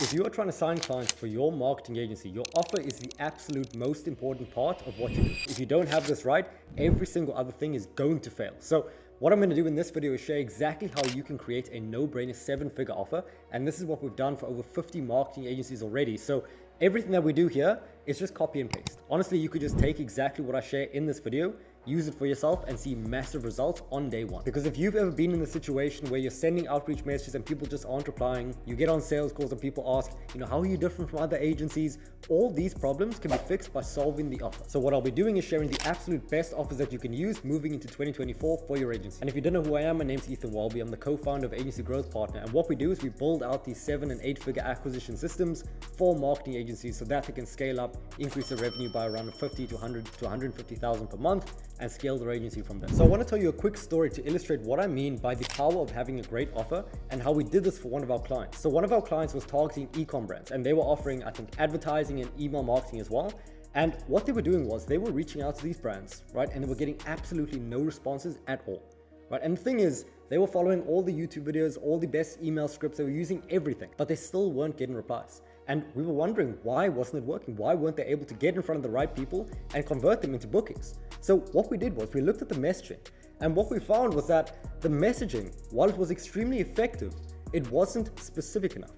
If you are trying to sign clients for your marketing agency, your offer is the absolute most important part of what you do. If you don't have this right, every single other thing is going to fail. So what I'm going to do in this video is share exactly how you can create a no-brainer 7-figure offer. And this is what we've done for over 50 marketing agencies already. So everything that we do here is just copy and paste. Honestly, you could just take exactly what I share in this video, use it for yourself and see massive results on day one. Because if you've ever been in the situation where you're sending outreach messages and people just aren't replying, you get on sales calls and people ask, how are you different from other agencies? All these problems can be fixed by solving the offer. So what I'll be doing is sharing the absolute best offers that you can use moving into 2024 for your agency. And if you don't know who I am, my name's Welby. I'm the co-founder of Agency Growth Partner. And what we do is we build out these 7- and 8-figure acquisition systems for marketing agencies so that they can scale up, increase their revenue by around 50 to 100 to 150,000 per month and scale their agency from there. So I want to tell you a quick story to illustrate what I mean by the power of having a great offer and how we did this for one of our clients. So one of our clients was targeting e-com brands and they were offering, I think, advertising and email marketing as well. And what they were doing was they were reaching out to these brands, right? And they were getting absolutely no responses at all, right? And the thing is, they were following all the YouTube videos, all the best email scripts, they were using everything, but they still weren't getting replies. And we were wondering, why wasn't it working? Why weren't they able to get in front of the right people and convert them into bookings? So what we did was we looked at the messaging, and what we found was that the messaging, while it was extremely effective, it wasn't specific enough.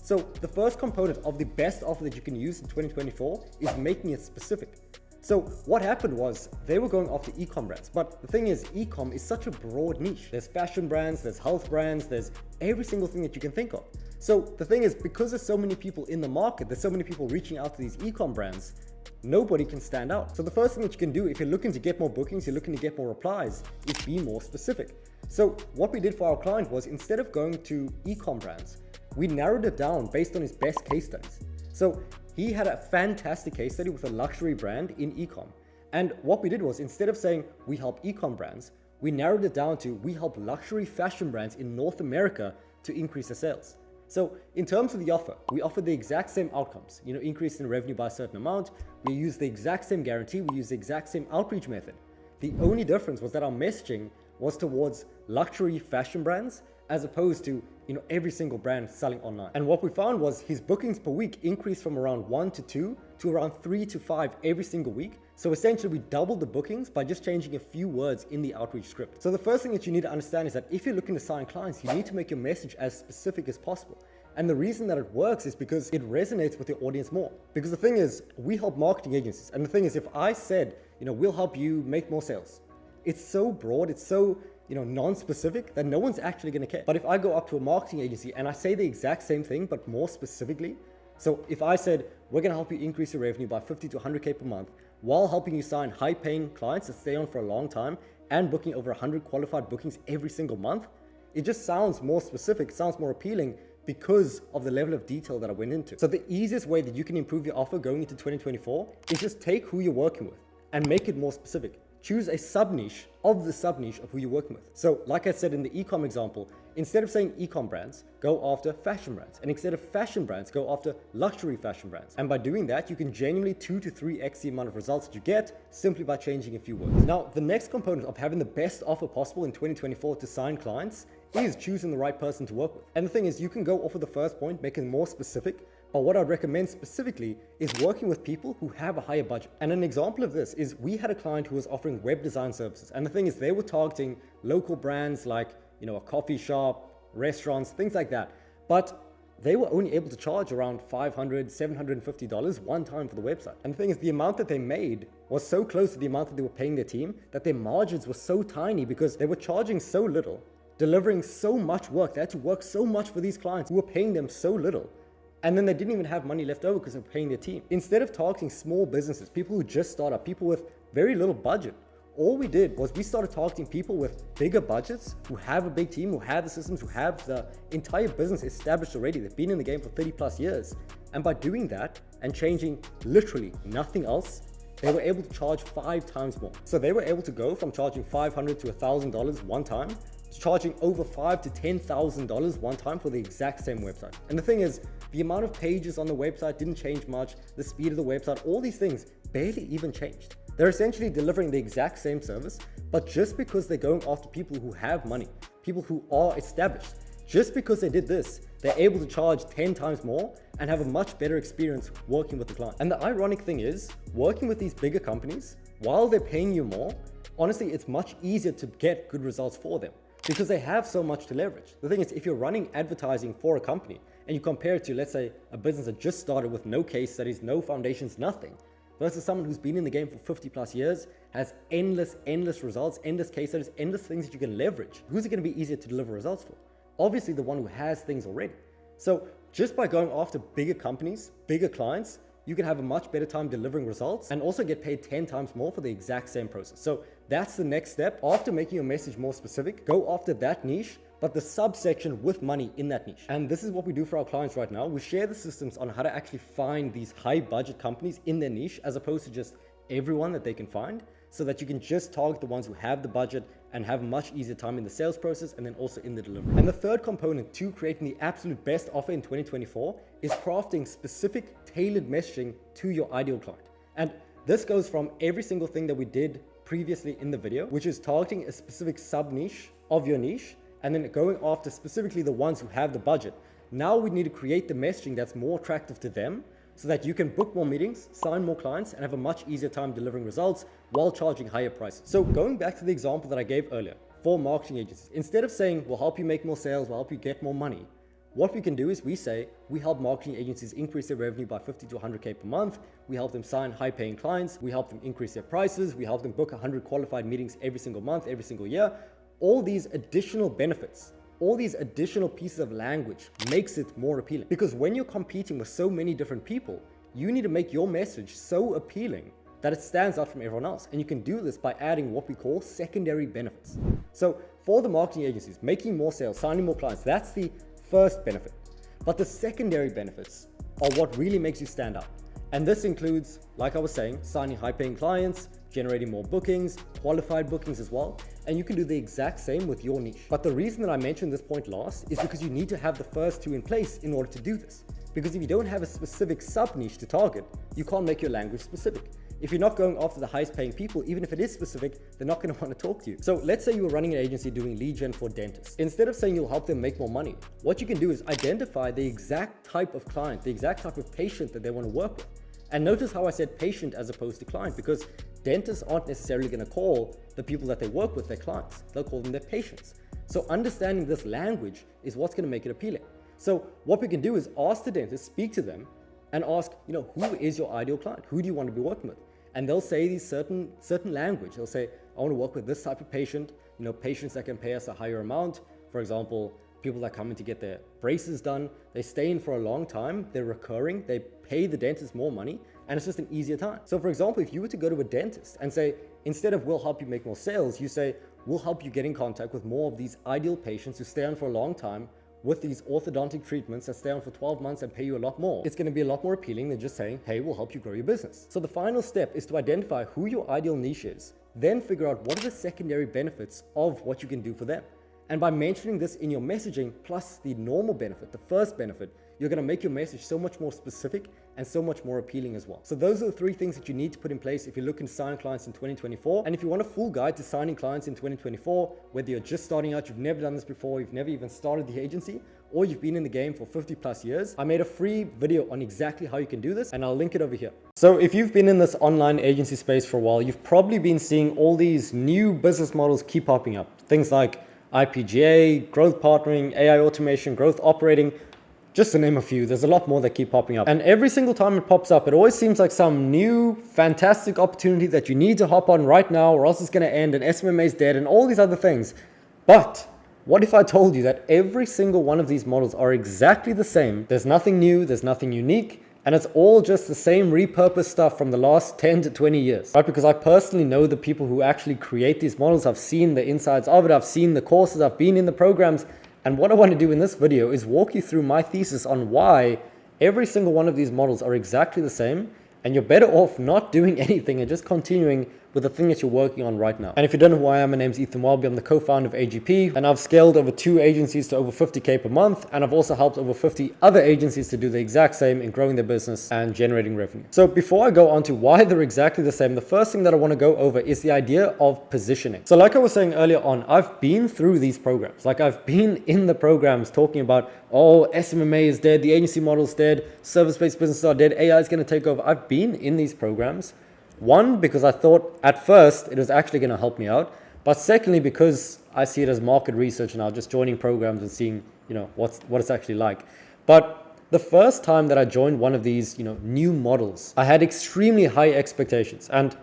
So the first component of the best offer that you can use in 2024 is making it specific. So what happened was they were going after e-com brands, but the thing is, e-com is such a broad niche. There's fashion brands, there's health brands, there's every single thing that you can think of. So the thing is, because there's so many people in the market, there's so many people reaching out to these e-com brands, nobody can stand out. So the first thing that you can do if you're looking to get more bookings, you're looking to get more replies, is be more specific. So what we did for our client was, instead of going to e-com brands, we narrowed it down based on his best case studies. So he had a fantastic case study with a luxury brand in e-com. And what we did was, instead of saying we help e-com brands, we narrowed it down to we help luxury fashion brands in North America to increase their sales. So in terms of the offer, we offer the exact same outcomes, increase in revenue by a certain amount. We use the exact same guarantee. We use the exact same outreach method. The only difference was that our messaging was towards luxury fashion brands as opposed to every single brand selling online. And what we found was his bookings per week increased from around 1 to 2 to around 3 to 5 every single week. So essentially we doubled the bookings by just changing a few words in the outreach script. So the first thing that you need to understand is that if you're looking to sign clients, you need to make your message as specific as possible. And the reason that it works is because it resonates with your audience more. Because the thing is, we help marketing agencies. And the thing is, if I said, we'll help you make more sales, it's so broad, it's so non-specific that no one's actually going to care. But if I go up to a marketing agency and I say the exact same thing, but more specifically, so if I said, we're going to help you increase your revenue by 50 to 100K per month while helping you sign high-paying clients that stay on for a long time and booking over 100 qualified bookings every single month, it just sounds more specific, it sounds more appealing because of the level of detail that I went into. So the easiest way that you can improve your offer going into 2024 is just take who you're working with and make it more specific. Choose a sub-niche of the sub-niche of who you're working with. So like I said in the e-com example, instead of saying e-com brands, go after fashion brands. And instead of fashion brands, go after luxury fashion brands. And by doing that, you can genuinely 2 to 3x the amount of results that you get simply by changing a few words. Now, the next component of having the best offer possible in 2024 to sign clients is choosing the right person to work with. And the thing is, you can go off of the first point, make it more specific. But what I'd recommend specifically is working with people who have a higher budget. And an example of this is we had a client who was offering web design services. And the thing is, they were targeting local brands like, a coffee shop, restaurants, things like that. But they were only able to charge around $500, $750 one time for the website. And the thing is, the amount that they made was so close to the amount that they were paying their team that their margins were so tiny because they were charging so little, delivering so much work. They had to work so much for these clients who were paying them so little. And then they didn't even have money left over because they were paying their team. Instead of targeting small businesses, people who just start up, people with very little budget, all we did was we started targeting people with bigger budgets, who have a big team, who have the systems, who have the entire business established already. They've been in the game for 30 plus years. And by doing that and changing literally nothing else, they were able to charge 5 times more. So they were able to go from charging $500 to $1,000 one time to charging over $5,000 to $10,000 one time for the exact same website. And the thing is, the amount of pages on the website didn't change much. The speed of the website, all these things barely even changed. They're essentially delivering the exact same service, but just because they're going after people who have money, people who are established, just because they did this, they're able to charge 10 times more and have a much better experience working with the client. And the ironic thing is, working with these bigger companies, while they're paying you more, honestly, it's much easier to get good results for them because they have so much to leverage. The thing is, if you're running advertising for a company and you compare it to, let's say, a business that just started with no case studies, no foundations, nothing, versus someone who's been in the game for 50 plus years, has endless results, endless case studies, endless things that you can leverage. Who's it going to be easier to deliver results for? Obviously the one who has things already. So just by going after bigger companies, bigger clients, you can have a much better time delivering results and also get paid 10 times more for the exact same process. So that's the next step. After making your message more specific, go after that niche, but the subsection with money in that niche. And this is what we do for our clients right now. We share the systems on how to actually find these high budget companies in their niche, as opposed to just everyone that they can find, so that you can just target the ones who have the budget and have a much easier time in the sales process and then also in the delivery. And the third component to creating the absolute best offer in 2024 is crafting specific tailored messaging to your ideal client. And this goes from every single thing that we did previously in the video, which is targeting a specific sub niche of your niche and then going after specifically the ones who have the budget. Now we need to create the messaging that's more attractive to them, so that you can book more meetings, sign more clients, and have a much easier time delivering results while charging higher prices. So going back to the example that I gave earlier for marketing agencies, instead of saying, we'll help you make more sales, we'll help you get more money, what we can do is we say, we help marketing agencies increase their revenue by 50 to 100K per month. We help them sign high paying clients. We help them increase their prices. We help them book 100 qualified meetings every single month, every single year. All these additional benefits, all these additional pieces of language makes it more appealing. Because when you're competing with so many different people, you need to make your message so appealing that it stands out from everyone else. And you can do this by adding what we call secondary benefits. So for the marketing agencies, making more sales, signing more clients, that's the first benefit. But the secondary benefits are what really makes you stand out. And this includes, like I was saying, signing high-paying clients, generating more bookings, qualified bookings as well. And you can do the exact same with your niche. But the reason that I mentioned this point last is because you need to have the first two in place in order to do this. Because if you don't have a specific sub-niche to target, you can't make your language specific. If you're not going after the highest paying people, even if it is specific, they're not going to want to talk to you. So let's say you were running an agency doing lead gen for dentists. Instead of saying you'll help them make more money, what you can do is identify the exact type of client, the exact type of patient that they want to work with. And notice how I said patient as opposed to client, because dentists aren't necessarily going to call the people that they work with their clients. They'll call them their patients. So understanding this language is what's going to make it appealing. So what we can do is ask the dentist, speak to them and ask, who is your ideal client? Who do you want to be working with? And they'll say these certain language. They'll say, I want to work with this type of patient, patients that can pay us a higher amount. For example, people that come in to get their braces done, they stay in for a long time, they're recurring, they pay the dentist more money, and it's just an easier time. So for example, if you were to go to a dentist and say, instead of we'll help you make more sales, you say, we'll help you get in contact with more of these ideal patients who stay on for a long time with these orthodontic treatments that stay on for 12 months and pay you a lot more. It's going to be a lot more appealing than just saying, hey, we'll help you grow your business. So the final step is to identify who your ideal niche is, then figure out what are the secondary benefits of what you can do for them. And by mentioning this in your messaging, plus the normal benefit, the first benefit, you're going to make your message so much more specific and so much more appealing as well. So those are the three things that you need to put in place if you're looking to sign clients in 2024. And if you want a full guide to signing clients in 2024, whether you're just starting out, you've never done this before, you've never even started the agency, or you've been in the game for 50 plus years, I made a free video on exactly how you can do this, and I'll link it over here. So if you've been in this online agency space for a while, you've probably been seeing all these new business models keep popping up. Things like IPGA, growth partnering, AI automation, growth operating, just to name a few. There's a lot more that keep popping up. And every single time it pops up, it always seems like some new fantastic opportunity that you need to hop on right now or else it's going to end and SMMA is dead and all these other things. But what if I told you that every single one of these models are exactly the same? There's nothing new, there's nothing unique, and it's all just the same repurposed stuff from the last 10 to 20 years, right? Because I personally know the people who actually create these models. I've seen the insides of it. I've seen the courses. I've been in the programs. And what I want to do in this video is walk you through my thesis on why every single one of these models are exactly the same. And you're better off not doing anything and just continuing with the thing that you're working on right now. And if you don't know who I am, my name's Ethan Welby. I'm the co-founder of AGP, and I've scaled over 2 agencies to over 50K per month. And I've also helped over 50 other agencies to do the exact same in growing their business and generating revenue. So before I go on to why they're exactly the same, the first thing that I want to go over is the idea of positioning. So like I was saying earlier on, I've been through these programs. Like I've been in the programs talking about, oh, SMMA is dead, the agency model is dead, service-based businesses are dead, AI is going to take over. I've been in these programs. One, because I thought at first it was actually going to help me out. But secondly, because I see it as market research now, just joining programs and seeing, what it's actually like. But the first time that I joined one of these, new models, I had extremely high expectations. And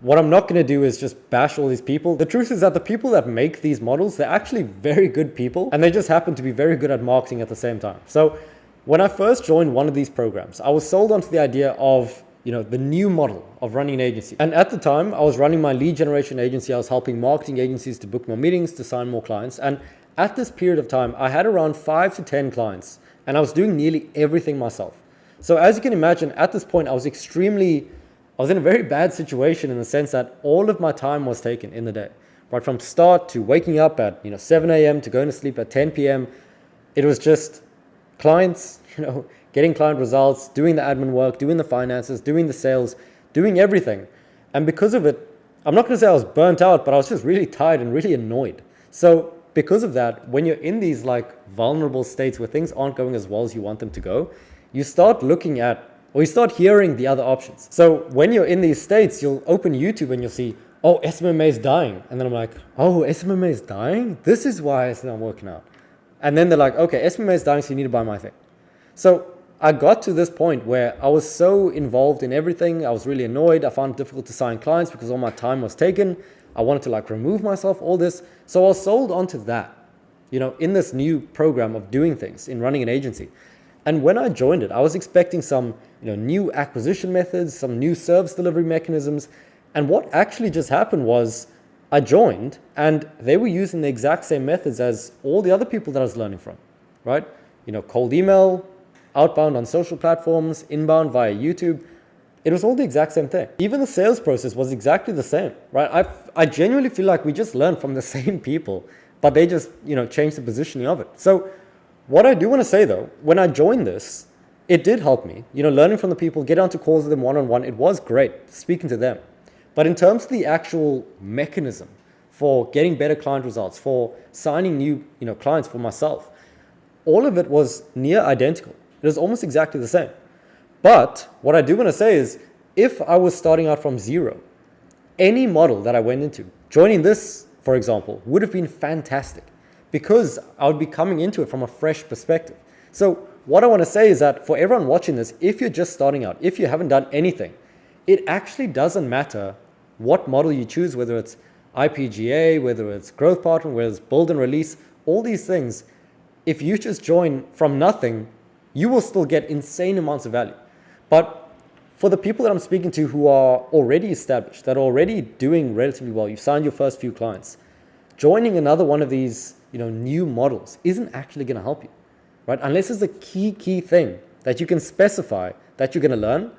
what I'm not going to do is just bash all these people. The truth is that the people that make these models, they're actually very good people, and they just happen to be very good at marketing at the same time. So when I first joined one of these programs, I was sold onto the idea of the new model of running an agency. And at the time, I was running my lead generation agency. I was helping marketing agencies to book more meetings, to sign more clients. And at this period of time, I had around 5 to 10 clients, and I was doing nearly everything myself. So as you can imagine, at this point, I was in a very bad situation in the sense that all of my time was taken in the day, right? From start to waking up at 7 a.m. to going to sleep at 10 p.m. It was just clients, getting client results, doing the admin work, doing the finances, doing the sales, doing everything. And because of it, I'm not going to say I was burnt out, but I was just really tired and really annoyed. So because of that, when you're in these vulnerable states where things aren't going as well as you want them to go, you start looking at, or you start hearing the other options. So when you're in these states, you'll open YouTube and you'll see, oh, SMMA is dying. And then I'm like, oh, SMMA is dying? This is why it's not working out. And then they're like, okay, SMMA is dying, so you need to buy my thing. So I got to this point where I was so involved in everything. I was really annoyed. I found it difficult to sign clients because all my time was taken. I wanted to remove myself, all this. So I was sold onto that, in this new program of doing things, in running an agency. And when I joined it, I was expecting some, new acquisition methods, some new service delivery mechanisms. And what actually just happened was I joined and they were using the exact same methods as all the other people that I was learning from, right? Cold email, outbound on social platforms, inbound via YouTube. It was all the exact same thing. Even the sales process was exactly the same, right? I genuinely feel like we just learned from the same people, but they just, changed the positioning of it. So what I do want to say though, when I joined this, it did help me, learning from the people, get onto calls with them one-on-one. It was great speaking to them. But in terms of the actual mechanism for getting better client results, for signing new, clients for myself, all of it was near identical. It was almost exactly the same. But what I do want to say is, if I was starting out from zero, any model that I went into, joining this, for example, would have been fantastic because I would be coming into it from a fresh perspective. So what I want to say is that for everyone watching this, if you're just starting out, if you haven't done anything, it actually doesn't matter what model you choose, whether it's IPGA, whether it's growth partner, whether it's build and release, all these things. If you just join from nothing, you will still get insane amounts of value. But for the people that I'm speaking to who are already established, that are already doing relatively well, you've signed your first few clients, joining another one of these, new models isn't actually going to help you, right? Unless it's a key thing that you can specify that you're going to learn,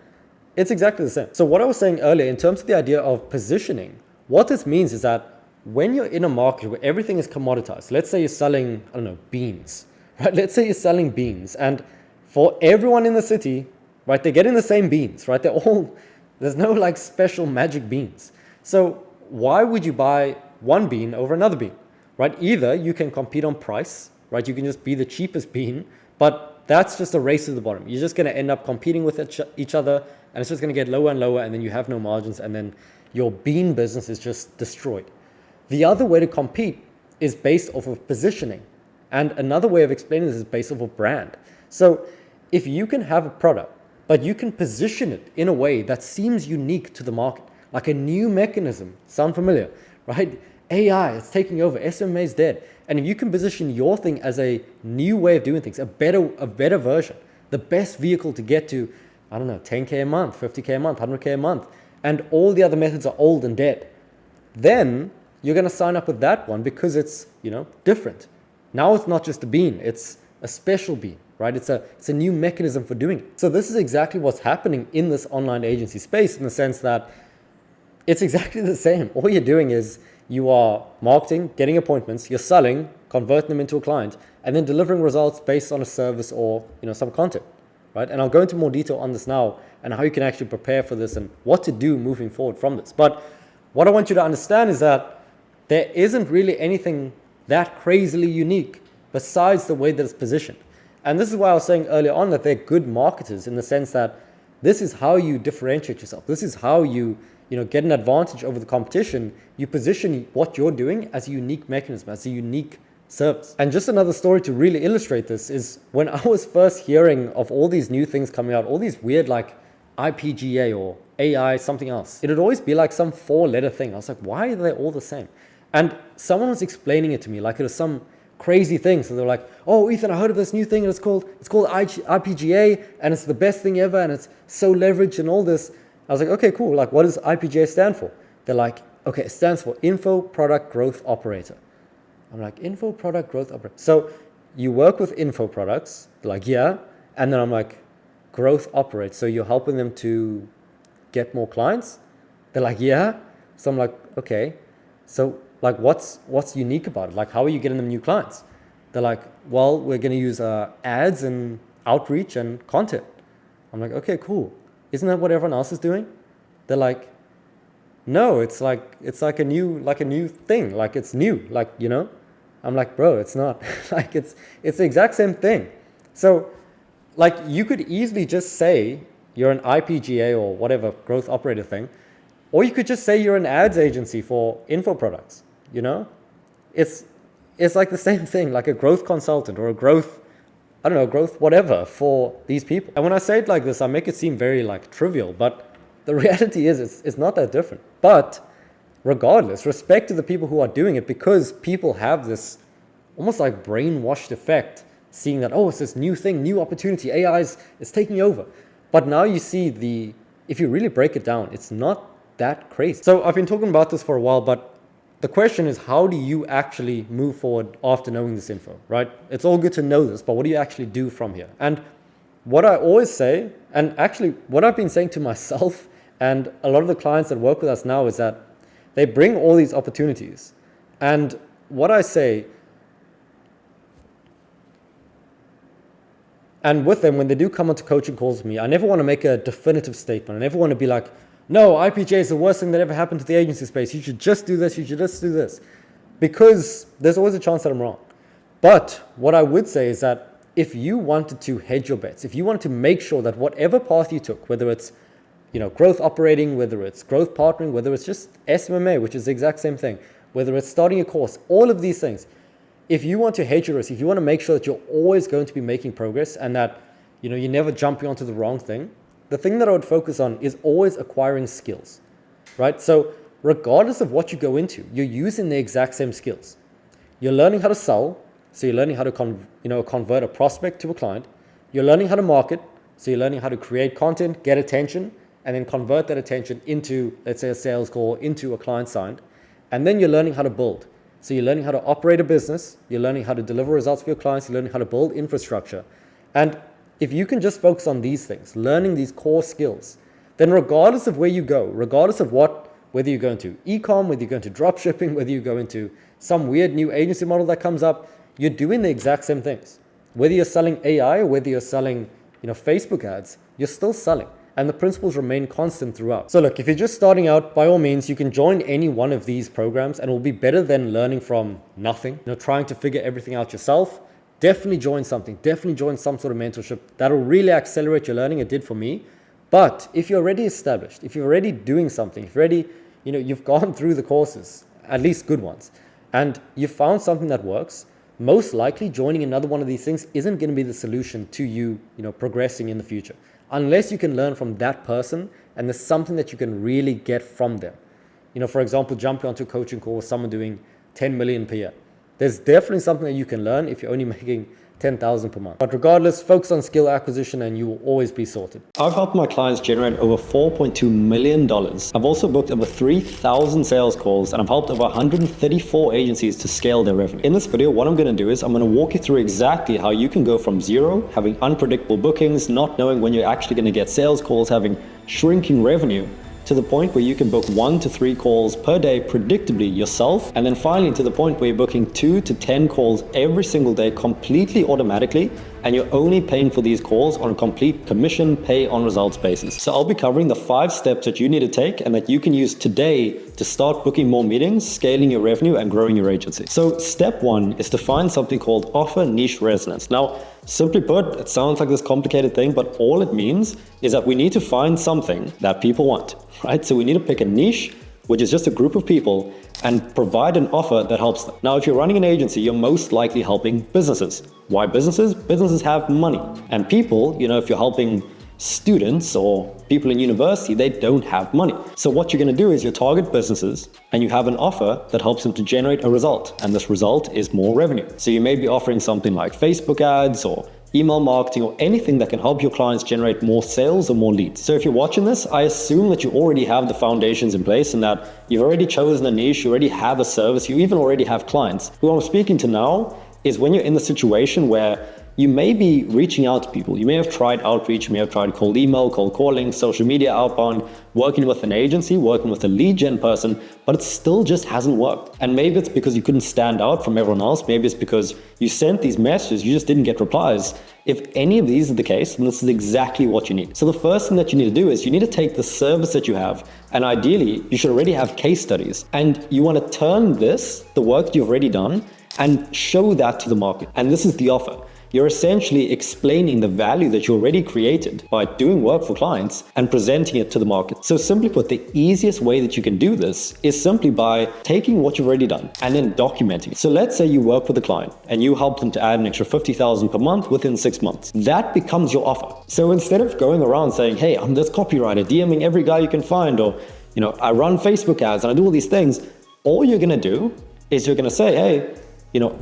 it's exactly the same. So what I was saying earlier, in terms of the idea of positioning, what this means is that when you're in a market where everything is commoditized, let's say you're selling, beans, right? Let's say you're selling beans, and for everyone in the city, right, they're getting the same beans, right? There's no special magic beans. So why would you buy one bean over another bean, right? Either you can compete on price, right? You can just be the cheapest bean, but that's just a race to the bottom. You're just going to end up competing with each other, and it's just going to get lower and lower, and then you have no margins, and then your bean business is just destroyed. The other way to compete is based off of positioning. And another way of explaining this is based off of brand. So if you can have a product, but you can position it in a way that seems unique to the market, like a new mechanism, sound familiar, right? AI, it's taking over, SMMA is dead. And if you can position your thing as a new way of doing things, a better version, the best vehicle to get to, 10K a month, 50K a month, 100K a month, and all the other methods are old and dead, then you're going to sign up with that one because it's, different. Now it's not just a bean, it's a special bean, right? It's a new mechanism for doing it. So this is exactly what's happening in this online agency space, in the sense that It's exactly the same. All you're doing is you are marketing, getting appointments, you're selling, converting them into a client, and then delivering results based on a service or some content, right? And I'll go into more detail on this now and how you can actually prepare for this and what to do moving forward from this. But what I want you to understand is that there isn't really anything that crazily unique besides the way that it's positioned. And this is why I was saying earlier on that they're good marketers, in the sense that this is how you differentiate yourself. This is how you get an advantage over the competition. You position what you're doing as a unique mechanism, as a unique service. And just another story to really illustrate this is when I was first hearing of all these new things coming out, all these weird like IPGA or AI, something else, it would always be like some 4-letter thing. I was like, why are they all the same? And someone was explaining it to me like it was some crazy thing. So they were like, oh, Ethan, I heard of this new thing. And it's called IPGA, and it's the best thing ever, and it's so leveraged and all this. I was like, okay, cool. Like, what does IPGA stand for? They're like, okay, it stands for Info Product Growth Operator. I'm like, Info Product Growth Operator. So you work with info products. They're like, yeah. And then I'm like, Growth Operator. So you're helping them to get more clients? They're like, yeah. So I'm like, okay. So like, what's unique about it? Like, how are you getting them new clients? They're like, well, we're going to use ads and outreach and content. I'm like, okay, cool. Isn't that what everyone else is doing? They're like, no, it's like a new thing. Like, it's new. Like, I'm like, bro, it's not. Like, it's the exact same thing. So like, you could easily just say you're an IPGA or whatever growth operator thing, or you could just say you're an ads agency for info products. It's like the same thing, like a growth consultant or a growth whatever for these people. And when I say it like this, I make it seem very like trivial, but the reality is it's not that different. But regardless, respect to the people who are doing it, because people have this almost like brainwashed effect, seeing that, oh, it's this new thing, new opportunity, AI is taking over. But now you see if you really break it down, it's not that crazy. So I've been talking about this for a while, but the question is, how do you actually move forward after knowing this info, right? It's all good to know this, but what do you actually do from here? And what I always say, and actually what I've been saying to myself and a lot of the clients that work with us now, is that they bring all these opportunities. And what I say, and with them, when they do come onto coaching calls with me, I never want to make a definitive statement. I never want to be like, no, IPJ is the worst thing that ever happened to the agency space. You should just do this. You should just do this. Because there's always a chance that I'm wrong. But what I would say is that if you wanted to hedge your bets, if you wanted to make sure that whatever path you took, whether it's growth operating, whether it's growth partnering, whether it's just SMMA, which is the exact same thing, whether it's starting a course, all of these things, if you want to hedge your risk, if you want to make sure that you're always going to be making progress and that you're never jumping onto the wrong thing, the thing that I would focus on is always acquiring skills, right? So regardless of what you go into, you're using the exact same skills. You're learning how to sell, so you're learning how to convert a prospect to a client. You're learning how to market, so you're learning how to create content, get attention, and then convert that attention into, let's say, a sales call, into a client signed. And then you're learning how to build. So you're learning how to operate a business, you're learning how to deliver results for your clients, you're learning how to build infrastructure. And if you can just focus on these things, learning these core skills, then regardless of where you go, regardless of whether you go into e-com, whether you go into drop shipping, whether you go into some weird new agency model that comes up, you're doing the exact same things. Whether you're selling AI or whether you're selling Facebook ads, you're still selling. And the principles remain constant throughout. So look, if you're just starting out, by all means, you can join any one of these programs and it will be better than learning from nothing, trying to figure everything out yourself. Definitely join something, definitely join some sort of mentorship. That'll really accelerate your learning. It did for me. But if you're already established, if you're already doing something, if you're already, you've gone through the courses, at least good ones, and you've found something that works, most likely joining another one of these things isn't going to be the solution to you, progressing in the future. Unless you can learn from that person and there's something that you can really get from them. For example, jumping onto a coaching call with someone doing 10 million per year. There's definitely something that you can learn if you're only making 10,000 per month. But regardless, focus on skill acquisition and you will always be sorted. I've helped my clients generate over $4.2 million. I've also booked over 3,000 sales calls and I've helped over 134 agencies to scale their revenue. In this video, what I'm going to do is I'm going to walk you through exactly how you can go from zero, having unpredictable bookings, not knowing when you're actually going to get sales calls, having shrinking revenue, to the point where you can book 1 to 3 calls per day predictably yourself, and then finally to the point where you're booking 2 to 10 calls every single day completely automatically, and you're only paying for these calls on a complete commission pay on results basis. So I'll be covering the 5 steps that you need to take and that you can use today to start booking more meetings, scaling your revenue, and growing your agency. So step 1 is to find something called offer niche resonance. Now, simply put, it sounds like this complicated thing, but all it means is that we need to find something that people want, right? So we need to pick a niche, which is just a group of people, and provide an offer that helps them. Now, if you're running an agency, you're most likely helping businesses. Why businesses? Businesses have money. And people, if you're helping students or people in university, they don't have money. So what you're going to do is you target businesses and you have an offer that helps them to generate a result. And this result is more revenue. So you may be offering something like Facebook ads or email marketing or anything that can help your clients generate more sales or more leads. So if you're watching this, I assume that you already have the foundations in place and that you've already chosen a niche, you already have a service, you even already have clients. Who I'm speaking to now is when you're in the situation where you may be reaching out to people. You may have tried outreach, you may have tried cold email, cold calling, social media outbound, working with an agency, working with a lead gen person, but it still just hasn't worked. And maybe it's because you couldn't stand out from everyone else. Maybe it's because you sent these messages, you just didn't get replies. If any of these are the case, then this is exactly what you need. So the first thing that you need to do is you need to take the service that you have, and ideally you should already have case studies, and you want to turn this, the work that you've already done, and show that to the market. And this is the offer. You're essentially explaining the value that you already created by doing work for clients and presenting it to the market. So simply put, the easiest way that you can do this is simply by taking what you've already done and then documenting it. So let's say you work with a client and you help them to add an extra $50,000 per month within 6 months. That becomes your offer. So instead of going around saying, hey, I'm this copywriter, DMing every guy you can find, or I run Facebook ads and I do all these things, all you're gonna do is you're gonna say, hey,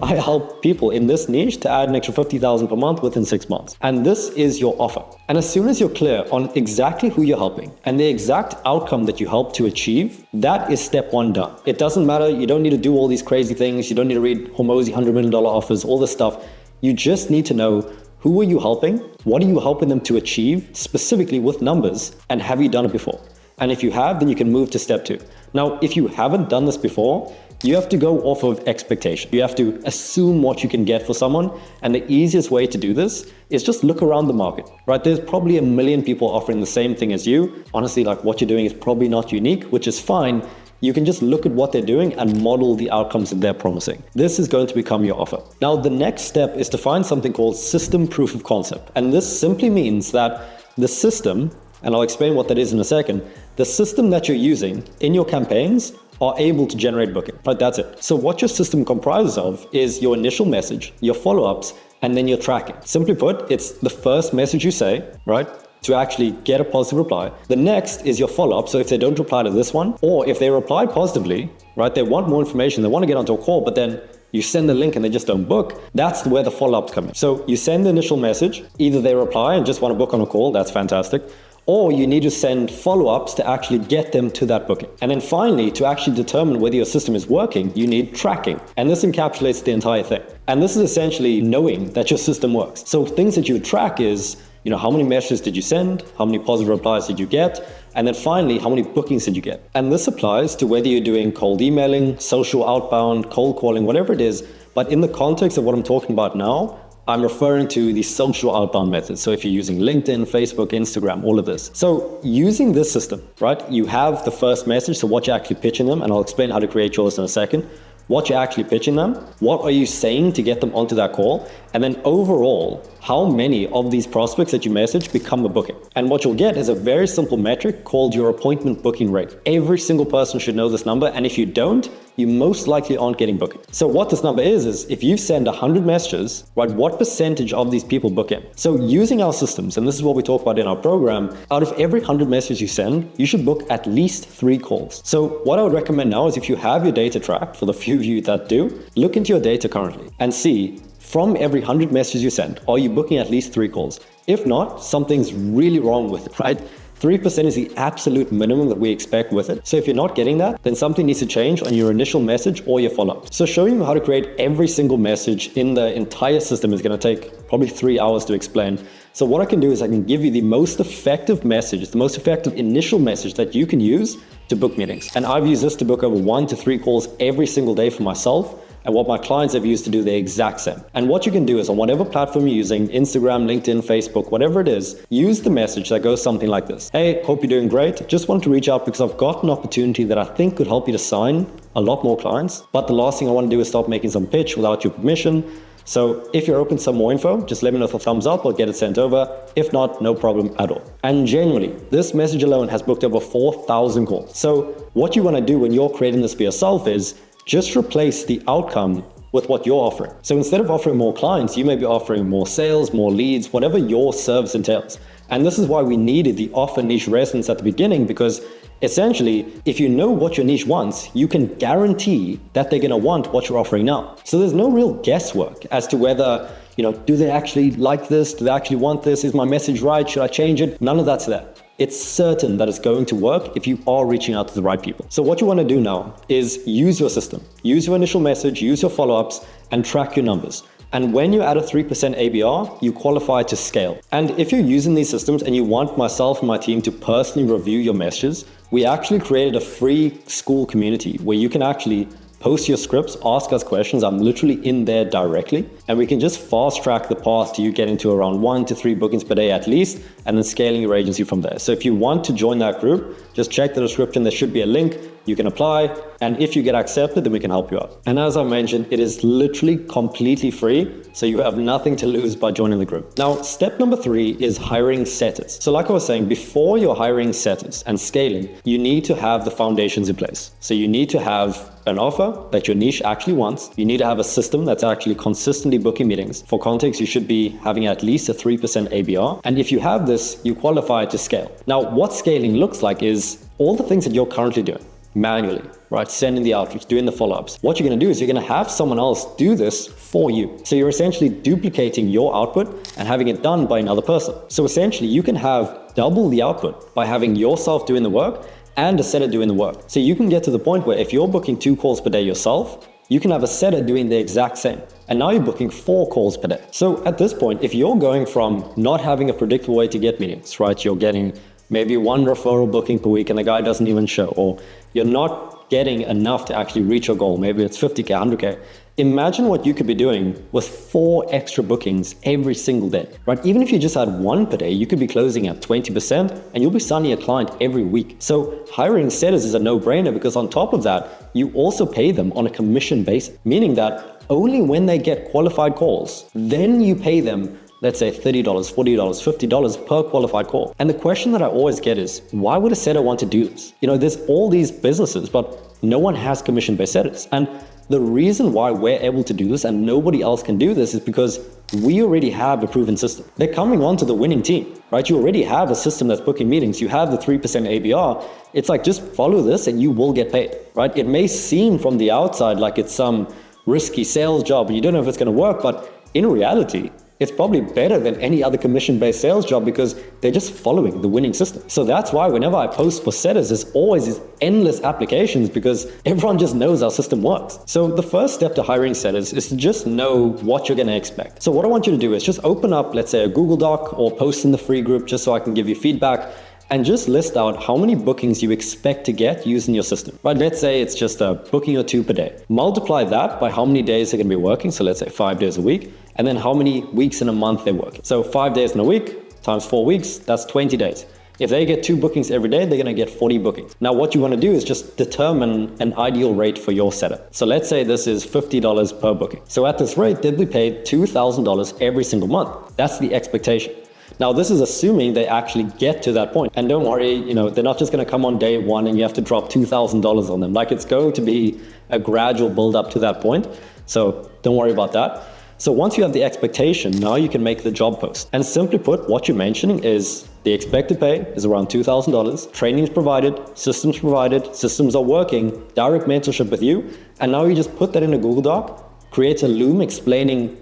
I help people in this niche to add an extra $50,000 per month within 6 months. And this is your offer. And as soon as you're clear on exactly who you're helping and the exact outcome that you help to achieve, that is step 1 done. It doesn't matter. You don't need to do all these crazy things. You don't need to read Hormozi $100 million offers, all this stuff. You just need to know who are you helping? What are you helping them to achieve specifically with numbers? And have you done it before? And if you have, then you can move to step 2. Now, if you haven't done this before, you have to go off of expectation. You have to assume what you can get for someone. And the easiest way to do this is just look around the market, right? There's probably a million people offering the same thing as you. Honestly, what you're doing is probably not unique, which is fine. You can just look at what they're doing and model the outcomes that they're promising. This is going to become your offer. Now, the next step is to find something called system proof of concept. And this simply means that the system, and I'll explain what that is in a second, the system that you're using in your campaigns are able to generate booking, right? That's it. So what your system comprises of is your initial message, your follow-ups, and then your tracking. Simply put, it's the first message you say, right, to actually get a positive reply. The next is your follow-up. So if they don't reply to this one, or if they reply positively, right, they want more information, they want to get onto a call, but then you send the link and they just don't book, that's where the follow-ups come in. So you send the initial message, either they reply and just want to book on a call, that's fantastic, or you need to send follow-ups to actually get them to that booking. And then finally, to actually determine whether your system is working, you need tracking. And this encapsulates the entire thing. And this is essentially knowing that your system works. So things that you would track is, how many messages did you send? How many positive replies did you get? And then finally, how many bookings did you get? And this applies to whether you're doing cold emailing, social outbound, cold calling, whatever it is. But in the context of what I'm talking about now, I'm referring to the social outbound methods. So if you're using LinkedIn, Facebook, Instagram, all of this. So using this system, right, you have the first message, so what you're actually pitching them, and I'll explain how to create yours in a second. What you're actually pitching them, what are you saying to get them onto that call, and then overall, how many of these prospects that you message become a booking. And what you'll get is a very simple metric called your appointment booking rate. Every single person should know this number, and if you don't, you most likely aren't getting booking. So what this number is if you send 100 messages, right, what percentage of these people book in? So using our systems, and this is what we talk about in our program, out of every 100 messages you send, you should book at least 3 calls. So what I would recommend now is if you have your data tracked, for the few of you that do, look into your data currently and see from every 100 messages you send, are you booking at least 3 calls? If not, something's really wrong with it, right? 3% is the absolute minimum that we expect with it. So if you're not getting that, then something needs to change on your initial message or your follow-up. So showing you how to create every single message in the entire system is going to take probably 3 hours to explain. So what I can do is I can give you the most effective message, the most effective initial message that you can use to book meetings. And I've used this to book over 1 to 3 calls every single day for myself, and what my clients have used to do the exact same. And what you can do is on whatever platform you're using, Instagram, LinkedIn, Facebook, whatever it is, use the message that goes something like this. Hey, hope you're doing great. Just wanted to reach out because I've got an opportunity that I think could help you to sign a lot more clients. But the last thing I want to do is start making some pitch without your permission. So if you're open to some more info, just let me know with a thumbs up, I'll get it sent over. If not, no problem at all. And genuinely, this message alone has booked over 4,000 calls. So what you want to do when you're creating this for yourself is just replace the outcome with what you're offering. So instead of offering more clients, you may be offering more sales, more leads, whatever your service entails. And this is why we needed the offer niche resonance at the beginning, because essentially, if you know what your niche wants, you can guarantee that they're going to want what you're offering now. So there's no real guesswork as to whether, do they actually like this? Do they actually want this? Is my message right? Should I change it? None of that's there. It's certain that it's going to work if you are reaching out to the right people. So what you want to do now is use your system, use your initial message, use your follow-ups, and track your numbers. And when you're at a 3% ABR, you qualify to scale. And if you're using these systems and you want myself and my team to personally review your messages, we actually created a free school community where you can actually post your scripts, ask us questions. I'm literally in there directly. And we can just fast track the path to you getting to around 1 to 3 bookings per day at least, and then scaling your agency from there. So if you want to join that group, just check the description. There should be a link. You can apply. And if you get accepted, then we can help you out. And as I mentioned, it is literally completely free. So you have nothing to lose by joining the group. Now, step number 3 is hiring setters. So like I was saying, before you're hiring setters and scaling, you need to have the foundations in place. So you need to have an offer that your niche actually wants. You need to have a system that's actually consistently booking meetings. For context, you should be having at least a 3% ABR. And if you have this, you qualify to scale. Now, what scaling looks like is all the things that you're currently doing manually, right? Sending the outreach, doing the follow-ups. What you're going to do is you're going to have someone else do this for you. So you're essentially duplicating your output and having it done by another person. So essentially you can have double the output by having yourself doing the work and a setter doing the work. So you can get to the point where if you're booking 2 calls per day yourself, you can have a setter doing the exact same. And now you're booking 4 calls per day. So at this point, if you're going from not having a predictable way to get meetings, right? You're getting maybe 1 referral booking per week and the guy doesn't even show, or you're not getting enough to actually reach your goal. Maybe it's 50K, 100K. Imagine what you could be doing with 4 extra bookings every single day, right? Even if you just had 1 per day, you could be closing at 20% and you'll be signing a client every week. So hiring setters is a no-brainer because on top of that, you also pay them on a commission basis, meaning that only when they get qualified calls, then you pay them, let's say $30, $40, $50 per qualified call. And the question that I always get is, why would a setter want to do this? There's all these businesses, but no one has commission-based setters. And the reason why we're able to do this and nobody else can do this is because we already have a proven system. They're coming onto the winning team, right? You already have a system that's booking meetings. You have the 3% ABR. It's like, just follow this and you will get paid, right? It may seem from the outside like it's some risky sales job and you don't know if it's going to work, but in reality, it's probably better than any other commission-based sales job because they're just following the winning system. So that's why whenever I post for setters, there's always these endless applications because everyone just knows our system works. So the first step to hiring setters is to just know what you're going to expect. So what I want you to do is just open up, let's say, a Google Doc or post in the free group just so I can give you feedback, and just list out how many bookings you expect to get using your system, right? Let's say it's just a booking or 2 per day. Multiply that by how many days they're going to be working. So let's say 5 days a week, and then how many weeks in a month they're working. So 5 days in a week times 4 weeks, that's 20 days. If they get 2 bookings every day, they're going to get 40 bookings. Now, what you want to do is just determine an ideal rate for your setter. So let's say this is $50 per booking. So at this rate, they'll be paid $2,000 every single month. That's the expectation. Now, this is assuming they actually get to that point. And don't worry, they're not just going to come on day 1 and you have to drop $2,000 on them. Like, it's going to be a gradual build up to that point. So don't worry about that. So once you have the expectation, now you can make the job post. And simply put, what you're mentioning is the expected pay is around $2,000, training is provided, systems are working, direct mentorship with you. And now you just put that in a Google Doc, create a Loom explaining,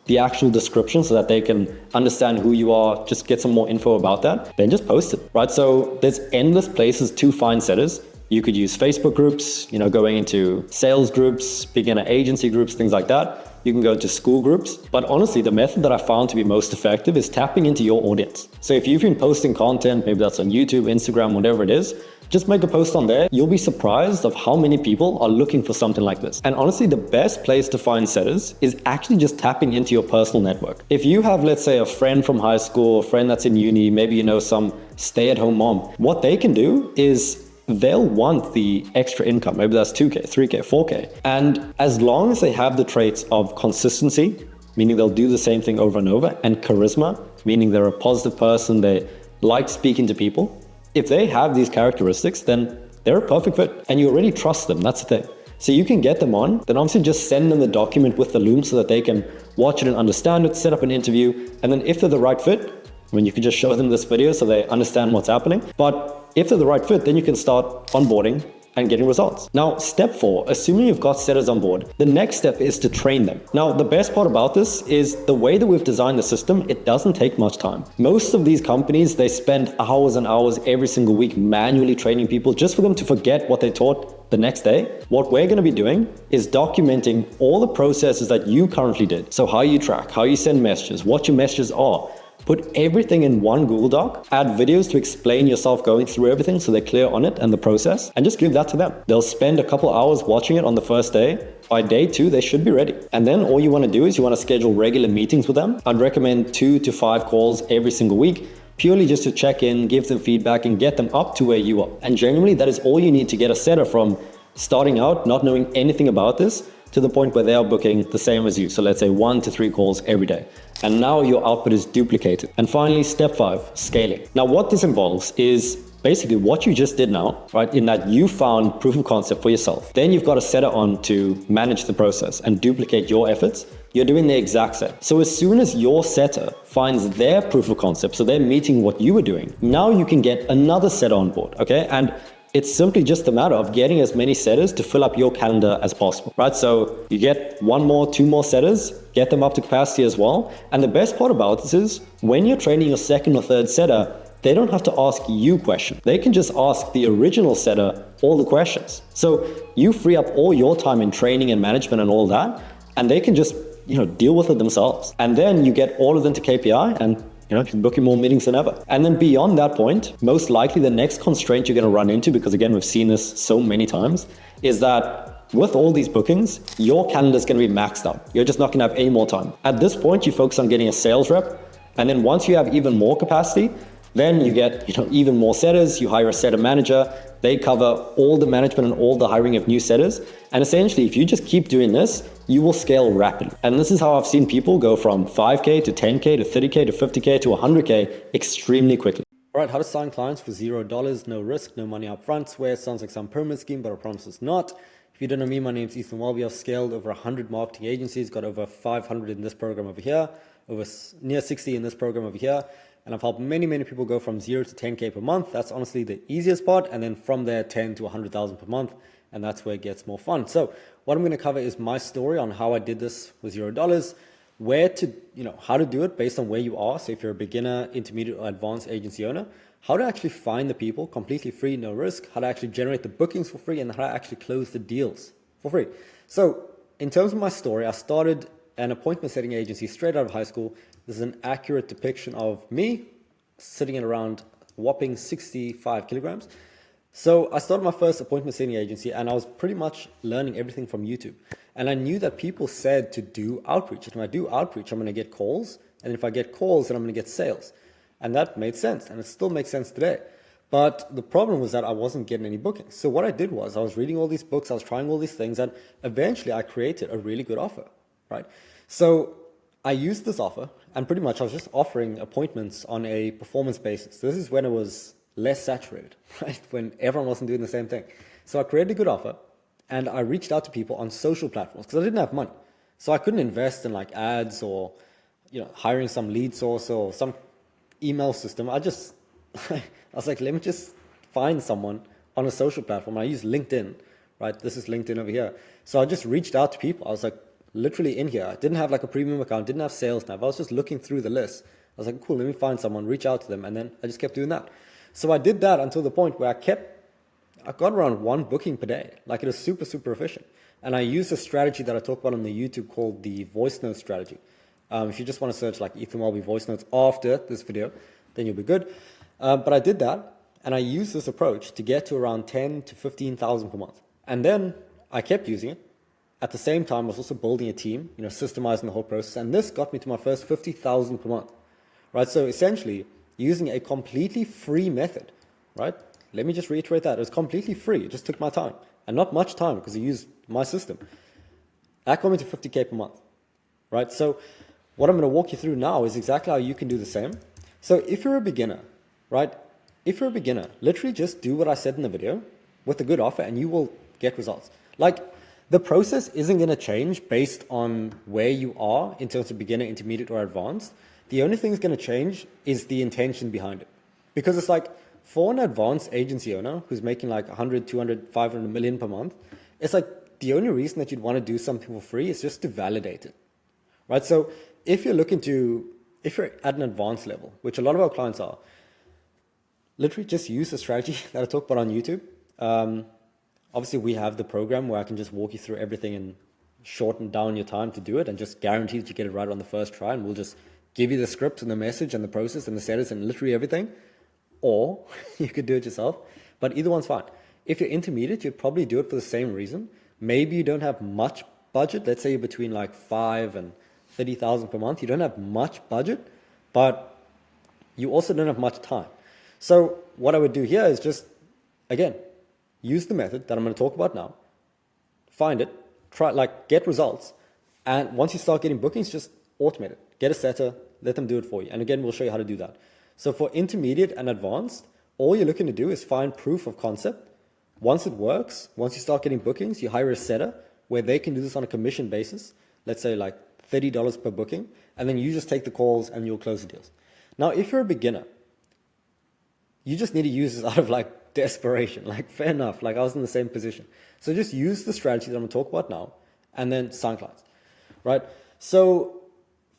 the actual description so that they can understand who you are, just get some more info about that, then just post it, right? So there's endless places to find setters. You could use Facebook groups, going into sales groups, beginner agency groups, things like that. you can go into school groups. But honestly, the method that I found to be most effective is tapping into your audience. So if you've been posting content, maybe that's on YouTube, Instagram, whatever it is, just make a post on there. You'll be surprised of how many people are looking for something like this. And honestly, the best place to find setters is actually just tapping into your personal network. If you have, let's say, a friend from high school, a friend that's in uni, maybe you know some stay-at-home mom, what they can do is they'll want the extra income. Maybe that's 2K, 3K, 4K. And as long as they have the traits of consistency, meaning they'll do the same thing over and over, and charisma, meaning they're a positive person, they like speaking to people, if they have these characteristics, then they're a perfect fit and you already trust them. That's the thing. So you can get them on, then obviously just send them the document with the loom so that they can watch it and understand it, set up an interview. And then if they're the right fit, I mean, you can just show them this video so they understand what's happening. But if they're the right fit, then you can start onboarding and getting results. Now, step 4, assuming you've got setters on board, the next step is to train them. Now, the best part about this is the way that we've designed the system, it doesn't take much time. Most of these companies, they spend hours and hours every single week manually training people just for them to forget what they taught the next day. What we're going to be doing is documenting all the processes that you currently did. So how you track, how you send messages, what your messages are. Put everything in one Google Doc, add videos to explain yourself going through everything so they're clear on it and the process, and just give that to them. They'll spend a couple hours watching it on the first day. By day 2, they should be ready. And then all you want to do is you want to schedule regular meetings with them. I'd recommend 2 to 5 calls every single week, purely just to check in, give them feedback, and get them up to where you are. And genuinely, that is all you need to get a setter from starting out, not knowing anything about this, to the point where they are booking the same as you. So let's say 1 to 3 calls every day. And now your output is duplicated. And finally, step 5, scaling. Now what this involves is basically what you just did now, right? In that you found proof of concept for yourself. Then you've got a setter on to manage the process and duplicate your efforts. You're doing the exact same. So as soon as your setter finds their proof of concept, so they're meeting what you were doing, now you can get another setter on board, okay? And it's simply just a matter of getting as many setters to fill up your calendar as possible, right? So you get 1 more, 2 more setters, get them up to capacity as well. And the best part about this is when you're training your 2nd or 3rd setter, they don't have to ask you questions. They can just ask the original setter all the questions. So you free up all your time in training and management and all that, and they can just, deal with it themselves. And then you get all of them to KPI and booking more meetings than ever. And then beyond that point, most likely the next constraint you're going to run into, because again, we've seen this so many times, is that with all these bookings, your calendar is going to be maxed out. You're just not going to have any more time. At this point, you focus on getting a sales rep. And then once you have even more capacity, then you get even more setters. You hire a setter manager. They cover all the management and all the hiring of new setters. And essentially, if you just keep doing this, you will scale rapidly. And this is how I've seen people go from 5K to 10K to 30K to 50K to 100K extremely quickly. All right, how to sign clients for $0, no risk, no money up front. Swear it sounds like some pyramid scheme, but I promise it's not. If you don't know me, my name's Welby. I've scaled over 100 marketing agencies, got over 500 in this program over here, over near 60 in this program over here. And I've helped many, many people go from 0 to 10K per month. That's honestly the easiest part. And then from there, 10 to 100,000 per month. And that's where it gets more fun. So what I'm going to cover is my story on how I did this with $0, where to, how to do it based on where you are. So if you're a beginner, intermediate, or advanced agency owner, how to actually find the people completely free, no risk, how to actually generate the bookings for free, and how to actually close the deals for free. So in terms of my story, I started an appointment setting agency straight out of high school. This is an accurate depiction of me sitting at around whopping 65 kilograms. So I started my first appointment setting agency, and I was pretty much learning everything from YouTube. And I knew that people said to do outreach. And when I do outreach, I'm going to get calls. And if I get calls, then I'm going to get sales. And that made sense. And it still makes sense today. But the problem was that I wasn't getting any bookings. So what I did was I was reading all these books. I was trying all these things. And eventually I created a really good offer, right? So I used this offer, and pretty much I was just offering appointments on a performance basis. This is when it was less saturated, right? When everyone wasn't doing the same thing. So I created a good offer, and I reached out to people on social platforms because I didn't have money. So I couldn't invest in like ads or, hiring some lead source or some email system. I was like, let me just find someone on a social platform. I used LinkedIn, right? This is LinkedIn over here. So I just reached out to people. I was like, literally in here. I didn't have like a premium account, didn't have sales nav. I was just looking through the list. I was like, cool, let me find someone, reach out to them. And then I just kept doing that. So I did that until the point where I got around 1 booking per day. Like it was super, super efficient. And I use a strategy that I talk about on the YouTube called the voice note strategy. If you just want to search like Ethan Welby voice notes after this video, then you'll be good. But I did that, and I used this approach to get to around 10 to 15,000 per month. And then I kept using it. At the same time, I was also building a team, systemizing the whole process. And this got me to my first 50,000 per month, right? So essentially, using a completely free method, right? Let me just reiterate that. It was completely free. It just took my time. And not much time because I used my system. That got me to 50K per month, right? So what I'm going to walk you through now is exactly how you can do the same. So if you're a beginner, right? If you're a beginner, literally just do what I said in the video with a good offer and you will get results. Like, the process isn't going to change based on where you are in terms of beginner, intermediate, or advanced. The only thing that's going to change is the intention behind it. Because it's like, for an advanced agency owner who's making like 100, 200, 500 million per month, it's like the only reason that you'd want to do something for free is just to validate it, right? So if you're at an advanced level, which a lot of our clients are, literally just use the strategy that I talk about on YouTube. Obviously, we have the program where I can just walk you through everything and shorten down your time to do it and just guarantee that you get it right on the first try. And we'll just give you the script and the message and the process and the settings and literally everything. Or you could do it yourself. But either one's fine. If you're intermediate, you'd probably do it for the same reason. Maybe you don't have much budget. Let's say you're between like 5 and 30,000 per month. You don't have much budget, but you also don't have much time. So what I would do here is just, again, use the method that I'm going to talk about now, find it, get results, and once you start getting bookings, just automate it. Get a setter, let them do it for you. And again, we'll show you how to do that. So for intermediate and advanced, all you're looking to do is find proof of concept. Once it works, once you start getting bookings, you hire a setter where they can do this on a commission basis, let's say like $30 per booking, and then you just take the calls and you'll close the deals. Now, if you're a beginner, you just need to use this out of like desperation. Like, fair enough. Like, I was in the same position. So just use the strategy that I'm going to talk about now and then sign clients, right? So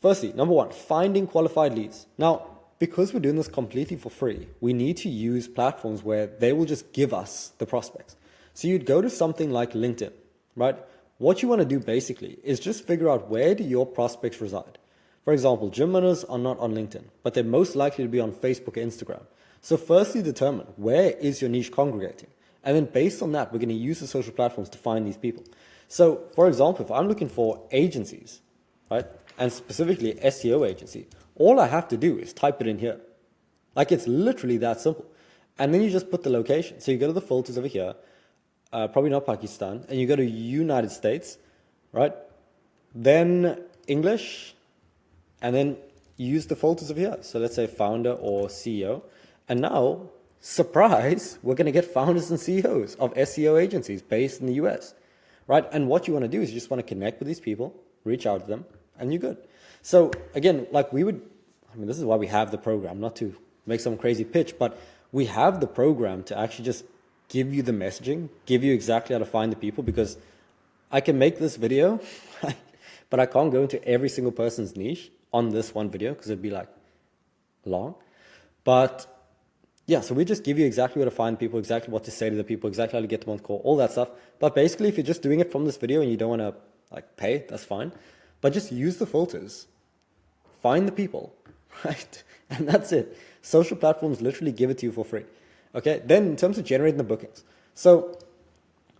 firstly, number one, finding qualified leads. Now, because we're doing this completely for free, we need to use platforms where they will just give us the prospects. So you'd go to something like LinkedIn, right? What you want to do basically is just figure out, where do your prospects reside? For example, gym owners are not on LinkedIn, but they're most likely to be on Facebook or Instagram. So firstly, determine, where is your niche congregating? And then based on that, we're going to use the social platforms to find these people. So for example, if I'm looking for agencies, right, and specifically SEO agency, all I have to do is type it in here. Like, it's literally that simple. And then you just put the location. So you go to the filters over here, probably not Pakistan, and you go to United States, right? Then English, and then you use the filters over here. So let's say founder or CEO. And now, surprise, we're going to get founders and CEOs of SEO agencies based in the US, right? And what you want to do is you just want to connect with these people, reach out to them, and you're good. So again, like this is why we have the program, not to make some crazy pitch, but we have the program to actually just give you the messaging, give you exactly how to find the people, because I can make this video, but I can't go into every single person's niche on this one video because it'd be like long. But yeah, so we just give you exactly where to find people, exactly what to say to the people, exactly how to get them on the call, all that stuff. But basically, if you're just doing it from this video and you don't want to like pay, that's fine. But just use the filters, find the people, right? And that's it. Social platforms literally give it to you for free. Okay, then in terms of generating the bookings. So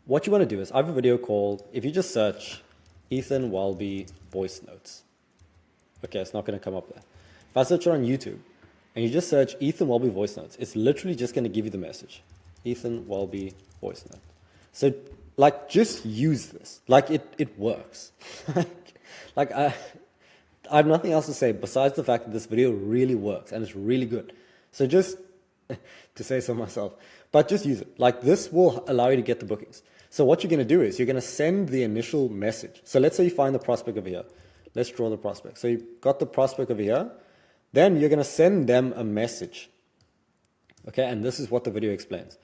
what you want to do is, I have a video called, if you just search Ethan Welby voice notes. Okay, it's not going to come up there. If I search it on YouTube and you just search Ethan Welby voice notes, it's literally just going to give you the message. Ethan Welby voice note. So like, just use this. Like, it works. Like, I have nothing else to say besides the fact that this video really works and it's really good. So just to say so myself, but just use it. Like, this will allow you to get the bookings. So what you're going to do is you're going to send the initial message. So let's say you find the prospect over here. Let's draw the prospect. So you've got the prospect over here. Then you're going to send them a message. Okay, and this is what the video explains.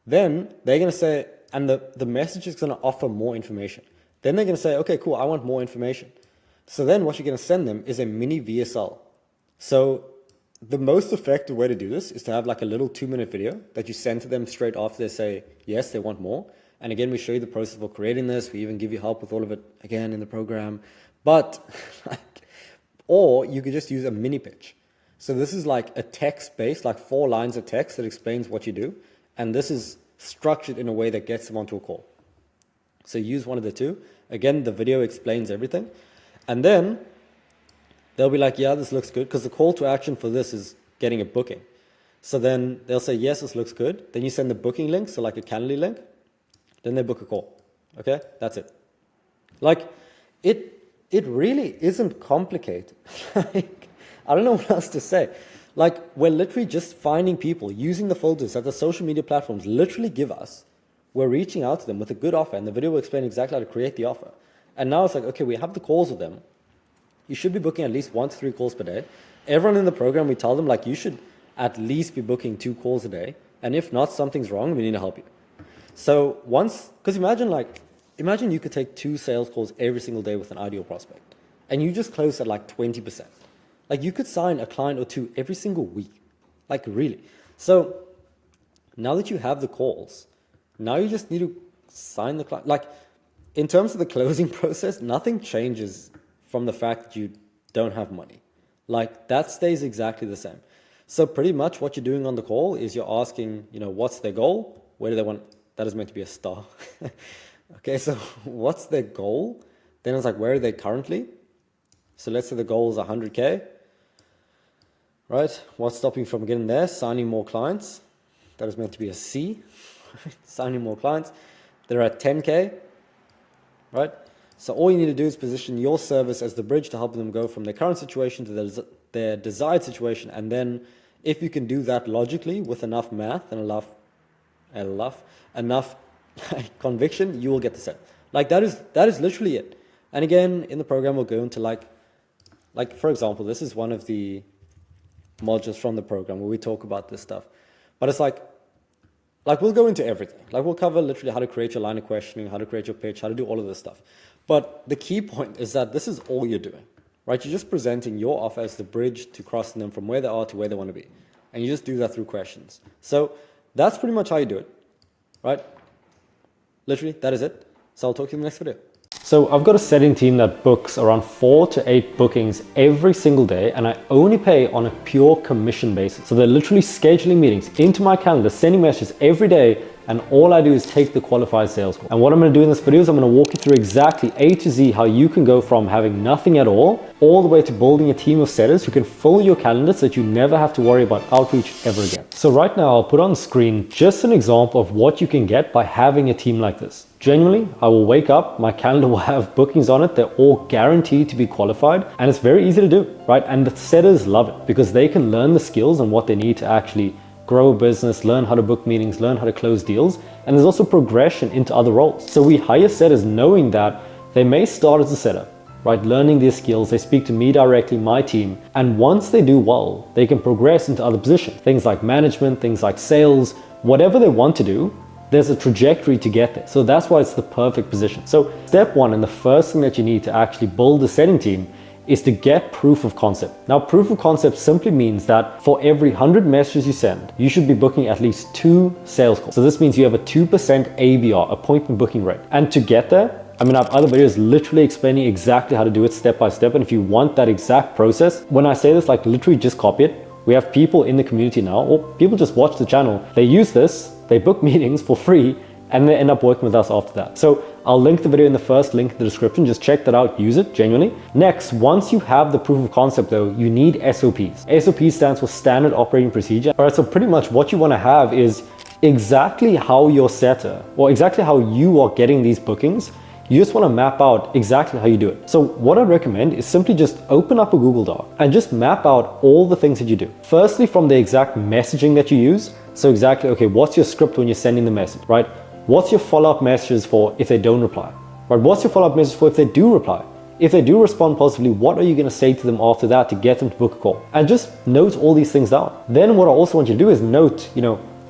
Then they're going to say, and the message is going to offer more information. Then they're going to say, okay, cool, I want more information. So then what you're going to send them is a mini VSL. So the most effective way to do this is to have like a little 2-minute video that you send to them straight after they say, yes, they want more. And again, we show you the process for creating this. We even give you help with all of it again in the program. But or you could just use a mini pitch. So this is like a text-based, like 4 lines of text that explains what you do. And this is structured in a way that gets them onto a call. So use one of the two. Again, the video explains everything. And then they'll be like, yeah, this looks good. Because the call to action for this is getting a booking. So then they'll say, yes, this looks good. Then you send the booking link, so like a Calendly link. Then they book a call. Okay, that's it. Like, it really isn't complicated. Like, I don't know what else to say. Like, we're literally just finding people using the filters that the social media platforms literally give us. We're reaching out to them with a good offer, and the video will explain exactly how to create the offer. And now it's like, okay, we have the calls with them. You should be booking at least 1 to 3 calls per day. Everyone in the program, we tell them, like, you should at least be booking 2 calls a day. And if not, something's wrong, we need to help you. So once, because imagine you could take 2 sales calls every single day with an ideal prospect, and you just close at like 20%. Like, you could sign a client or 2 every single week, like really. So now that you have the calls, now you just need to sign the client. Like, in terms of the closing process, nothing changes from the fact that you don't have money. Like, that stays exactly the same. So pretty much what you're doing on the call is you're asking, what's their goal? Where do they want? That is meant to be a star. Okay, so what's their goal? Then it's like, where are they currently? So let's say the goal is 100K, right? What's stopping you from getting there? Signing more clients. That is meant to be a C. Signing more clients. They're at 10K, right? So all you need to do is position your service as the bridge to help them go from their current situation to their desired situation. And then if you can do that logically with enough math and enough conviction, you will get the set. Like, that is literally it. And again, in the program, we'll go into like for example, this is one of the modules from the program where we talk about this stuff. But it's like we'll go into everything. Like, we'll cover literally how to create your line of questioning, how to create your pitch, how to do all of this stuff. But the key point is that this is all you're doing, right? You're just presenting your offer as the bridge to crossing them from where they are to where they want to be. And you just do that through questions. So that's pretty much how you do it, right? Literally, that is it. So I'll talk to you in the next video. So I've got a setting team that books around 4 to 8 bookings every single day, and I only pay on a pure commission basis. So they're literally scheduling meetings into my calendar, sending messages every day, and all I do is take the qualified sales call. And what I'm going to do in this video is I'm going to walk you through exactly A to Z how you can go from having nothing at all the way to building a team of setters who can fill your calendar so that you never have to worry about outreach ever again. So right now I'll put on screen just an example of what you can get by having a team like this. Genuinely, I will wake up, my calendar will have bookings on it, they're all guaranteed to be qualified, and it's very easy to do, right? And the setters love it because they can learn the skills and what they need to actually grow a business, learn how to book meetings, learn how to close deals, and there's also progression into other roles. So we hire setters knowing that they may start as a setter, right? Learning these skills, they speak to me directly, my team, and once they do well, they can progress into other positions. Things like management, things like sales, whatever they want to do, there's a trajectory to get there. So that's why it's the perfect position. So step 1, and the first thing that you need to actually build a setting team is to get proof of concept. Now, proof of concept simply means that for every 100 messages you send, you should be booking at least 2 sales calls. So this means you have a 2% ABR, appointment booking rate. And to get there, I have other videos literally explaining exactly how to do it step by step. And if you want that exact process, when I say this, like, literally just copy it. We have people in the community now, or people just watch the channel. They use this, they book meetings for free, and they end up working with us after that. So I'll link the video in the first link in the description. Just check that out, use it genuinely. Next, once you have the proof of concept though, you need SOPs. SOP stands for standard operating procedure. All right, so pretty much what you want to have is exactly how your setter, or exactly how you are getting these bookings. You just want to map out exactly how you do it. So what I recommend is simply just open up a Google Doc and just map out all the things that you do. Firstly, from the exact messaging that you use. So exactly, okay, what's your script when you're sending the message, right? What's your follow-up messages for if they don't reply? Right? What's your follow-up message for if they do reply? If they do respond positively, what are you going to say to them after that to get them to book a call? And just note all these things down. Then what I also want you to do is note,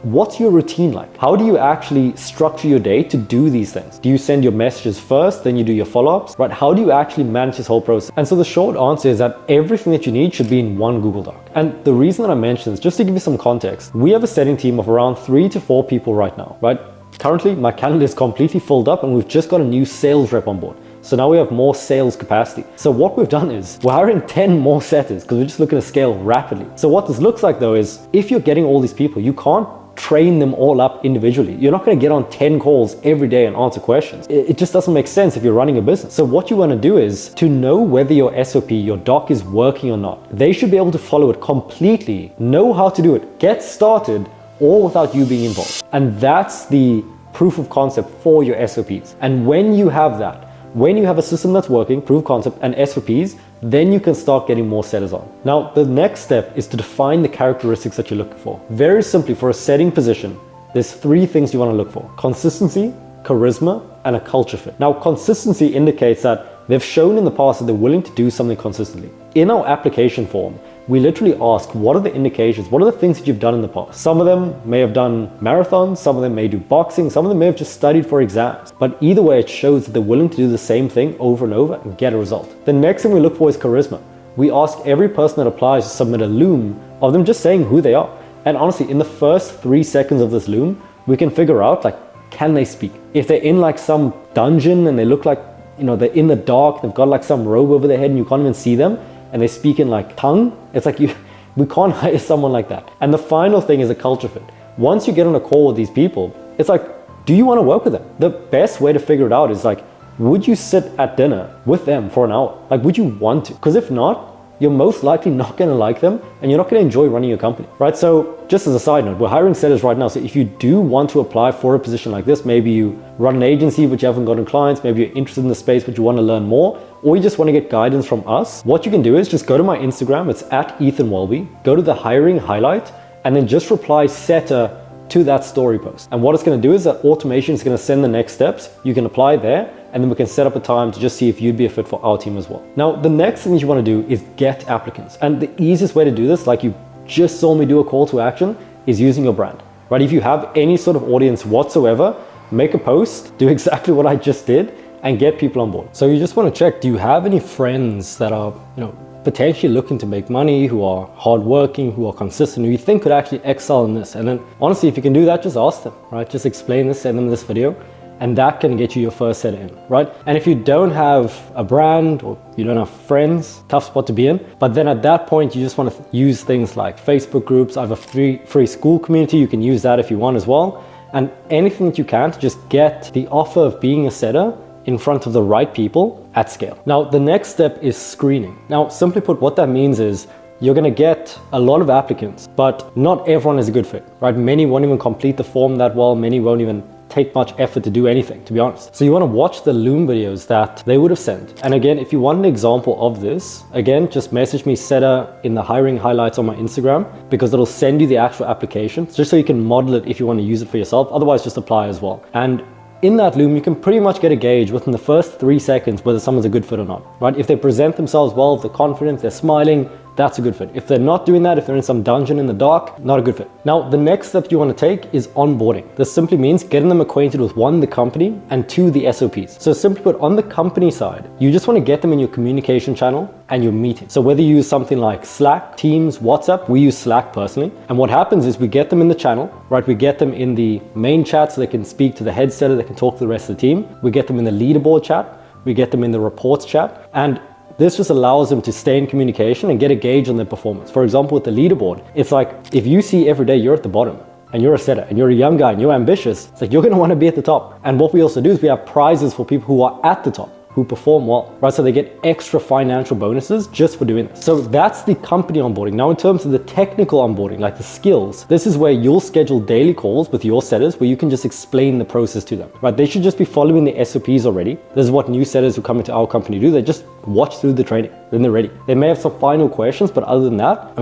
what's your routine like? How do you actually structure your day to do these things? Do you send your messages first, then you do your follow-ups, right? How do you actually manage this whole process? And so the short answer is that everything that you need should be in one Google Doc. And the reason that I mention this, just to give you some context, we have a setting team of around 3 to 4 people right now, right? Currently, my calendar is completely filled up and we've just got a new sales rep on board. So now we have more sales capacity. So what we've done is we're hiring 10 more setters because we're just looking to scale rapidly. So what this looks like though is if you're getting all these people, you can't train them all up individually. You're not going to get on 10 calls every day and answer questions. It just doesn't make sense if you're running a business. So what you want to do is to know whether your SOP, your doc is working or not. They should be able to follow it completely, know how to do it, get started, all without you being involved. And that's the proof of concept for your SOPs. And when you have that, when you have a system that's working, proof of concept and SOPs, then you can start getting more setters on. Now, the next step is to define the characteristics that you're looking for. Very simply, for a setting position, there's 3 things you want to look for: consistency, charisma, and a culture fit. Now, consistency indicates that they've shown in the past that they're willing to do something consistently. In our application form, we literally ask, what are the indications? What are the things that you've done in the past? Some of them may have done marathons, some of them may do boxing, some of them may have just studied for exams. But either way, it shows that they're willing to do the same thing over and over and get a result. The next thing we look for is charisma. We ask every person that applies to submit a loom of them just saying who they are. And honestly, in the first 3 seconds of this loom, we can figure out, like, can they speak? If they're in like some dungeon and they look like, they're in the dark, they've got like some robe over their head and you can't even see them, and they speak in like tongue, it's like we can't hire someone like that. And the final thing is a culture fit. Once you get on a call with these people, it's like, do you want to work with them? The best way to figure it out is like, would you sit at dinner with them for an hour? Like, would you want to? Because if not, you're most likely not going to like them and you're not going to enjoy running your company, right? So just as a side note, we're hiring setters right now. So if you do want to apply for a position like this, maybe you run an agency but you haven't gotten clients, maybe you're interested in the space but you want to learn more, or you just want to get guidance from us, what you can do is just go to my Instagram, it's @EthanWelby, go to the hiring highlight, and then just reply setter to that story post. And what it's going to do is that automation is going to send the next steps. You can apply there, and then we can set up a time to just see if you'd be a fit for our team as well. Now, the next thing that you want to do is get applicants. And the easiest way to do this, like you just saw me do a call to action, is using your brand, right? If you have any sort of audience whatsoever, make a post, do exactly what I just did, and get people on board. So you just want to check, do you have any friends that are, potentially looking to make money, who are hardworking, who are consistent, who you think could actually excel in this? And then honestly, if you can do that, just ask them, right? Just explain this, send them this video, and that can get you your first set in, right? And if you don't have a brand or you don't have friends, tough spot to be in. But then at that point, you just want to use things like Facebook groups. I have a free school community. You can use that if you want as well. And anything that you can to just get the offer of being a setter in front of the right people at scale. Now, the next step is screening. Now, simply put, what that means is you're gonna get a lot of applicants, but not everyone is a good fit, right? Many won't even complete the form that well. Many won't even take much effort to do anything, to be honest. So you wanna watch the Loom videos that they would have sent. And again, if you want an example of this, again, just message me setter in the hiring highlights on my Instagram, because it'll send you the actual application, just so you can model it if you wanna use it for yourself. Otherwise, just apply as well. And in that Loom, you can pretty much get a gauge within the first 3 seconds whether someone's a good fit or not, right? If they present themselves well, if they're confident, they're smiling, that's a good fit. If they're not doing that, if they're in some dungeon in the dark, not a good fit. Now, the next step you want to take is onboarding. This simply means getting them acquainted with 1, the company, and 2, the SOPs. So simply put, on the company side, you just want to get them in your communication channel and your meeting. So whether you use something like Slack, Teams, WhatsApp, we use Slack personally. And what happens is we get them in the channel, right? We get them in the main chat so they can speak to the head setter, they can talk to the rest of the team. We get them in the leaderboard chat, we get them in the reports chat, and this just allows them to stay in communication and get a gauge on their performance. For example, with the leaderboard, it's like, if you see every day you're at the bottom and you're a setter and you're a young guy and you're ambitious, it's like you're gonna wanna be at the top. And what we also do is we have prizes for people who are at the top, who perform well, right? So they get extra financial bonuses just for doing this. So that's the company onboarding. Now, in terms of the technical onboarding, like the skills, this is where you'll schedule daily calls with your setters where you can just explain the process to them, right? They should just be following the SOPs already. This is what new setters who come into our company do. They just watch through the training, then they're ready. They may have some final questions, but other than that,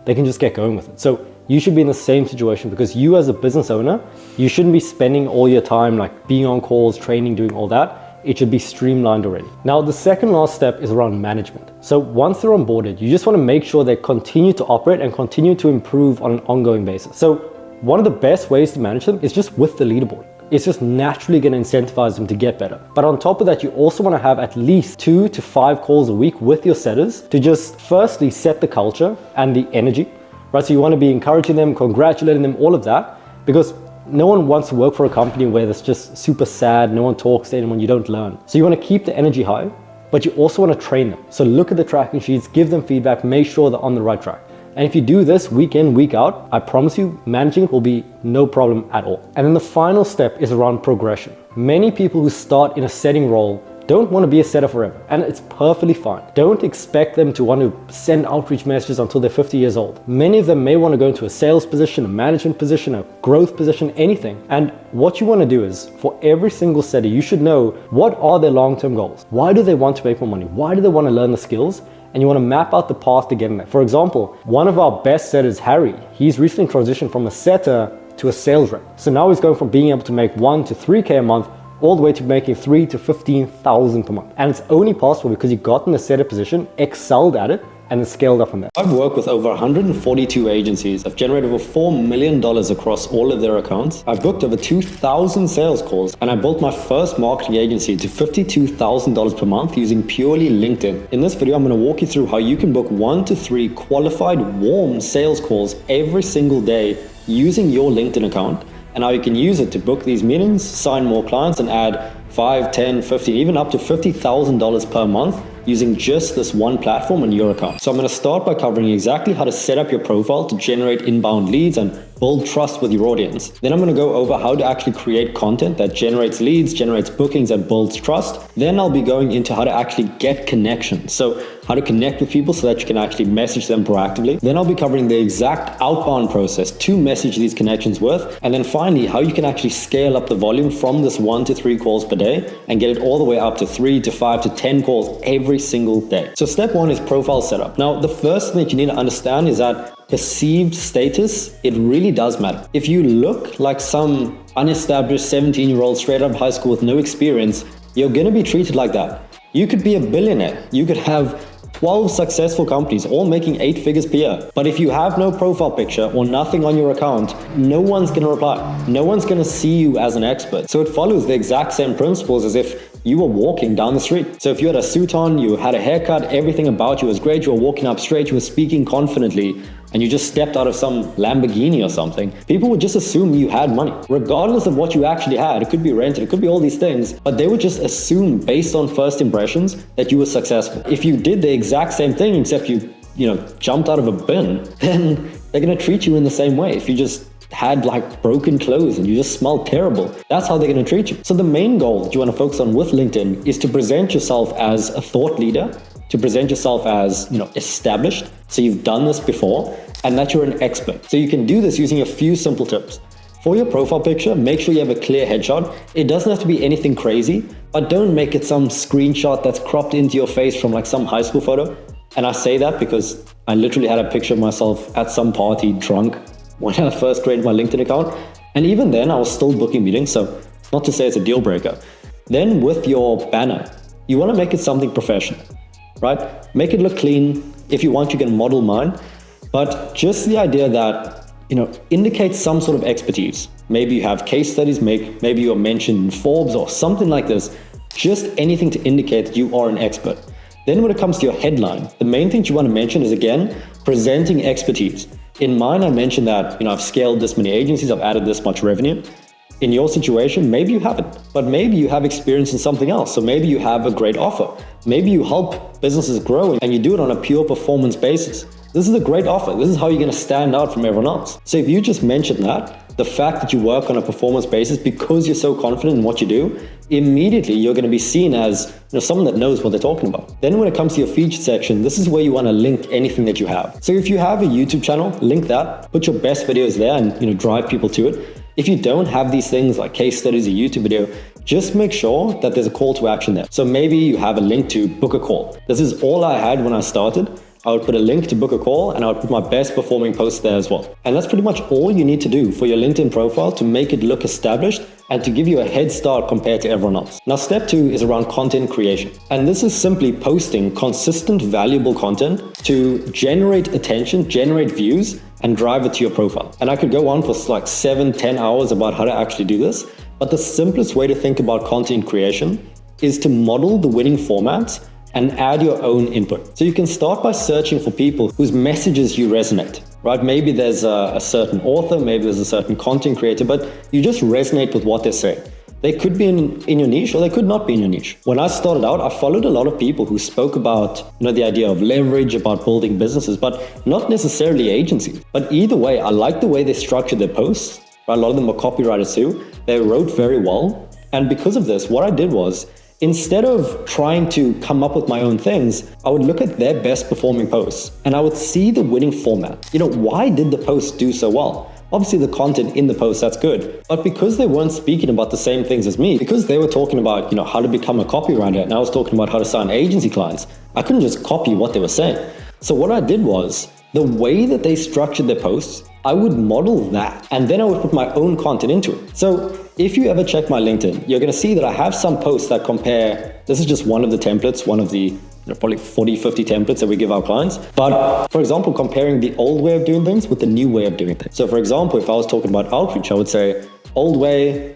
they can just get going with it. So you should be in the same situation, because you as a business owner, you shouldn't be spending all your time like being on calls, training, doing all that. It should be streamlined already. Now, the second last step is around management. So once they're onboarded, you just want to make sure they continue to operate and continue to improve on an ongoing basis. So one of the best ways to manage them is just with the leaderboard. It's just naturally going to incentivize them to get better. But on top of that, you also want to have at least 2 to 5 calls a week with your setters to just firstly set the culture and the energy, right? So you want to be encouraging them, congratulating them, all of that, because No one wants to work for a company where it's just super sad, no one talks to anyone, you don't learn. So you want to keep the energy high, but you also want to train them. So look at the tracking sheets, give them feedback, make sure they're on the right track. And if you do this week in, week out, I promise you, managing will be no problem at all. And then the final step is around progression. Many people who start in a setting role don't want to be a setter forever, and it's perfectly fine. Don't expect them to want to send outreach messages until they're 50 years old. Many of them may want to go into a sales position, a management position, a growth position, anything. And what you want to do is, for every single setter, you should know what are their long-term goals. Why do they want to make more money? Why do they want to learn the skills? And you want to map out the path to getting there. For example, one of our best setters, Harry, he's recently transitioned from a setter to a sales rep. So now he's going from being able to make 1 to 3K a month all the way to making 3 to 15,000 per month. And it's only possible because he got in the setter position, excelled at it, and then scaled up from there. I've worked with over 142 agencies. I've generated over $4 million across all of their accounts. I've booked over 2,000 sales calls, and I built my first marketing agency to $52,000 per month using purely LinkedIn. In this video, I'm going to walk you through how you can book 1 to 3 qualified, warm sales calls every single day using your LinkedIn account, and how you can use it to book these meetings, sign more clients, and add 5, 10, 15, even up to $50,000 per month using just this one platform on your account. So I'm going to start by covering exactly how to set up your profile to generate inbound leads and build trust with your audience. Then I'm going to go over how to actually create content that generates leads, generates bookings, and builds trust. Then I'll be going into how to actually get connections. So how to connect with people so that you can actually message them proactively. Then I'll be covering the exact outbound process to message these connections with. And then finally, how you can actually scale up the volume from this 1 to 3 calls per day and get it all the way up to 3 to 5 to 10 calls every single day. So step 1 is profile setup. Now, the first thing that you need to understand is that perceived status, it really does matter. If you look like some unestablished 17-year-old straight out of high school with no experience, you're going to be treated like that. You could be a billionaire. You could have 12 successful companies, all making 8 figures per year. But if you have no profile picture or nothing on your account, no one's going to reply. No one's going to see you as an expert. So it follows the exact same principles as if you were walking down the street. So if you had a suit on, you had a haircut, everything about you was great, you were walking up straight, you were speaking confidently, and you just stepped out of some Lamborghini or something, people would just assume you had money. Regardless of what you actually had, it could be rented, it could be all these things, but they would just assume based on first impressions that you were successful. If you did the exact same thing, except you jumped out of a bin, then they're gonna treat you in the same way. If you just had like broken clothes and you just smelled terrible, that's how they're going to treat you. So the main goal that you want to focus on with LinkedIn is to present yourself as a thought leader, to present yourself as established, so you've done this before, and that you're an expert. So you can do this using a few simple tips. For your profile picture, make sure you have a clear headshot. It doesn't have to be anything crazy, but don't make it some screenshot that's cropped into your face from like some high school photo. And I say that because I literally had a picture of myself at some party drunk when I first created my LinkedIn account. And even then I was still booking meetings, so not to say it's a deal breaker. Then with your banner, you want to make it something professional, right? Make it look clean. If you want, you can model mine, but just the idea that, indicate some sort of expertise. Maybe you have case studies, maybe you're mentioned in Forbes or something like this. Just anything to indicate that you are an expert. Then when it comes to your headline, the main thing you want to mention is, again, presenting expertise. In mine, I mentioned that, I've scaled this many agencies, I've added this much revenue. In your situation, maybe you haven't, but maybe you have experience in something else. So maybe you have a great offer. Maybe you help businesses grow and you do it on a pure performance basis. This is a great offer. This is how you're going to stand out from everyone else. So if you just mention that, the fact that you work on a performance basis because you're so confident in what you do, immediately you're going to be seen as someone that knows what they're talking about. Then when it comes to your featured section, this is where you want to link anything that you have. So if you have a YouTube channel, link that, put your best videos there and drive people to it. If you don't have these things like case studies, a YouTube video, just make sure that there's a call to action there. So maybe you have a link to book a call. This is all I had when I started. I would put a link to book a call and I would put my best performing post there as well. And that's pretty much all you need to do for your LinkedIn profile to make it look established and to give you a head start compared to everyone else. Now, step 2 is around content creation. And this is simply posting consistent, valuable content to generate attention, generate views, and drive it to your profile. And I could go on for like 7-10 hours about how to actually do this. But the simplest way to think about content creation is to model the winning formats and add your own input. So you can start by searching for people whose messages you resonate, right? Maybe there's a certain author, maybe there's a certain content creator, but you just resonate with what they're saying. They could be in your niche or they could not be in your niche. When I started out, I followed a lot of people who spoke about, the idea of leverage, about building businesses, but not necessarily agencies. But either way, I like the way they structured their posts. Right? A lot of them were copywriters too. They wrote very well. And because of this, what I did was, instead of trying to come up with my own things, I would look at their best performing posts and I would see the winning format. Why did the post do so well? Obviously the content in the post, that's good. But because they weren't speaking about the same things as me, because they were talking about, how to become a copywriter and I was talking about how to sign agency clients, I couldn't just copy what they were saying. So what I did was, the way that they structured their posts, I would model that and then I would put my own content into it. So if you ever check my LinkedIn, you're going to see that I have some posts that compare. This is just one of the templates, one of the probably 40, 50 templates that we give our clients. But for example, comparing the old way of doing things with the new way of doing things. So for example, if I was talking about outreach, I would say old way,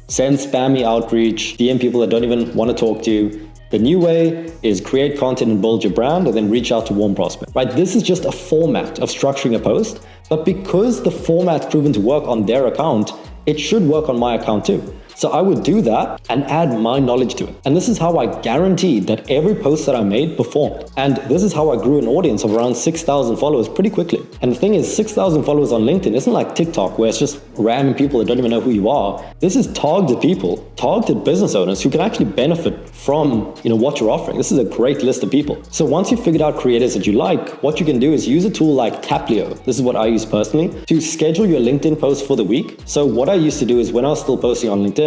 send spammy outreach, DM people that don't even want to talk to you. The new way is create content and build your brand and then reach out to warm prospects, right? This is just a format of structuring a post, but because the format's proven to work on their account, it should work on my account too. So I would do that and add my knowledge to it. And this is how I guaranteed that every post that I made performed. And this is how I grew an audience of around 6,000 followers pretty quickly. And the thing is, 6,000 followers on LinkedIn isn't like TikTok where it's just random people that don't even know who you are. This is targeted people, targeted business owners who can actually benefit from what you're offering. This is a great list of people. So once you've figured out creators that you like, what you can do is use a tool like Taplio. This is what I use personally to schedule your LinkedIn posts for the week. So what I used to do is when I was still posting on LinkedIn,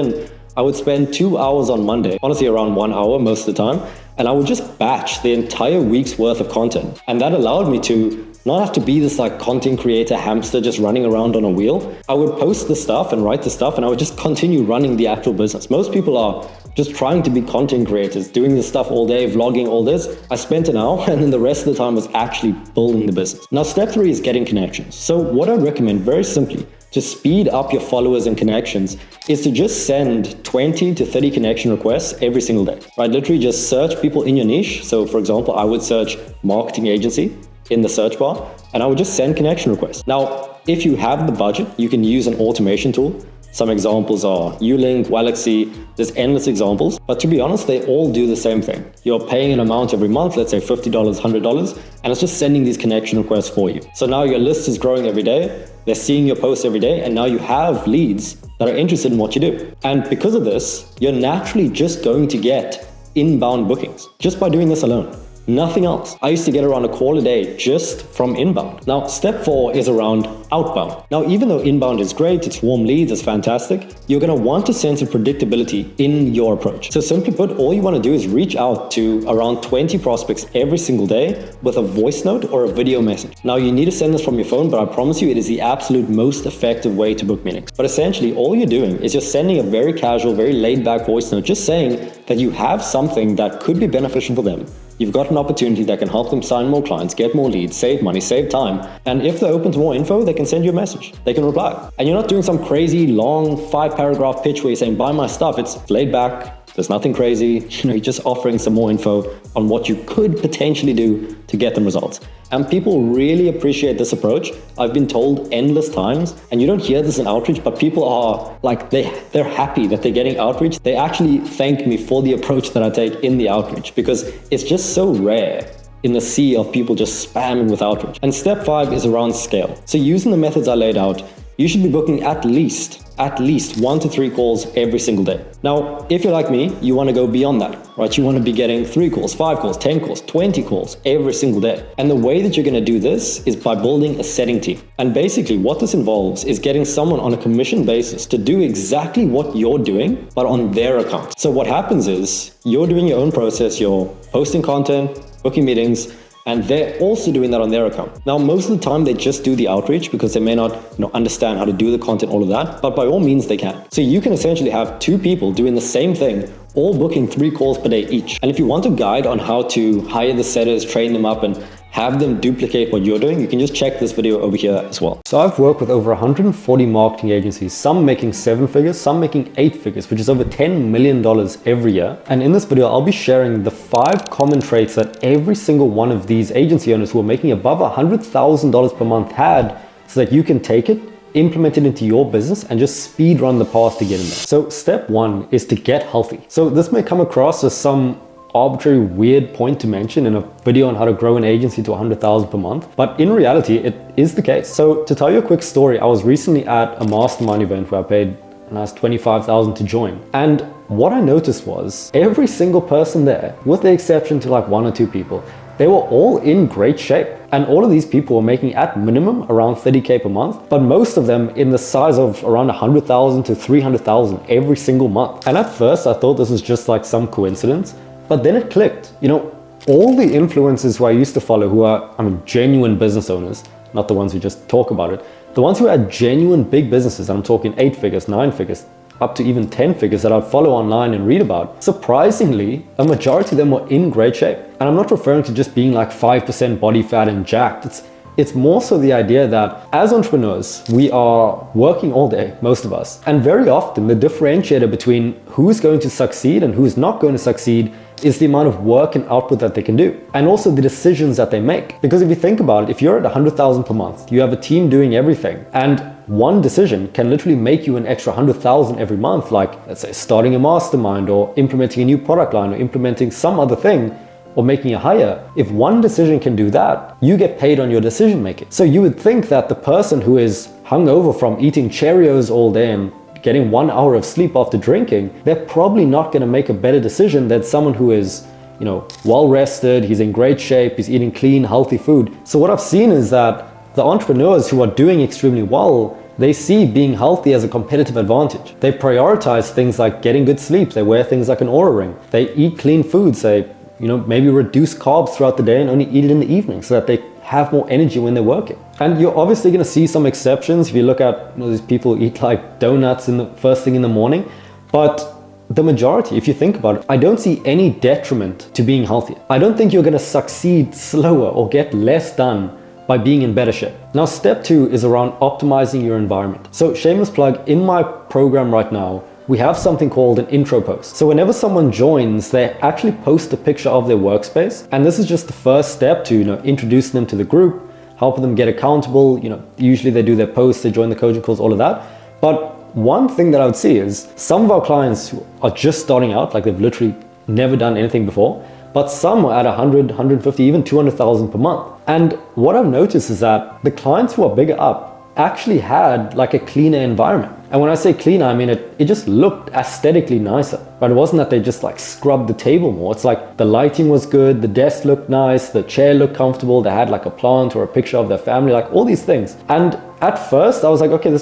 I would spend 2 hours on Monday, honestly around 1 hour most of the time, and I would just batch the entire week's worth of content. And that allowed me to not have to be this content creator hamster just running around on a wheel. I would post the stuff and write the stuff and I would just continue running the actual business. Most people are just trying to be content creators, doing this stuff all day, vlogging, all this. I spent an hour and then the rest of the time was actually building the business. Now, step 3 is getting connections. So what I recommend very simply to speed up your followers and connections is to just send 20 to 30 connection requests every single day, right? Literally just search people in your niche. So for example, I would search marketing agency in the search bar and I would just send connection requests. Now, if you have the budget, you can use an automation tool. Some examples are Ulink, Walaxy, there's endless examples, but to be honest, they all do the same thing. You're paying an amount every month, let's say $50, $100, and it's just sending these connection requests for you. So now your list is growing every day, they're seeing your posts every day, and now you have leads that are interested in what you do. And because of this, you're naturally just going to get inbound bookings just by doing this alone. Nothing else. I used to get around a call a day just from inbound. Now, step 4 is around outbound. Now, even though inbound is great, it's warm leads, it's fantastic, you're going to want a sense of predictability in your approach. So simply put, all you want to do is reach out to around 20 prospects every single day with a voice note or a video message. Now, you need to send this from your phone, but I promise you it is the absolute most effective way to book meetings. But essentially, all you're doing is just sending a very casual, very laid back voice note, just saying that you have something that could be beneficial for them. You've got an opportunity that can help them sign more clients, get more leads, save money, save time. And if they're open to more info, they can send you a message. They can reply. And you're not doing some crazy long 5-paragraph pitch where you're saying, buy my stuff. It's laid back. There's nothing crazy. You're just offering some more info on what you could potentially do to get them results. And people really appreciate this approach. I've been told endless times, and you don't hear this in outreach, but people are like, they're happy that they're getting outreach. They actually thank me for the approach that I take in the outreach because it's just so rare in the sea of people just spamming with outreach. And step 5 is around scale. So using the methods I laid out, you should be booking at least 1 to 3 calls every single day. Now, if you're like me, you want to go beyond that, right? You want to be getting 3 calls, 5 calls, 10 calls, 20 calls every single day. And the way that you're going to do this is by building a setting team. And basically what this involves is getting someone on a commission basis to do exactly what you're doing, but on their account. So what happens is you're doing your own process, you're posting content, booking meetings, and they're also doing that on their account. Now, most of the time they just do the outreach because they may not understand how to do the content, all of that, but by all means they can. So you can essentially have 2 people doing the same thing, all booking 3 calls per day each. And if you want a guide on how to hire the setters, train them up, and have them duplicate what you're doing, you can just check this video over here as well. So I've worked with over 140 marketing agencies, some making 7 figures, some making 8 figures, which is over $10 million every year. And in this video, I'll be sharing the 5 common traits that every single one of these agency owners who are making above $100,000 per month had, so that you can take it, implement it into your business, and just speed run the path to get in there. So step 1 is to get healthy. So this may come across as some arbitrary weird point to mention in a video on how to grow an agency to 100,000 per month, but in reality it is the case. So to tell you a quick story, I was recently at a mastermind event where I paid a nice $25,000 to join, and what I noticed was every single person there, with the exception to like 1 or 2 people, they were all in great shape. And all of these people were making at minimum around 30K per month, but most of them in the size of around 100,000 to 300,000 every single month. And at first I thought this was just like some coincidence, but then it clicked. You know, all the influencers who I used to follow who are, genuine business owners, not the ones who just talk about it, the ones who had genuine big businesses, and I'm talking 8 figures, 9 figures, up to even 10 figures that I'd follow online and read about, surprisingly, a majority of them were in great shape. And I'm not referring to just being like 5% body fat and jacked. It's more so the idea that as entrepreneurs, we are working all day, most of us. And very often the differentiator between who's going to succeed and who's not going to succeed is the amount of work and output that they can do, and also the decisions that they make. Because if you think about it, if you're at 100,000 per month, you have a team doing everything, and one decision can literally make you an extra 100,000 every month, like let's say starting a mastermind or implementing a new product line or implementing some other thing or making a hire. If one decision can do that, you get paid on your decision making. So you would think that the person who is hungover from eating Cheerios all day and getting 1 hour of sleep after drinking, they're probably not going to make a better decision than someone who is, you know, well rested, he's in great shape, he's eating clean, healthy food. So what I've seen is that the entrepreneurs who are doing extremely well, they see being healthy as a competitive advantage. They prioritize things like getting good sleep, they wear things like an Oura ring, they eat clean foods, they, you know, maybe reduce carbs throughout the day and only eat it in the evening so that they have more energy when they're working. And you're obviously going to see some exceptions if you look at, you know, these people who eat like donuts in the first thing in the morning, but the majority, if you think about it, I don't see any detriment to being healthier. I don't think you're going to succeed slower or get less done by being in better shape. Now, step 2 is around optimizing your environment. So shameless plug, in my program right now, we have something called an intro post. So whenever someone joins, they actually post a picture of their workspace. And this is just the first step to, you know, introducing them to the group, helping them get accountable. You know, usually they do their posts, they join the coaching calls, all of that. But one thing that I would see is some of our clients who are just starting out, like they've literally never done anything before, but some are at 100, 150, even 200,000 per month. And what I've noticed is that the clients who are bigger up actually had like a cleaner environment. And when I say cleaner, I mean it just looked aesthetically nicer, but it wasn't that they just like scrubbed the table more. It's like the lighting was good, the desk looked nice, the chair looked comfortable, they had like a plant or a picture of their family, like all these things. And at first I was like, okay,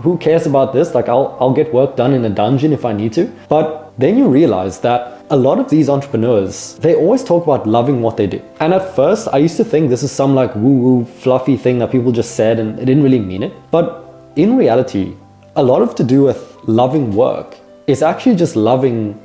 who cares about this? Like I'll get work done in a dungeon if I need to. But then you realize that a lot of these entrepreneurs, they always talk about loving what they do. And at first I used to think this is some like woo-woo fluffy thing that people just said and they didn't really mean it. But in reality, a lot of to do with loving work is actually just loving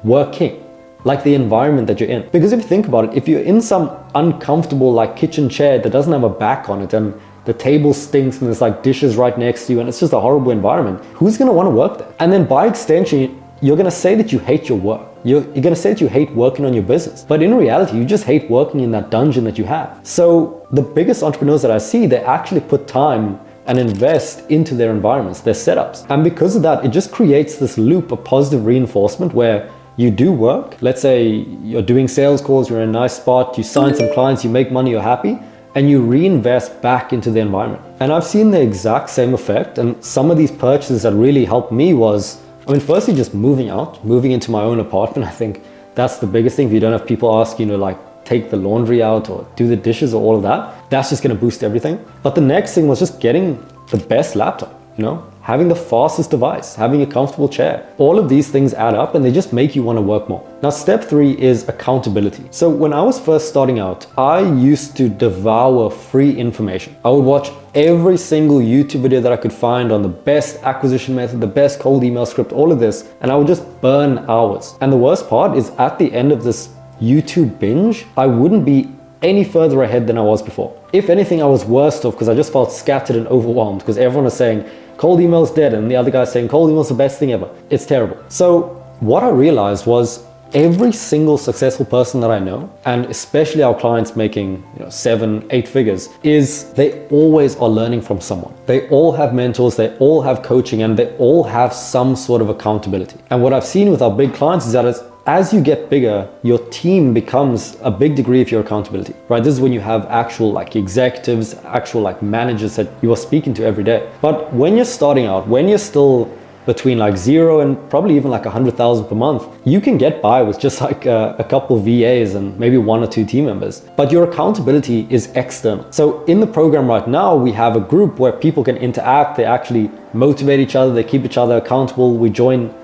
working, like the environment that you're in. Because if you think about it, if you're in some uncomfortable like kitchen chair that doesn't have a back on it and the table stinks and there's like dishes right next to you and it's just a horrible environment, who's gonna wanna work there? And then by extension, you're gonna say that you hate your work. You're gonna say that you hate working on your business. But in reality, you just hate working in that dungeon that you have. So the biggest entrepreneurs that I see, they actually put time and invest into their environments, their setups. And because of that, it just creates this loop of positive reinforcement where you do work. Let's say you're doing sales calls, you're in a nice spot, you sign some clients, you make money, you're happy, and you reinvest back into the environment. And I've seen the exact same effect. And some of these purchases that really helped me was, firstly, just moving out, moving into my own apartment. I think that's the biggest thing. If you don't have people ask you to like take the laundry out or do the dishes or all of that, that's just gonna boost everything. But the next thing was just getting the best laptop, you know, having the fastest device, having a comfortable chair. All of these things add up and they just make you wanna work more. Now, step 3 is accountability. So when I was first starting out, I used to devour free information. I would watch every single YouTube video that I could find on the best acquisition method, the best cold email script, all of this, and I would just burn hours. And the worst part is at the end of this YouTube binge, I wouldn't be any further ahead than I was before. If anything, I was worse off because I just felt scattered and overwhelmed because everyone was saying cold email's dead and the other guy's saying cold email's the best thing ever. It's terrible. So what I realized was every single successful person that I know, and especially our clients making 7, 8 figures, is they always are learning from someone. They all have mentors, they all have coaching, and they all have some sort of accountability. And what I've seen with our big clients is that as you get bigger, your team becomes a big degree of your accountability, right? This is when you have actual like executives, actual like managers that you are speaking to every day. But when you're starting out, when you're still between like 0 and probably even like 100,000 per month, you can get by with just like a couple of VAs and maybe 1 or 2 team members, but your accountability is external. So in the program right now, we have a group where people can interact, they actually motivate each other, they keep each other accountable. We join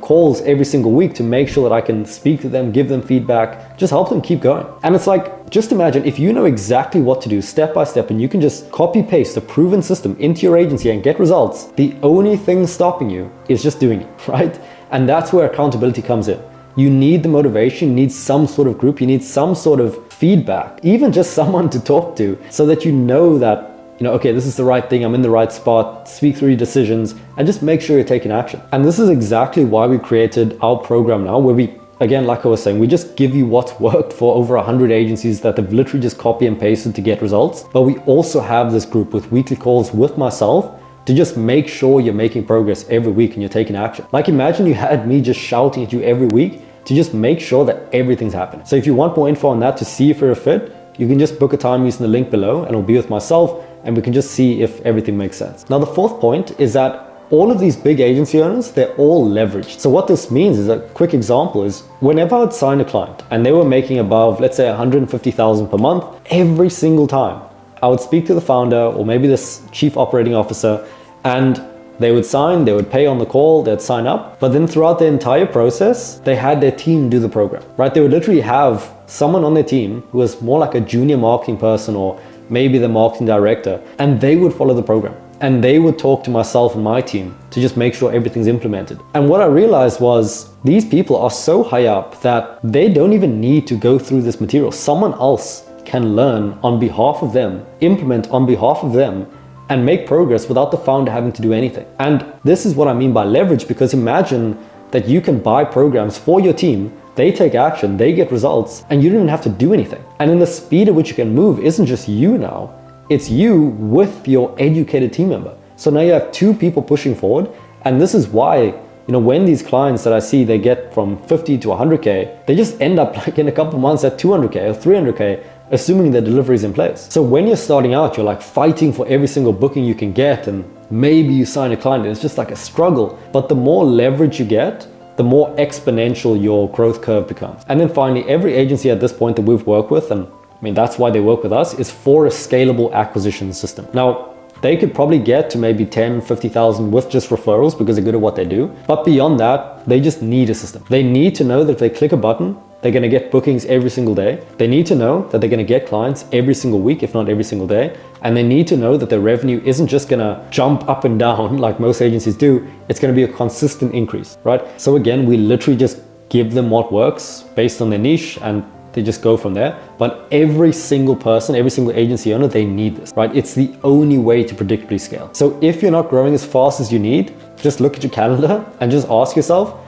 calls every single week to make sure that I can speak to them, give them feedback, just help them keep going. And it's like, just imagine if you know exactly what to do step by step and you can just copy paste a proven system into your agency and get results, the only thing stopping you is just doing it, right? And that's where accountability comes in. You need the motivation, you need some sort of group, you need some sort of feedback, even just someone to talk to so that you know that okay, this is the right thing, I'm in the right spot, speak through your decisions, and just make sure you're taking action. And this is exactly why we created our program now, where we, again, like I was saying, we just give you what's worked for over 100 agencies that have literally just copy and pasted to get results. But we also have this group with weekly calls with myself to just make sure you're making progress every week and you're taking action. Like imagine you had me just shouting at you every week to just make sure that everything's happening. So if you want more info on that to see if you're a fit, you can just book a time using the link below and it'll be with myself, and we can just see if everything makes sense. Now, the fourth point is that all of these big agency owners, they're all leveraged. So what this means is, a quick example is, whenever I would sign a client and they were making above, let's say 150,000 per month, every single time I would speak to the founder or maybe this chief operating officer, and they would sign, they would pay on the call, they'd sign up, but then throughout the entire process, they had their team do the program, right? They would literally have someone on their team who was more like a junior marketing person or maybe the marketing director, and they would follow the program. And they would talk to myself and my team to just make sure everything's implemented. And what I realized was these people are so high up that they don't even need to go through this material. Someone else can learn on behalf of them, implement on behalf of them, and make progress without the founder having to do anything. And this is what I mean by leverage, because imagine that you can buy programs for your team, they take action, they get results, and you don't even have to do anything. And in the speed at which you can move isn't just you now, it's you with your educated team member. So now you have 2 people pushing forward, and this is why, when these clients that I see, they get from 50 to 100K, they just end up like in a couple months at 200K or 300K, assuming the delivery is in place. So when you're starting out, you're like fighting for every single booking you can get, and maybe you sign a client and it's just like a struggle. But the more leverage you get, the more exponential your growth curve becomes. And then finally, every agency at this point that we've worked with, and that's why they work with us, is for a scalable acquisition system. Now, they could probably get to maybe 10, 50,000 with just referrals because they're good at what they do. But beyond that, they just need a system. They need to know that if they click a button, they're gonna get bookings every single day. They need to know that they're gonna get clients every single week, if not every single day. And they need to know that their revenue isn't just gonna jump up and down like most agencies do. It's gonna be a consistent increase, right? So again, we literally just give them what works based on their niche, and they just go from there. But every single person, every single agency owner, they need this, right? It's the only way to predictably scale. So if you're not growing as fast as you need, just look at your calendar and just ask yourself,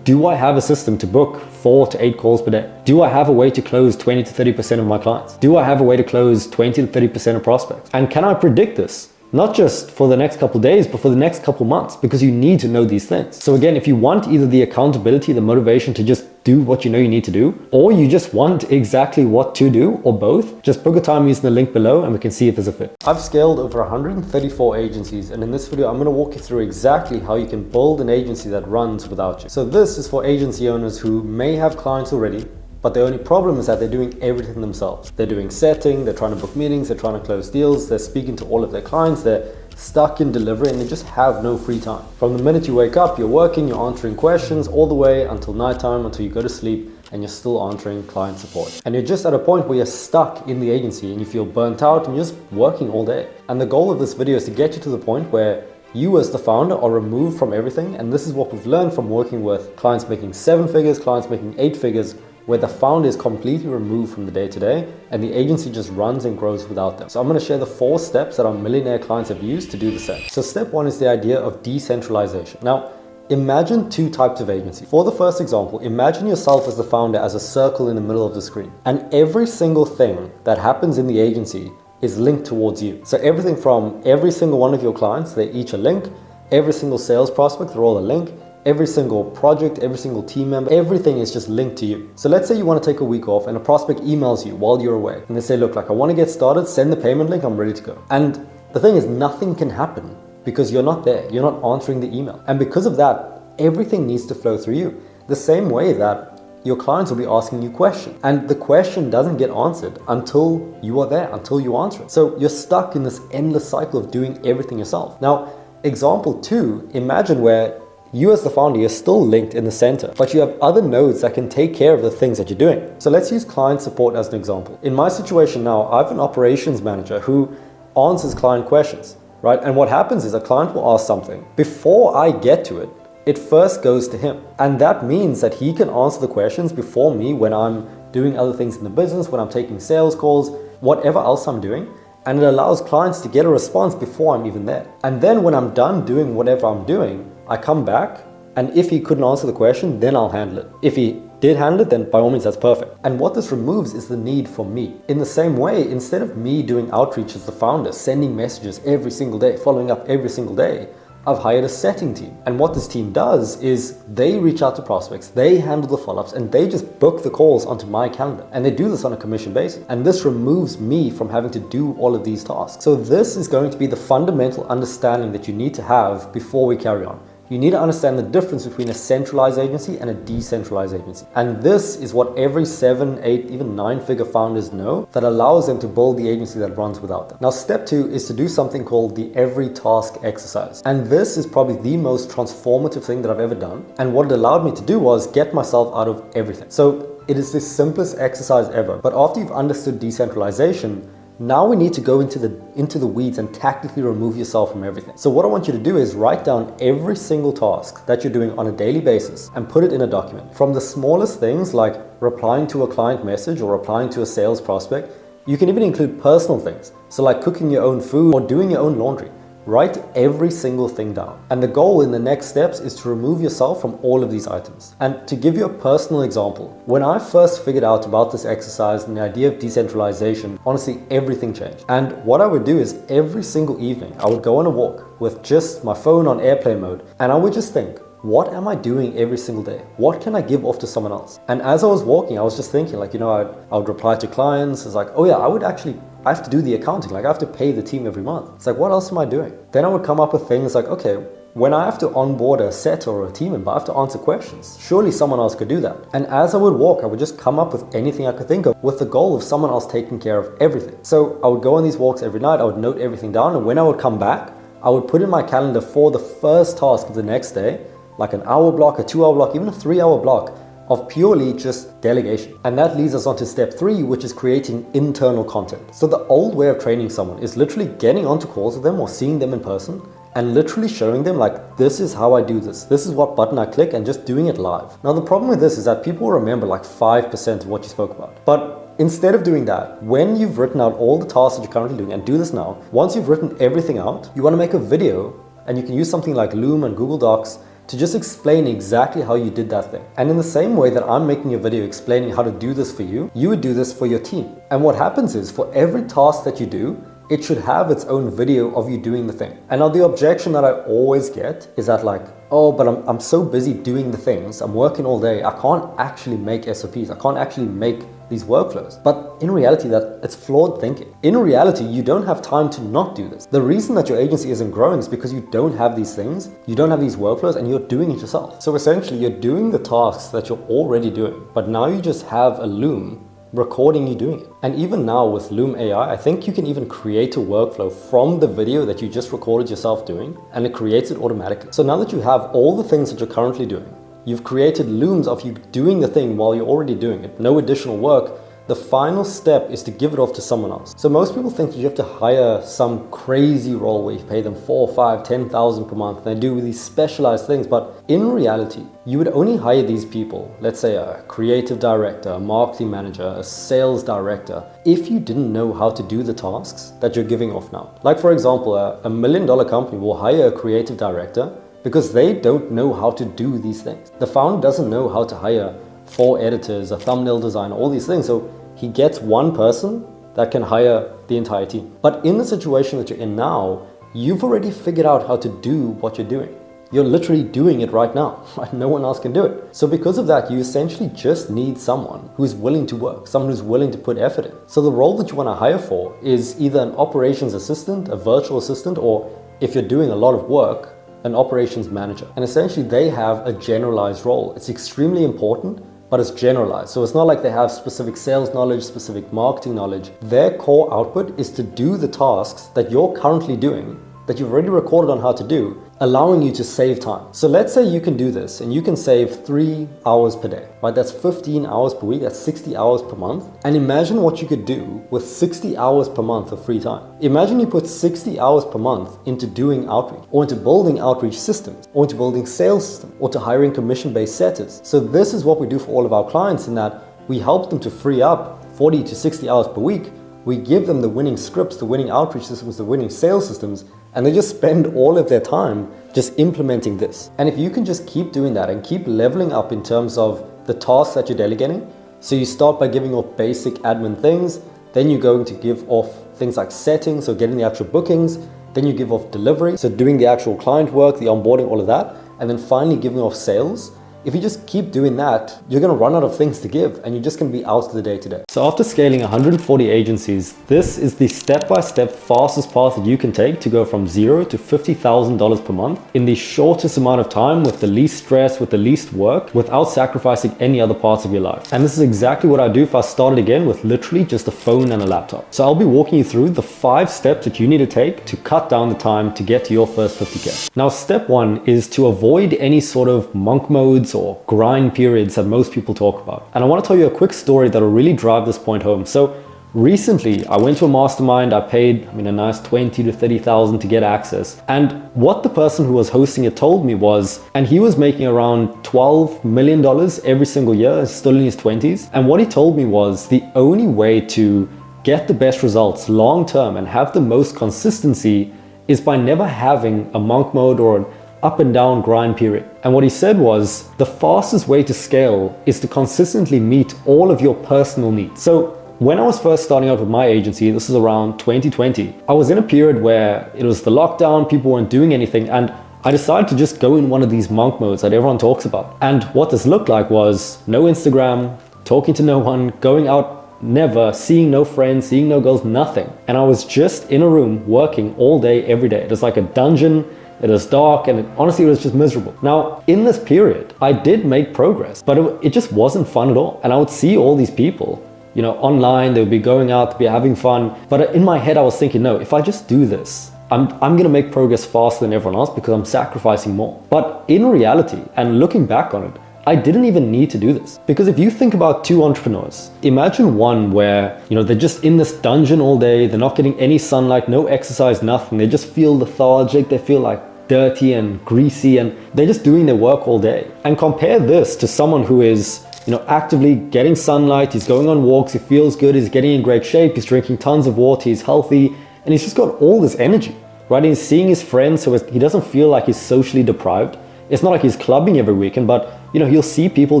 do I have a system to book 4 to 8 calls per day? Do I have a way to close 20 to 30% of my clients? Do I have a way to close 20 to 30% of prospects? And can I predict this? Not just for the next couple of days, but for the next couple of months, because you need to know these things. So again, if you want either the accountability, the motivation to just do what you know you need to do, or you just want exactly what to do, or both, just book a time using the link below and we can see if there's a fit. I've scaled over 134 agencies, and in this video, I'm gonna walk you through exactly how you can build an agency that runs without you. So this is for agency owners who may have clients already, but the only problem is that they're doing everything themselves. They're doing setting, they're trying to book meetings, they're trying to close deals, they're speaking to all of their clients, they're stuck in delivery, and they just have no free time. From the minute you wake up, you're working, you're answering questions all the way until nighttime, until you go to sleep, and you're still answering client support. And you're just at a point where you're stuck in the agency and you feel burnt out and you're just working all day. And the goal of this video is to get you to the point where you as the founder are removed from everything. And this is what we've learned from working with clients making 7 figures, clients making 8 figures, where the founder is completely removed from the day-to-day and the agency just runs and grows without them. So I'm going to share the 4 steps that our millionaire clients have used to do the same. So step 1 is the idea of decentralization. Now, imagine 2 types of agency. For the first example, imagine yourself as the founder as a circle in the middle of the screen. And every single thing that happens in the agency is linked towards you. So everything from every single one of your clients, they're each a link. Every single sales prospect, they're all a link. Every single project, every single team member, everything is just linked to you. So let's say you want to take a week off and a prospect emails you while you're away. And they say, look, like I want to get started, send the payment link, I'm ready to go. And the thing is, nothing can happen because you're not there. You're not answering the email. And because of that, everything needs to flow through you. The same way that your clients will be asking you questions. And the question doesn't get answered until you are there, until you answer it. So you're stuck in this endless cycle of doing everything yourself. Now, example 2, imagine where you as the founder, you're still linked in the center, but you have other nodes that can take care of the things that you're doing. So let's use client support as an example. In my situation now, I have an operations manager who answers client questions, right? And what happens is a client will ask something. Before I get to it, it first goes to him. And that means that he can answer the questions before me when I'm doing other things in the business, when I'm taking sales calls, whatever else I'm doing. And it allows clients to get a response before I'm even there. And then when I'm done doing whatever I'm doing, I come back, and if he couldn't answer the question, then I'll handle it. If he did handle it, then by all means, that's perfect. And what this removes is the need for me. In the same way, instead of me doing outreach as the founder, sending messages every single day, following up every single day, I've hired a setting team. And what this team does is they reach out to prospects, they handle the follow-ups, and they just book the calls onto my calendar. And they do this on a commission basis. And this removes me from having to do all of these tasks. So this is going to be the fundamental understanding that you need to have before we carry on. You need to understand the difference between a centralized agency and a decentralized agency. And this is what every 7, 8, even 9-figure founders know that allows them to build the agency that runs without them. Now, step 2 is to do something called the every task exercise. And this is probably the most transformative thing that I've ever done. And what it allowed me to do was get myself out of everything. So it is the simplest exercise ever. But after you've understood decentralization, now we need to go into the weeds and tactically remove yourself from everything. So what I want you to do is write down every single task that you're doing on a daily basis and put it in a document. From the smallest things like replying to a client message or replying to a sales prospect, you can even include personal things. So like cooking your own food or doing your own laundry. Write every single thing down. And the goal in the next steps is to remove yourself from all of these items. And to give you a personal example, when I first figured out about this exercise and the idea of decentralization, honestly, everything changed. And what I would do is every single evening, I would go on a walk with just my phone on airplane mode. And I would just think, what am I doing every single day? What can I give off to someone else? And as I was walking, I was just thinking like, I would reply to clients. It's like, oh yeah, I have to do the accounting. Like I have to pay the team every month. It's like, what else am I doing? Then I would come up with things like, okay, when I have to onboard a set or a team member, I have to answer questions. Surely someone else could do that. And as I would walk, I would just come up with anything I could think of with the goal of someone else taking care of everything. So I would go on these walks every night. I would note everything down. And when I would come back, I would put in my calendar for the first task of the next day, like an hour block, a 2-hour block, even a 3-hour block of purely just delegation. And that leads us on to step 3, which is creating internal content. So the old way of training someone is literally getting onto calls with them or seeing them in person and literally showing them like, this is how I do this. This is what button I click and just doing it live. Now the problem with this is that people remember like 5% of what you spoke about. But instead of doing that, when you've written out all the tasks that you're currently doing, and do this now, once you've written everything out, you want to make a video, and you can use something like Loom and Google Docs to just explain exactly how you did that thing. And in the same way that I'm making a video explaining how to do this for you, you would do this for your team. And what happens is for every task that you do, it should have its own video of you doing the thing. And now the objection that I always get is that like, oh, but I'm so busy doing the things, I'm working all day, I can't actually make SOPs, I can't actually make these workflows. But in reality, that it's flawed thinking. In reality, you don't have time to not do this. The reason that your agency isn't growing is because you don't have these things, you don't have these workflows, and you're doing it yourself. So essentially, you're doing the tasks that you're already doing, but now you just have a Loom recording you doing it. And even now with Loom AI, I think you can even create a workflow from the video that you just recorded yourself doing, and it creates it automatically. So now that you have all the things that you're currently doing, you've created looms of you doing the thing while you're already doing it. No additional work. the final step is to give it off to someone else. So most people think that you have to hire some crazy role where you pay them 4, 5, 10,000 per month and they do these specialized things. But in reality, you would only hire these people, let's say a creative director, a marketing manager, a sales director, if you didn't know how to do the tasks that you're giving off now. Like for example, a $1 million company will hire a creative director because they don't know how to do these things. The founder doesn't know how to hire 4 editors, a thumbnail designer, all these things. So he gets one person that can hire the entire team. But in the situation that you're in now, you've already figured out how to do what you're doing. You're literally doing it right now, right? No one else can do it. So because of that, you essentially just need someone who's willing to work, someone who's willing to put effort in. So the role that you want to hire for is either an operations assistant, a virtual assistant, or if you're doing a lot of work, an operations manager. And essentially they have a generalized role. It's extremely important, but it's generalized. So it's not like they have specific sales knowledge, specific marketing knowledge. Their core output is to do the tasks that you're currently doing, that you've already recorded on how to do, allowing you to save time. So let's say you can do this and you can save 3 hours per day, right? That's 15 hours per week, that's 60 hours per month. And imagine what you could do with 60 hours per month of free time. Imagine you put 60 hours per month into doing outreach, or into building outreach systems, or into building sales systems, or to hiring commission-based setters. So this is what we do for all of our clients, in that we help them to free up 40 to 60 hours per week. We give them the winning scripts, the winning outreach systems, the winning sales systems, and they just spend all of their time just implementing this. And if you can just keep doing that and keep leveling up in terms of the tasks that you're delegating, so you start by giving off basic admin things, then you're going to give off things like settings, so getting the actual bookings, then you give off delivery, so doing the actual client work, the onboarding, all of that, and then finally giving off sales. If you just keep doing that, you're going to run out of things to give and you're just going to be out of the day to day. So after scaling 140 agencies, this is the step-by-step fastest path that you can take to go from $0 to $50,000 per month in the shortest amount of time, with the least stress, with the least work, without sacrificing any other parts of your life. And this is exactly what I do if I started again with literally just a phone and a laptop. So I'll be walking you through the 5 steps that you need to take to cut down the time to get to your first 50K. Now, step 1 is to avoid any sort of monk modes or grind periods that most people talk about. And I want to tell you a quick story that'll really drive this point home. So recently I went to a mastermind. I paid a nice 20 to 30,000 to get access. And what the person who was hosting it told me was, and he was making around $12 million every single year, still in his 20s. And what he told me was the only way to get the best results long term and have the most consistency is by never having a monk mode or an up and down grind period. And what he said was the fastest way to scale is to consistently meet all of your personal needs. So when I was first starting out with my agency, this is around 2020, I was in a period where it was the lockdown, people weren't doing anything, and I decided to just go in one of these monk modes that everyone talks about. And what this looked like was no Instagram, talking to no one, going out never, seeing no friends, seeing no girls, nothing. And I was just in a room working all day, every day. It was like a dungeon. It was dark, and honestly, it was just miserable. Now, in this period, I did make progress, but it just wasn't fun at all. And I would see all these people, online, they would be going out, they'd be having fun. But in my head, I was thinking, no, if I just do this, I'm gonna make progress faster than everyone else because I'm sacrificing more. But in reality, and looking back on it, I didn't even need to do this. Because if you think about 2 entrepreneurs, imagine one where, they're just in this dungeon all day, they're not getting any sunlight, no exercise, nothing. They just feel lethargic, they feel like dirty and greasy, and they're just doing their work all day. And compare this to someone who is, actively getting sunlight, he's going on walks, he feels good, he's getting in great shape, he's drinking tons of water, he's healthy, and he's just got all this energy, right? And he's seeing his friends, so he doesn't feel like he's socially deprived. It's not like he's clubbing every weekend, but he'll see people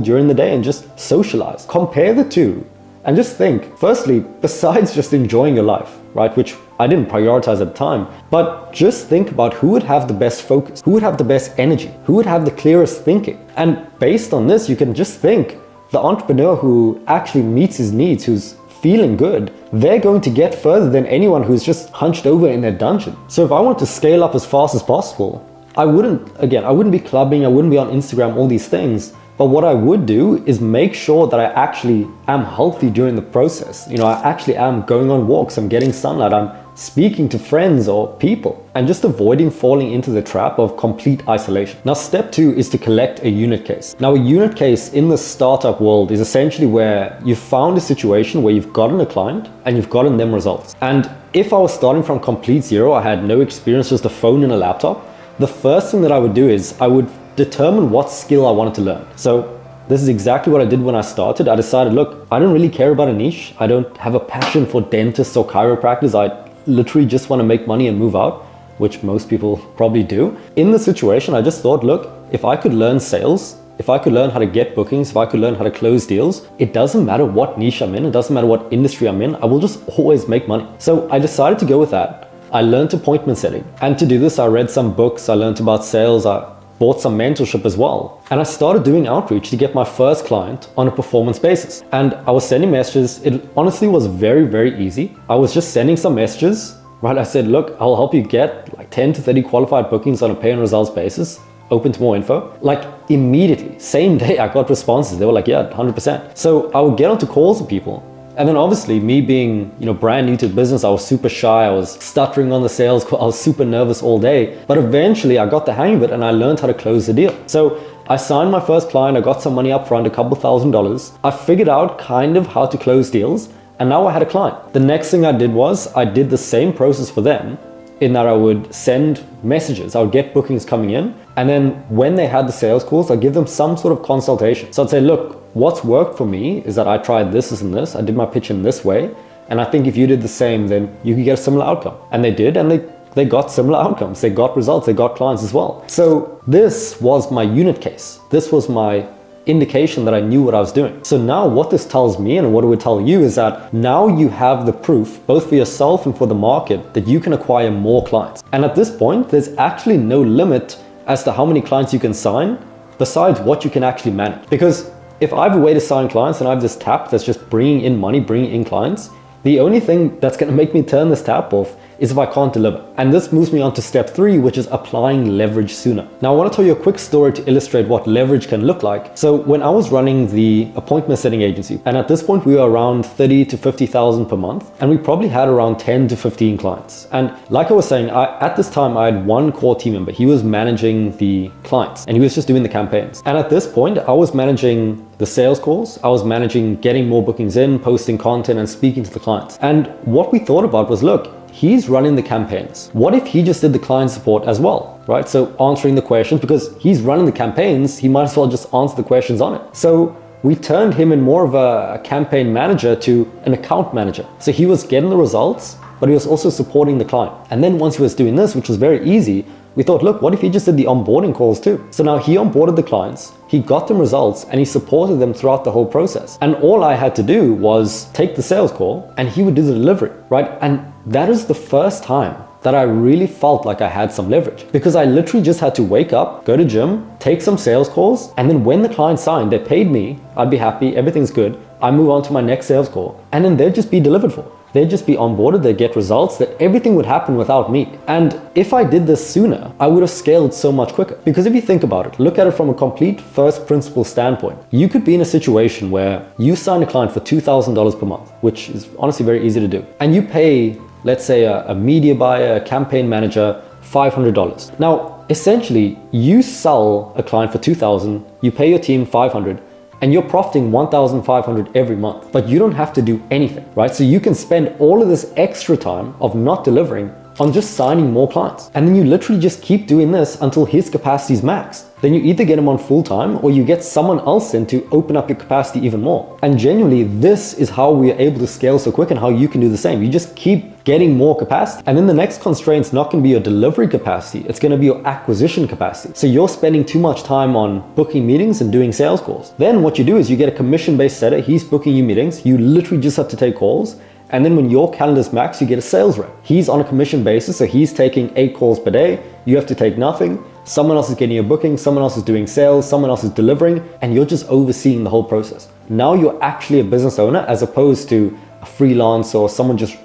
during the day and just socialize. Compare the two and just think, firstly, besides just enjoying your life, right, which I didn't prioritize at the time, but just think about who would have the best focus, who would have the best energy, who would have the clearest thinking. And based on this, you can just think the entrepreneur who actually meets his needs, who's feeling good, they're going to get further than anyone who's just hunched over in their dungeon. So if I want to scale up as fast as possible, I wouldn't be clubbing, I wouldn't be on Instagram, all these things. But what I would do is make sure that I actually am healthy during the process. I actually am going on walks, I'm getting sunlight, I'm speaking to friends or people, and just avoiding falling into the trap of complete isolation. Now, step 2 is to collect a unit case. Now, a unit case in the startup world is essentially where you've found a situation where you've gotten a client and you've gotten them results. And if I was starting from complete zero, I had no experience, just a phone and a laptop, the first thing that I would do is I would determine what skill I wanted to learn. So this is exactly what I did when I started. I decided, look, I don't really care about a niche. I don't have a passion for dentists or chiropractors. I literally just want to make money and move out, which most people probably do. In the situation, I just thought, look, if I could learn sales, if I could learn how to get bookings, if I could learn how to close deals, it doesn't matter what niche I'm in, it doesn't matter what industry I'm in, I will just always make money. So I decided to go with that. I learned appointment setting. And to do this, I read some books, I learned about sales, I bought some mentorship as well. And I started doing outreach to get my first client on a performance basis. And I was sending messages. It honestly was very, very easy. I was just sending some messages, right? I said, look, I'll help you get like 10 to 30 qualified bookings on a pay and results basis. Open to more info. Like immediately, same day, I got responses. They were like, yeah, 100%. So I would get onto calls with people. And then obviously me being, brand new to the business, I was super shy. I was stuttering on the sales call. I was super nervous all day. But eventually I got the hang of it and I learned how to close the deal. So I signed my first client. I got some money up front, a couple $1,000s. I figured out kind of how to close deals. And now I had a client. The next thing I did was I did the same process for them, in that I would send messages. I would get bookings coming in. And then when they had the sales calls, I'd give them some sort of consultation. So I'd say, look, what's worked for me is that I tried this and this. I did my pitch in this way. And I think if you did the same, then you could get a similar outcome. And they did, and they got similar outcomes. They got results, they got clients as well. So this was my unit case. This was my indication that I knew what I was doing. So now what this tells me and what it would tell you is that now you have the proof, both for yourself and for the market, that you can acquire more clients. And at this point, there's actually no limit as to how many clients you can sign besides what you can actually manage. Because if I have a way to sign clients and I have this tap that's just bringing in money, bringing in clients, the only thing that's going to make me turn this tap off is if I can't deliver. And this moves me on to step 3, which is applying leverage sooner. Now, I want to tell you a quick story to illustrate what leverage can look like. So when I was running the appointment setting agency, and at this point we were around 30 to 50,000 per month, and we probably had around 10 to 15 clients. And like I was saying, at this time I had one core team member. He was managing the clients and he was just doing the campaigns. And at this point I was managing the sales calls, I was managing getting more bookings in, posting content and speaking to the clients. And what we thought about was, look, he's running the campaigns. What if he just did the client support as well, right? So answering the questions, because he's running the campaigns, he might as well just answer the questions on it. So we turned him in more of a campaign manager to an account manager. So he was getting the results, but he was also supporting the client. And then once he was doing this, which was very easy, we thought, look, what if he just did the onboarding calls too? So now he onboarded the clients, he got them results, and he supported them throughout the whole process. And all I had to do was take the sales call and he would do the delivery, right? And that is the first time that I really felt like I had some leverage, because I literally just had to wake up, go to gym, take some sales calls, and then when the client signed, they paid me, I'd be happy, everything's good. I move on to my next sales call, and then they'd just be delivered for. They'd just be onboarded, they'd get results, that everything would happen without me. And if I did this sooner, I would have scaled so much quicker. Because if you think about it, look at it from a complete first principle standpoint. You could be in a situation where you sign a client for $2,000 per month, which is honestly very easy to do. And you pay, let's say a media buyer, a campaign manager, $500. Now, essentially, you sell a client for $2,000, you pay your team $500, and you're profiting $1,500 every month, but you don't have to do anything, right? So you can spend all of this extra time of not delivering on just signing more clients. And then you literally just keep doing this until his capacity is maxed. Then you either get him on full time or you get someone else in to open up your capacity even more. And genuinely, this is how we are able to scale so quick and how you can do the same. You just keep getting more capacity. And then the next constraint is not going to be your delivery capacity. It's going to be your acquisition capacity. So you're spending too much time on booking meetings and doing sales calls. Then what you do is you get a commission-based setter. He's booking you meetings. You literally just have to take calls. And then when your calendar's max, you get a sales rep. He's on a commission basis, so he's taking 8 calls per day. You have to take nothing. Someone else is getting your booking, someone else is doing sales, someone else is delivering, and you're just overseeing the whole process. Now you're actually a business owner as opposed to a freelancer or someone just,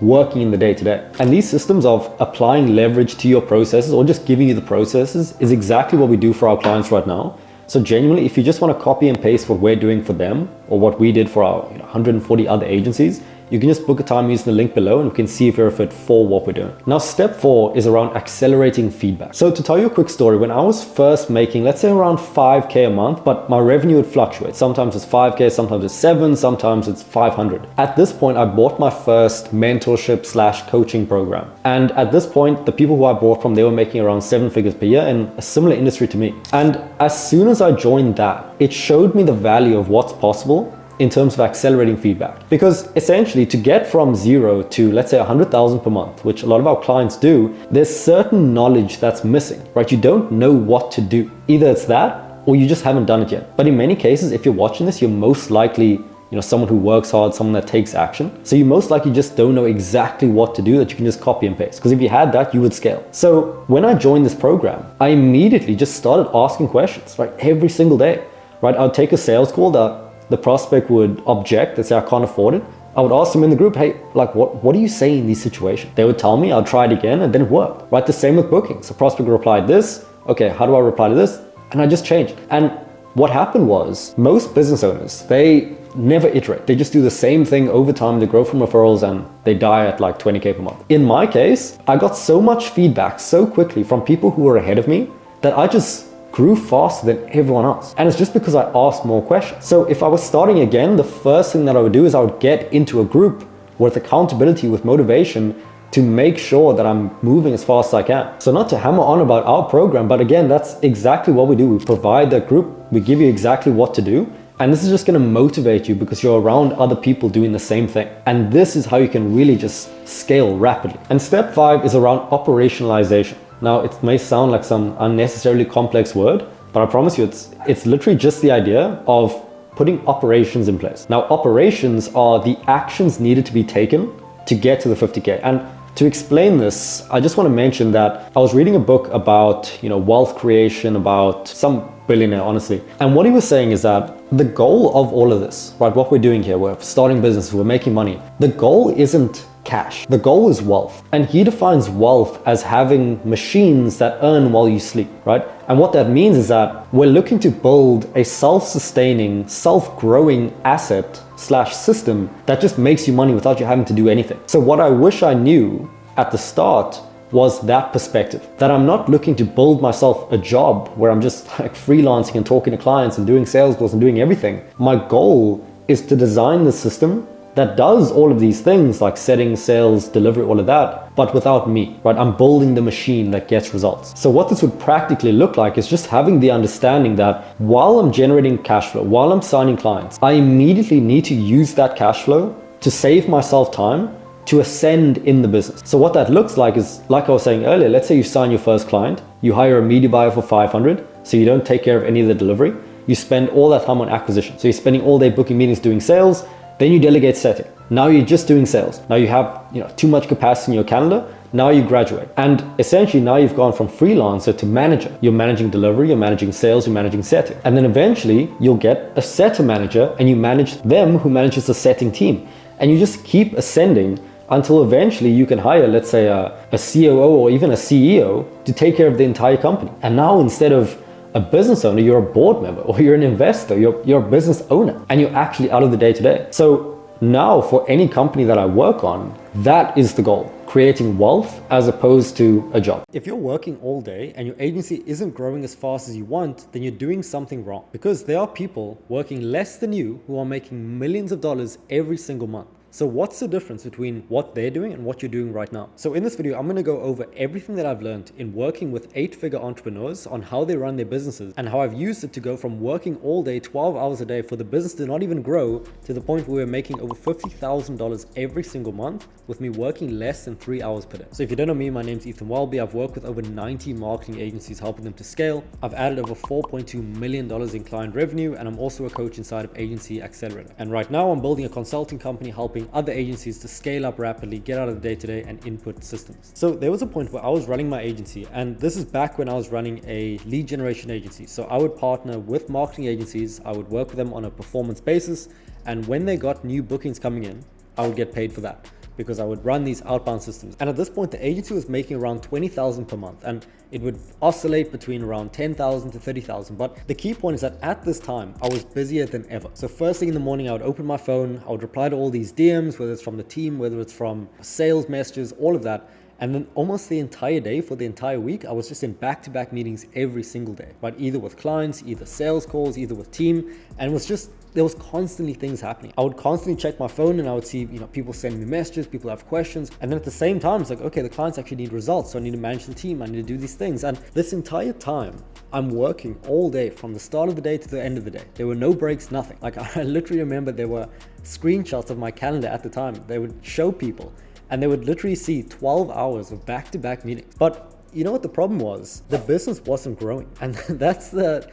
working in the day-to-day. And these systems of applying leverage to your processes or just giving you the processes is exactly what we do for our clients right now. So genuinely, if you just want to copy and paste what we're doing for them or what we did for our 140 other agencies, you can just book a time using the link below and we can see if you're a fit for what we're doing. Now, step 4 is around accelerating feedback. So to tell you a quick story, when I was first making, let's say around 5K a month, but my revenue would fluctuate. Sometimes it's 5K, sometimes it's 7, sometimes it's 500. At this point, I bought my first mentorship / coaching program. And at this point, the people who I bought from, they were making around 7 figures per year in a similar industry to me. And as soon as I joined that, it showed me the value of what's possible in terms of accelerating feedback. Because essentially to get from 0 to, let's say, 100,000 per month, which a lot of our clients do, there's certain knowledge that's missing, right? You don't know what to do. Either it's that or you just haven't done it yet. But in many cases, if you're watching this, you're most likely someone who works hard, someone that takes action. So you most likely just don't know exactly what to do that you can just copy and paste. Because if you had that, you would scale. So when I joined this program, I immediately just started asking questions, right? Every single day, right? I would take a sales call that the prospect would object, they'd say, I can't afford it. I would ask them in the group, hey, like what do you say in these situations? They would tell me, I'll try it again, and then it worked, right? The same with bookings. The prospect replied this, okay, how do I reply to this? And I just changed. And what happened was most business owners, they never iterate. They just do the same thing over time. They grow from referrals and they die at like 20K per month. In my case, I got so much feedback so quickly from people who were ahead of me that I just grew faster than everyone else. And it's just because I asked more questions. So if I was starting again, the first thing that I would do is I would get into a group with accountability, with motivation, to make sure that I'm moving as fast as I can. So not to hammer on about our program, but again, that's exactly what we do. We provide that group, we give you exactly what to do. And this is just gonna motivate you because you're around other people doing the same thing. And this is how you can really just scale rapidly. And step 5 is around operationalization. Now, it may sound like some unnecessarily complex word, but I promise you it's literally just the idea of putting operations in place. Now, operations are the actions needed to be taken to get to the 50K. And to explain this, I just want to mention that I was reading a book about, wealth creation, about some billionaire, honestly. And what he was saying is that the goal of all of this, right, what we're doing here, we're starting business, we're making money. The goal isn't cash. The goal is wealth. And he defines wealth as having machines that earn while you sleep, right? And what that means is that we're looking to build a self-sustaining, self-growing asset / system that just makes you money without you having to do anything. So what I wish I knew at the start was that perspective, that I'm not looking to build myself a job where I'm just like freelancing and talking to clients and doing sales calls and doing everything. My goal is to design the system that does all of these things like setting, sales, delivery, all of that, but without me, right? I'm building the machine that gets results. So what this would practically look like is just having the understanding that while I'm generating cash flow, while I'm signing clients, I immediately need to use that cash flow to save myself time to ascend in the business. So what that looks like is, like I was saying earlier, let's say you sign your first client, you hire a media buyer for 500, so you don't take care of any of the delivery. You spend all that time on acquisition. So you're spending all day booking meetings, doing sales, then you delegate setting. Now you're just doing sales. Now you have too much capacity in your calendar. Now you graduate. And essentially now you've gone from freelancer to manager. You're managing delivery, you're managing sales, you're managing setting. And then eventually you'll get a setter manager and you manage them who manages the setting team. And you just keep ascending until eventually you can hire, let's say a COO or even a CEO to take care of the entire company. And now instead of a business owner, you're a board member, or you're an investor, you're a business owner, and you're actually out of the day-to-day. So now for any company that I work on, that is the goal, creating wealth as opposed to a job. If you're working all day and your agency isn't growing as fast as you want, then you're doing something wrong, because there are people working less than you who are making millions of dollars every single month. So what's the difference between what they're doing and what you're doing right now? So in this video, I'm going to go over everything that I've learned in working with 8-figure entrepreneurs on how they run their businesses and how I've used it to go from working all day, 12 hours a day for the business to not even grow to the point where we're making over $50,000 every single month with me working less than 3 hours per day. So if you don't know me, my name's Welby. I've worked with over 90 marketing agencies, helping them to scale. I've added over $4.2 million in client revenue, and I'm also a coach inside of Agency Accelerator. And right now I'm building a consulting company helping other agencies to scale up rapidly, get out of the day-to-day and input systems. So there was a point where I was running my agency, and this is back when I was running a lead generation agency. So I would partner with marketing agencies, I would work with them on a performance basis, and when they got new bookings coming in, I would get paid for that. because I would run these outbound systems. And at this point, the agency was making around 20,000 per month, and it would oscillate between around 10,000 to 30,000. But the key point is that at this time, I was busier than ever. So first thing in the morning, I would open my phone, I would reply to all these DMs, whether it's from the team, whether it's from sales messages, all of that. And then almost the entire day for the entire week, I was just in back-to-back meetings every single day, right? Either with clients, either sales calls, either with team. And it was just, there was constantly things happening. I would constantly check my phone and I would see, people sending me messages, people have questions. And then at the same time, it's like, okay, the clients actually need results. So I need to manage the team. I need to do these things. And this entire time, I'm working all day from the start of the day to the end of the day. There were no breaks, nothing. Like I literally remember there were screenshots of my calendar at the time. They would show people and they would literally see 12 hours of back-to-back meetings. But you know what the problem was? The business wasn't growing. And that's the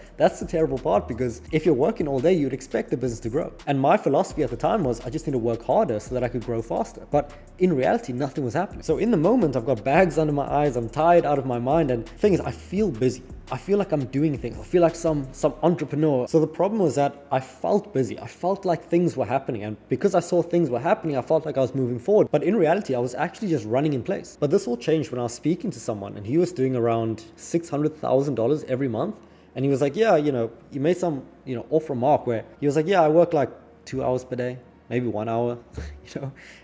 terrible part, because if you're working all day, you'd expect the business to grow. And my philosophy at the time was I just need to work harder so that I could grow faster. But in reality, nothing was happening. So in the moment, I've got bags under my eyes, I'm tired out of my mind. And the thing is, I feel busy. I feel like I'm doing things. I feel like some entrepreneur. So the problem was that I felt busy. I felt like things were happening. And because I saw things were happening, I felt like I was moving forward. But in reality, I was actually just running in place. But this all changed when I was speaking to someone and he was doing around $600,000 every month. And he was like, yeah, you made some, off remark where he was like, yeah, I work like 2 hours per day, maybe 1 hour,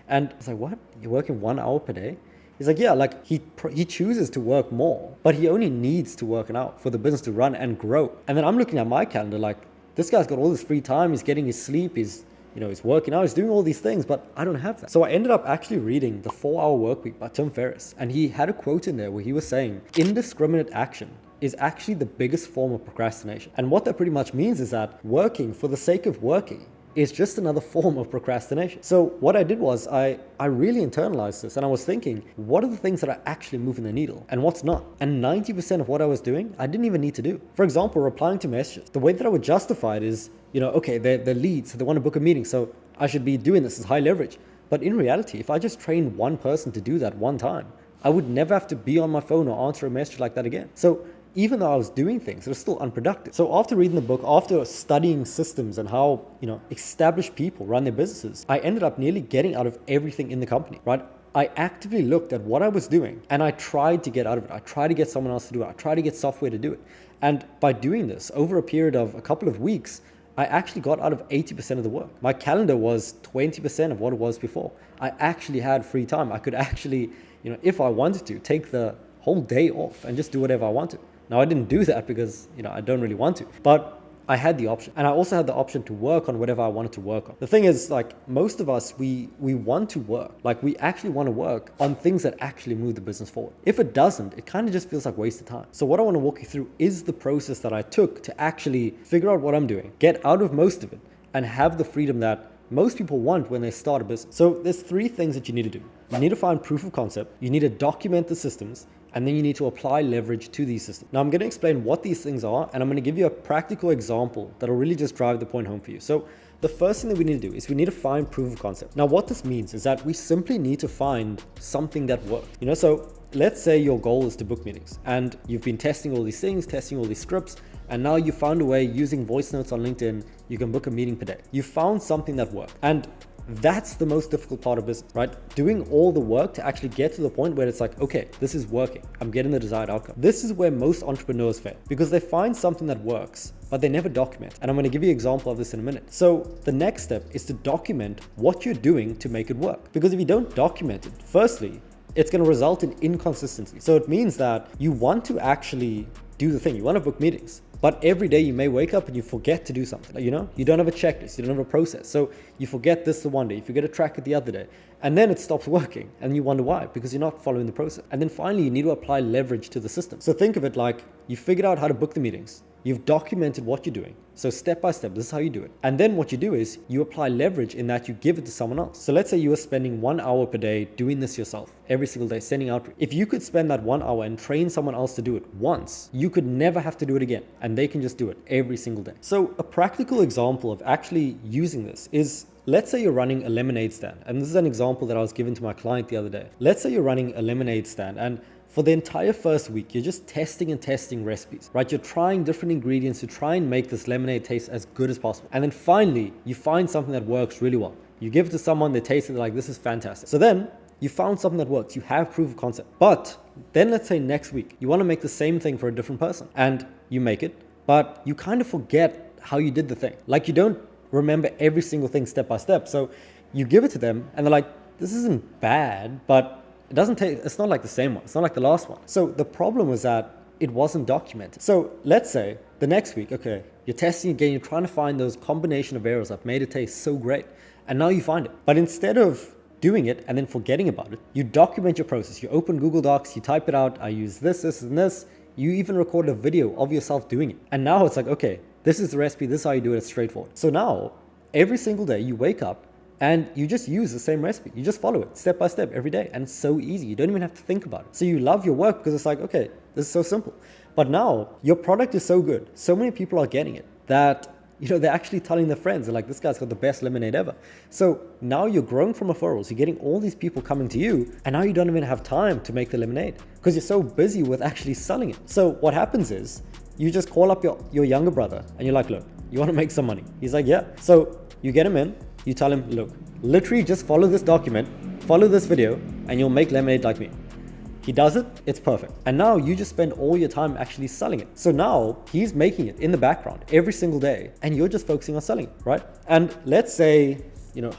And I was like, what? You're working 1 hour per day? He's like, yeah, like he chooses to work more, but he only needs to work an hour for the business to run and grow. And then I'm looking at my calendar like, this guy's got all this free time, he's getting his sleep, he's working out, he's doing all these things, but I don't have that. So I ended up actually reading The 4-Hour Workweek by Tim Ferriss. And he had a quote in there where he was saying, indiscriminate action is actually the biggest form of procrastination. And what that pretty much means is that working for the sake of working is just another form of procrastination. So what I did was I really internalized this, and I was thinking, what are the things that are actually moving the needle and what's not? And 90% of what I was doing, I didn't even need to do. For example, replying to messages. The way that I would justify it is, okay, they're leads, so they want to book a meeting, so I should be doing this as high leverage. But in reality, if I just trained one person to do that one time, I would never have to be on my phone or answer a message like that again. So even though I was doing things, it was still unproductive. So after reading the book, after studying systems and how, established people run their businesses, I ended up nearly getting out of everything in the company, right? I actively looked at what I was doing and I tried to get out of it. I tried to get someone else to do it. I tried to get software to do it. And by doing this over a period of a couple of weeks, I actually got out of 80% of the work. My calendar was 20% of what it was before. I actually had free time. I could actually, if I wanted to, take the whole day off and just do whatever I wanted. Now, I didn't do that because, I don't really want to, but I had the option. And I also had the option to work on whatever I wanted to work on. The thing is, like, most of us, we want to work. Like, we actually want to work on things that actually move the business forward. If it doesn't, it kind of just feels like wasted time. So what I want to walk you through is the process that I took to actually figure out what I'm doing, get out of most of it, and have the freedom that most people want when they start a business. So there's 3 things that you need to do. You need to find proof of concept. You need to document the systems. And then you need to apply leverage to these systems. Now I'm going to explain what these things are, and I'm going to give you a practical example that'll really just drive the point home for you. So the first thing that we need to do is we need to find proof of concept. Now what this means is that we simply need to find something that works. So let's say your goal is to book meetings and you've been testing all these things, testing all these scripts, and now you found a way using voice notes on LinkedIn, you can book a meeting per day. You found something that worked. And that's the most difficult part of business, right? Doing all the work to actually get to the point where it's like, okay, this is working. I'm getting the desired outcome. This is where most entrepreneurs fail, because they find something that works, but they never document. And I'm going to give you an example of this in a minute. So the next step is to document what you're doing to make it work. Because if you don't document it, firstly, it's going to result in inconsistency. So it means that you want to actually do the thing. You want to book meetings. But every day you may wake up and you forget to do something, you don't have a checklist, you don't have a process. So you forget this the one day, you forget to track it the other day, and then it stops working and you wonder why, because you're not following the process. And then finally, you need to apply leverage to the system. So think of it like you figured out how to book the meetings. You've documented what you're doing. So step by step, this is how you do it. And then what you do is you apply leverage in that you give it to someone else. So let's say you were spending 1 hour per day doing this yourself every single day, sending out. If you could spend that 1 hour and train someone else to do it once, you could never have to do it again. And they can just do it every single day. So a practical example of actually using this is, let's say you're running a lemonade stand. And this is an example that I was given to my client the other day. Let's say you're running a lemonade stand, and for the entire first week, you're just testing and testing recipes, right? You're trying different ingredients to try and make this lemonade taste as good as possible. And then finally, you find something that works really well. You give it to someone, they taste it, they're like, this is fantastic. So then you found something that works. You have proof of concept. But then let's say next week, you want to make the same thing for a different person and you make it, but you kind of forget how you did the thing. Like you don't remember every single thing step by step. So you give it to them and they're like, this isn't bad, but it's not like the same one. It's not like the last one. So the problem was that it wasn't documented. So let's say the next week, okay, you're testing again, you're trying to find those combination of errors that made it taste so great. And now you find it. But instead of doing it and then forgetting about it, you document your process. You open Google Docs, you type it out. I use this, this, and this. You even record a video of yourself doing it. And now it's like, okay, this is the recipe. This is how you do it. It's straightforward. So now every single day you wake up and you just use the same recipe. You just follow it step by step every day. And it's so easy. You don't even have to think about it. So you love your work because it's like, okay, this is so simple. But now your product is so good. So many people are getting it that, they're actually telling their friends. They're like, this guy's got the best lemonade ever. So now you're growing from referrals. You're getting all these people coming to you. And now you don't even have time to make the lemonade because you're so busy with actually selling it. So what happens is you just call up your younger brother and you're like, look, you want to make some money? He's like, yeah. So you get him in. You tell him, look, literally just follow this document, follow this video, and you'll make lemonade like me. He does it, it's perfect. And now you just spend all your time actually selling it. So now he's making it in the background every single day, and you're just focusing on selling it, right? And let's say,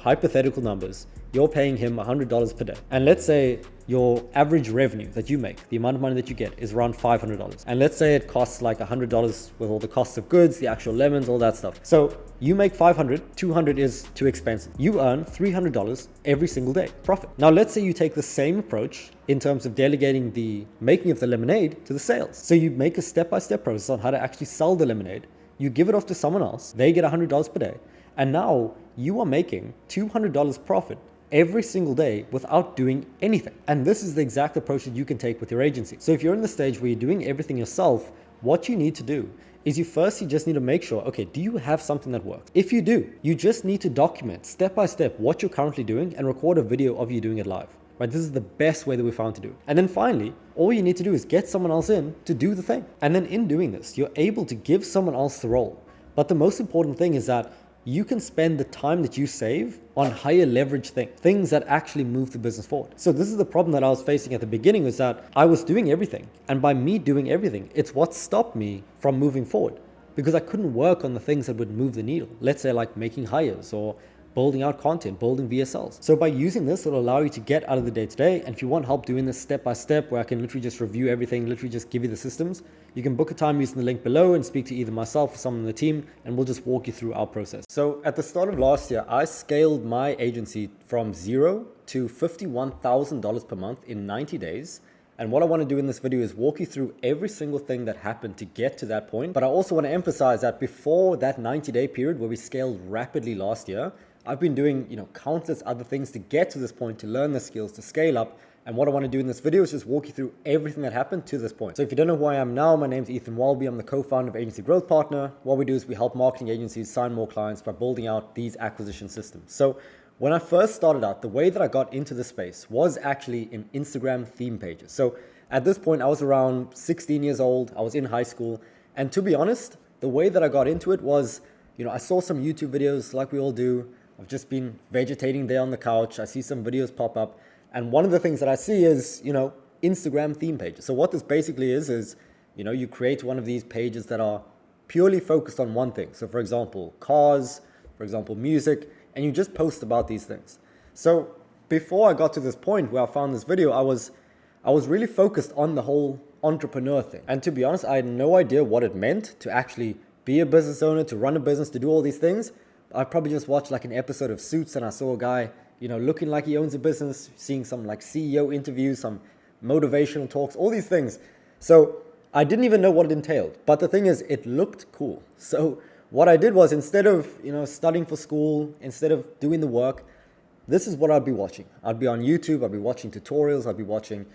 hypothetical numbers, you're paying him $100 per day. And let's say your average revenue that you make, the amount of money that you get is around $500. And let's say it costs like $100 with all the costs of goods, the actual lemons, all that stuff. So you make $500, $200 is too expensive. You earn $300 every single day, profit. Now let's say you take the same approach in terms of delegating the making of the lemonade to the sales. So you make a step-by-step process on how to actually sell the lemonade. You give it off to someone else, they get $100 per day. And now you are making $200 profit every single day without doing anything. And this is the exact approach that you can take with your agency. So if you're in the stage where you're doing everything yourself, what you need to do is you just need to make sure, okay, do you have something that works? If you do, you just need to document step by step what you're currently doing and record a video of you doing it live. Right? This is the best way that we found to do it. And then finally, all you need to do is get someone else in to do the thing. And then in doing this, you're able to give someone else the role. But the most important thing is that you can spend the time that you save on higher leverage things that actually move the business forward. So this is the problem that I was facing at the beginning, was that I was doing everything. And by me doing everything, it's what stopped me from moving forward, because I couldn't work on the things that would move the needle. Let's say like making hires or building out content, building VSLs. So by using this, it'll allow you to get out of the day-to-day. And if you want help doing this step by step, where I can literally just review everything, literally just give you the systems, you can book a time using the link below and speak to either myself or someone on the team, and we'll just walk you through our process. So at the start of last year, I scaled my agency from $0 to $51,000 per month in 90 days. And what I want to do in this video is walk you through every single thing that happened to get to that point. But I also want to emphasize that before that 90-day period where we scaled rapidly last year, I've been doing, countless other things to get to this point, to learn the skills, to scale up. And what I want to do in this video is just walk you through everything that happened to this point. So if you don't know who I am now, my name's Ethan Welby. I'm the co-founder of Agency Growth Partner. What we do is we help marketing agencies sign more clients by building out these acquisition systems. So when I first started out, the way that I got into this space was actually in Instagram theme pages. So at this point, I was around 16 years old. I was in high school. And to be honest, the way that I got into it was, I saw some YouTube videos like we all do. I've just been vegetating there on the couch. I see some videos pop up. And one of the things that I see is, Instagram theme pages. So what this basically is, you create one of these pages that are purely focused on one thing. So for example, cars, for example, music, and you just post about these things. So before I got to this point where I found this video, I was really focused on the whole entrepreneur thing. And to be honest, I had no idea what it meant to actually be a business owner, to run a business, to do all these things. I probably just watched like an episode of Suits and I saw a guy, looking like he owns a business, seeing some like CEO interviews, some motivational talks, all these things. So I didn't even know what it entailed. But the thing is, it looked cool. So what I did was, instead of, studying for school, instead of doing the work, this is what I'd be watching. I'd be on YouTube, I'd be watching tutorials, I'd be watching,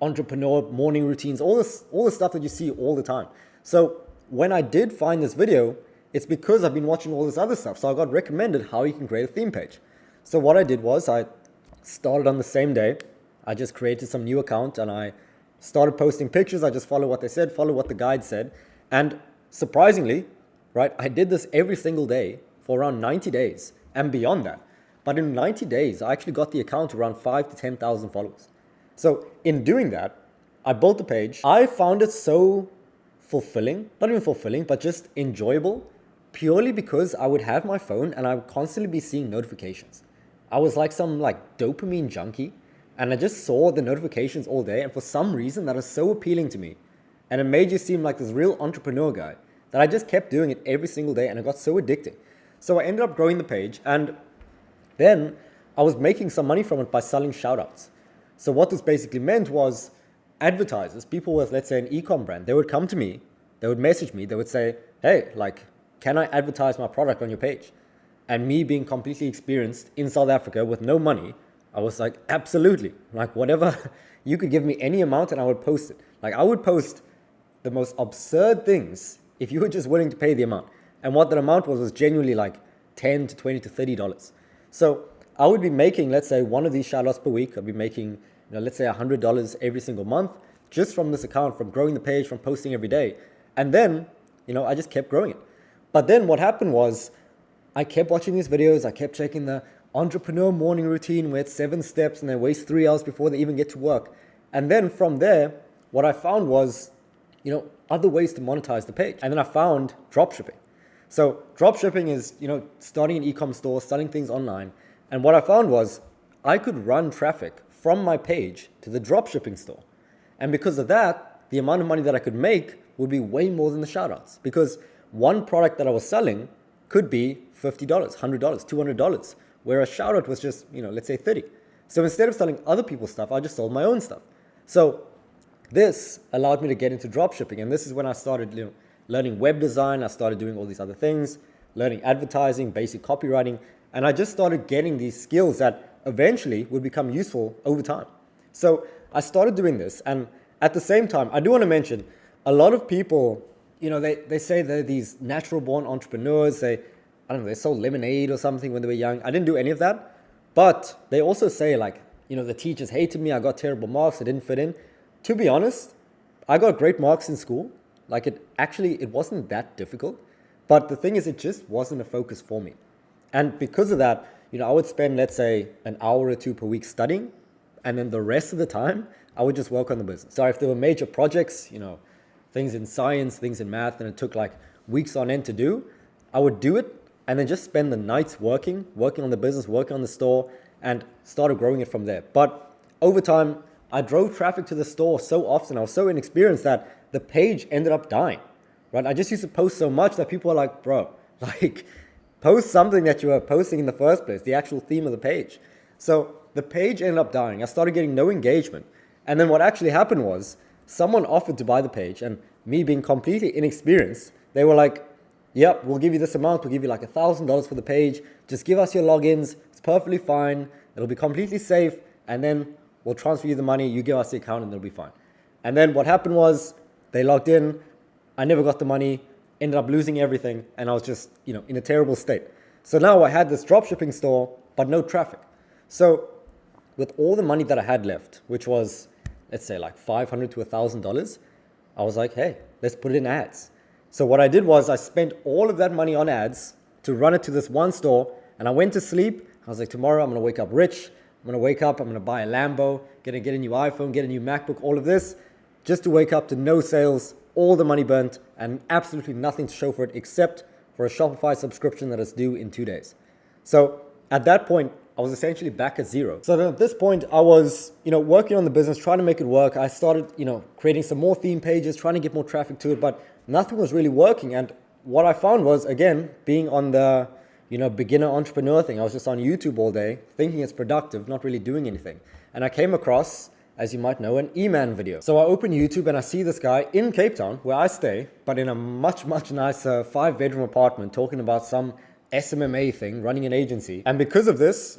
entrepreneur morning routines, all the stuff that you see all the time. So when I did find this video, it's because I've been watching all this other stuff. So I got recommended how you can create a theme page. So what I did was I started on the same day. I just created some new account and I started posting pictures. I just follow what they said, follow what the guide said. And surprisingly, right, I did this every single day for around 90 days and beyond that. But in 90 days, I actually got the account to around 5 to 10,000 followers. So in doing that, I built the page. I found it so fulfilling, not even fulfilling, but just enjoyable, purely because I would have my phone and I would constantly be seeing notifications. I was like some dopamine junkie, and I just saw the notifications all day, and for some reason that was so appealing to me. And it made you seem like this real entrepreneur guy that I just kept doing it every single day, and it got so addicting. So I ended up growing the page, and then I was making some money from it by selling shoutouts. So what this basically meant was advertisers, people with, let's say, an e-com brand, they would come to me, they would message me, they would say, hey, can I advertise my product on your page? And me being completely experienced in South Africa with no money, I was like, absolutely. Whatever, you could give me any amount and I would post it. I would post the most absurd things if you were just willing to pay the amount. And what that amount was genuinely $10 to $20 to $30. So I would be making, let's say, one of these shoutouts per week. I'd be making, let's say $100 every single month just from this account, from growing the page, from posting every day. And then, I just kept growing it. But then what happened was I kept watching these videos. I kept checking the entrepreneur morning routine where it's 7 steps and they waste 3 hours before they even get to work. And then from there, what I found was, other ways to monetize the page. And then I found dropshipping. So dropshipping is, starting an e-com store, selling things online. And what I found was I could run traffic from my page to the dropshipping store. And because of that, the amount of money that I could make would be way more than the shoutouts. Because one product that I was selling could be $50, $100, $200, where a shoutout was just, let's say $30. So instead of selling other people's stuff, I just sold my own stuff. So this allowed me to get into dropshipping. And this is when I started, learning web design. I started doing all these other things, learning advertising, basic copywriting. And I just started getting these skills that eventually would become useful over time. So I started doing this. And at the same time, I do want to mention a lot of people, they say they're these natural born entrepreneurs. They sold lemonade or something when they were young. I didn't do any of that. But they also say the teachers hated me. I got terrible marks. I didn't fit in. To be honest, I got great marks in school. It wasn't that difficult. But the thing is, it just wasn't a focus for me. And because of that, I would spend, let's say, an hour or two per week studying. And then the rest of the time, I would just work on the business. So if there were major projects, things in science, things in math, and it took weeks on end to do, I would do it and then just spend the nights working on the business, working on the store, and started growing it from there. But over time, I drove traffic to the store so often. I was so inexperienced that the page ended up dying, right? I just used to post so much that people were like, bro, post something that you were posting in the first place, the actual theme of the page. So the page ended up dying. I started getting no engagement. And then what actually happened was someone offered to buy the page, and me being completely inexperienced, they were like, yep, we'll give you this amount. We'll give you $1,000 for the page. Just give us your logins. It's perfectly fine. It'll be completely safe. And then we'll transfer you the money. You give us the account and it'll be fine. And then what happened was they logged in. I never got the money, ended up losing everything. And I was just, in a terrible state. So now I had this dropshipping store, but no traffic. So with all the money that I had left, which was, let's say $500 to $1,000, I was like, hey, let's put it in ads. So what I did was I spent all of that money on ads to run it to this one store, and I went to sleep. I was like, tomorrow I'm going to wake up rich. I'm going to wake up, I'm going to buy a Lambo, get a new iPhone, get a new MacBook, all of this, just to wake up to no sales, all the money burnt, and absolutely nothing to show for it except for a Shopify subscription that is due in 2 days. So at that point, I was essentially back at zero. So then at this point, I was, working on the business, trying to make it work. I started, creating some more theme pages, trying to get more traffic to it, but nothing was really working. And what I found was, again, being on the, beginner entrepreneur thing, I was just on YouTube all day, thinking it's productive, not really doing anything. And I came across, as you might know, an E-Man video. So I open YouTube and I see this guy in Cape Town, where I stay, but in a much, much nicer 5-bedroom apartment, talking about some SMMA thing, running an agency. And because of this,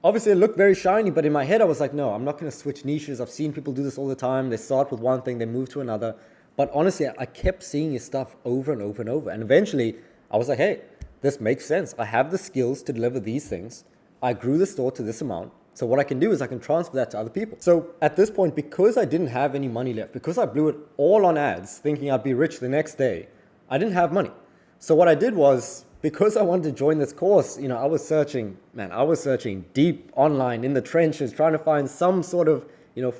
obviously it looked very shiny, but in my head I was like, no, I'm not going to switch niches. I've seen people do this all the time. They start with one thing, they move to another. But honestly, I kept seeing his stuff over and over and over. And eventually I was like, hey, this makes sense. I have the skills to deliver these things. I grew the store to this amount. So what I can do is I can transfer that to other people. So at this point, because I didn't have any money left, because I blew it all on ads, thinking I'd be rich the next day, I didn't have money. So what I did was, because I wanted to join this course, I was searching deep online in the trenches, trying to find some sort of,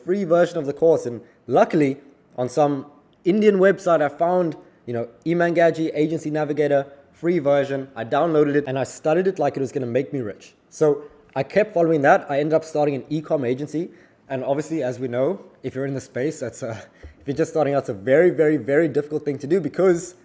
free version of the course. And luckily, on some Indian website, I found, eMangaji Agency Navigator, free version. I downloaded it and I studied it like it was going to make me rich. So I kept following that. I ended up starting an e-com agency. And obviously, as we know, if you're in the space, if you're just starting out, it's a very, very, very difficult thing to do because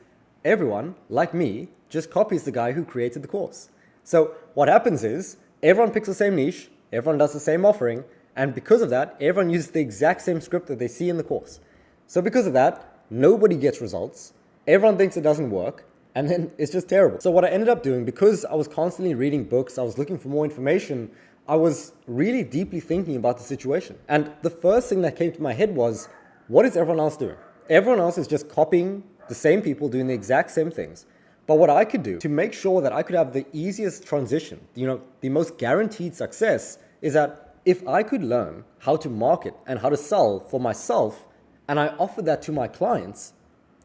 everyone, like me, just copies the guy who created the course. So what happens is everyone picks the same niche, everyone does the same offering, and because of that, everyone uses the exact same script that they see in the course. So because of that, nobody gets results, everyone thinks it doesn't work, and then it's just terrible. So what I ended up doing, because I was constantly reading books, I was looking for more information, I was really deeply thinking about the situation. And the first thing that came to my head was, what is everyone else doing? Everyone else is just copying the same people doing the exact same things. But what I could do to make sure that I could have the easiest transition, the most guaranteed success, is that if I could learn how to market and how to sell for myself, and I offered that to my clients,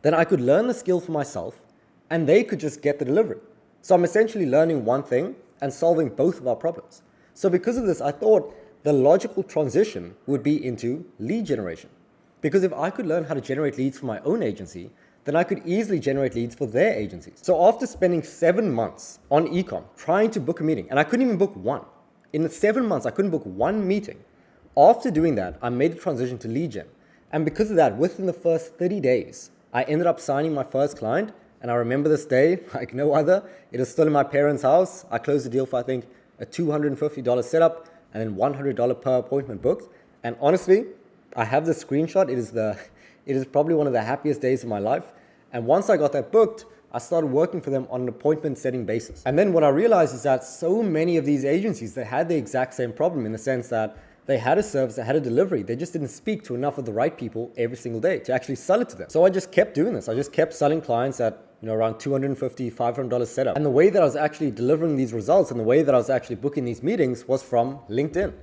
then I could learn the skill for myself and they could just get the delivery. So I'm essentially learning one thing and solving both of our problems. So because of this, I thought the logical transition would be into lead generation. Because if I could learn how to generate leads for my own agency, then I could easily generate leads for their agencies. So after spending 7 months on ecom trying to book a meeting, and I couldn't even book one. In the 7 months, I couldn't book one meeting. After doing that, I made the transition to lead gen. And because of that, within the first 30 days, I ended up signing my first client. And I remember this day like no other. It is still in my parents' house. I closed the deal for, I think, a $250 setup and then $100 per appointment booked. And honestly, I have the screenshot. It is probably one of the happiest days of my life. And once I got that booked, I started working for them on an appointment setting basis. And then what I realized is that so many of these agencies, they had the exact same problem in the sense that they had a service, they had a delivery. They just didn't speak to enough of the right people every single day to actually sell it to them. So I just kept doing this. I just kept selling clients at around $250, $500 setup. And the way that I was actually delivering these results and the way that I was actually booking these meetings was from LinkedIn.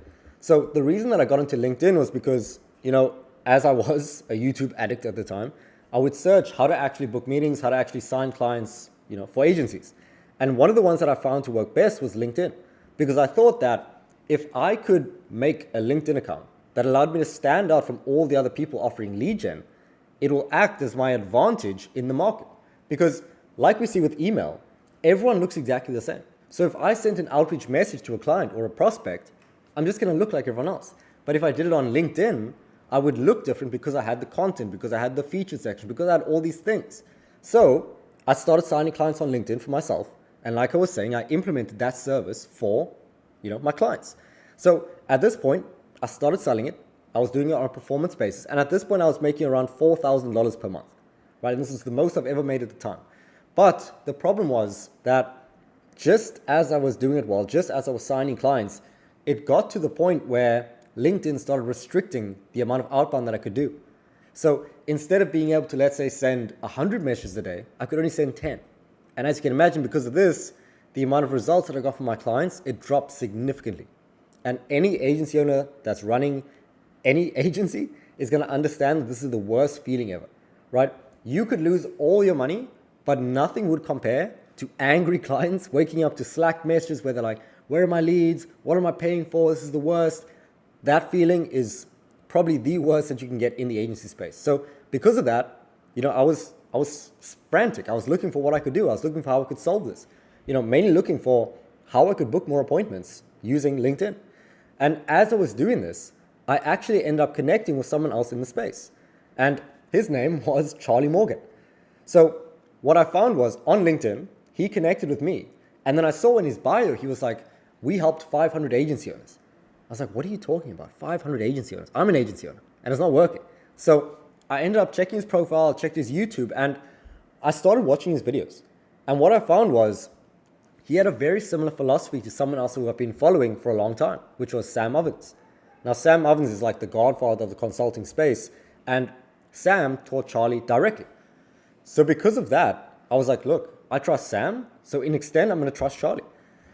So the reason that I got into LinkedIn was because, as I was a YouTube addict at the time, I would search how to actually book meetings, how to actually sign clients, for agencies. And one of the ones that I found to work best was LinkedIn, because I thought that if I could make a LinkedIn account that allowed me to stand out from all the other people offering lead gen, it will act as my advantage in the market. Because like we see with email, everyone looks exactly the same. So if I sent an outreach message to a client or a prospect, I'm just going to look like everyone else. But if I did it on LinkedIn, I would look different because I had the content, because I had the featured section, because I had all these things. So I started signing clients on LinkedIn for myself. And like I was saying, I implemented that service for, my clients. So at this point, I started selling it. I was doing it on a performance basis. And at this point, I was making around $4,000 per month. Right? And this is the most I've ever made at the time. But the problem was that just as I was doing it well, just as I was signing clients, it got to the point where LinkedIn started restricting the amount of outbound that I could do. So instead of being able to, let's say, send 100 messages a day, I could only send 10. And as you can imagine, because of this, the amount of results that I got from my clients, it dropped significantly. And any agency owner that's running any agency is going to understand that this is the worst feeling ever, right? You could lose all your money, but nothing would compare to angry clients waking up to Slack messages where they're like, where are my leads? What am I paying for? This is the worst. That feeling is probably the worst that you can get in the agency space. So because of that, I was frantic. I was looking for what I could do. I was looking for how I could solve this. Mainly looking for how I could book more appointments using LinkedIn. And as I was doing this, I actually ended up connecting with someone else in the space. And his name was Charlie Morgan. So what I found was on LinkedIn, he connected with me. And then I saw in his bio, he was like, we helped 500 agency owners. I was like, what are you talking about? 500 agency owners. I'm an agency owner and it's not working. So I ended up checking his profile, checked his YouTube, and I started watching his videos. And what I found was he had a very similar philosophy to someone else who I've been following for a long time, which was Sam Ovens. Now, Sam Ovens is like the godfather of the consulting space, and Sam taught Charlie directly. So because of that, I was like, look, I trust Sam, so in extent, I'm going to trust Charlie.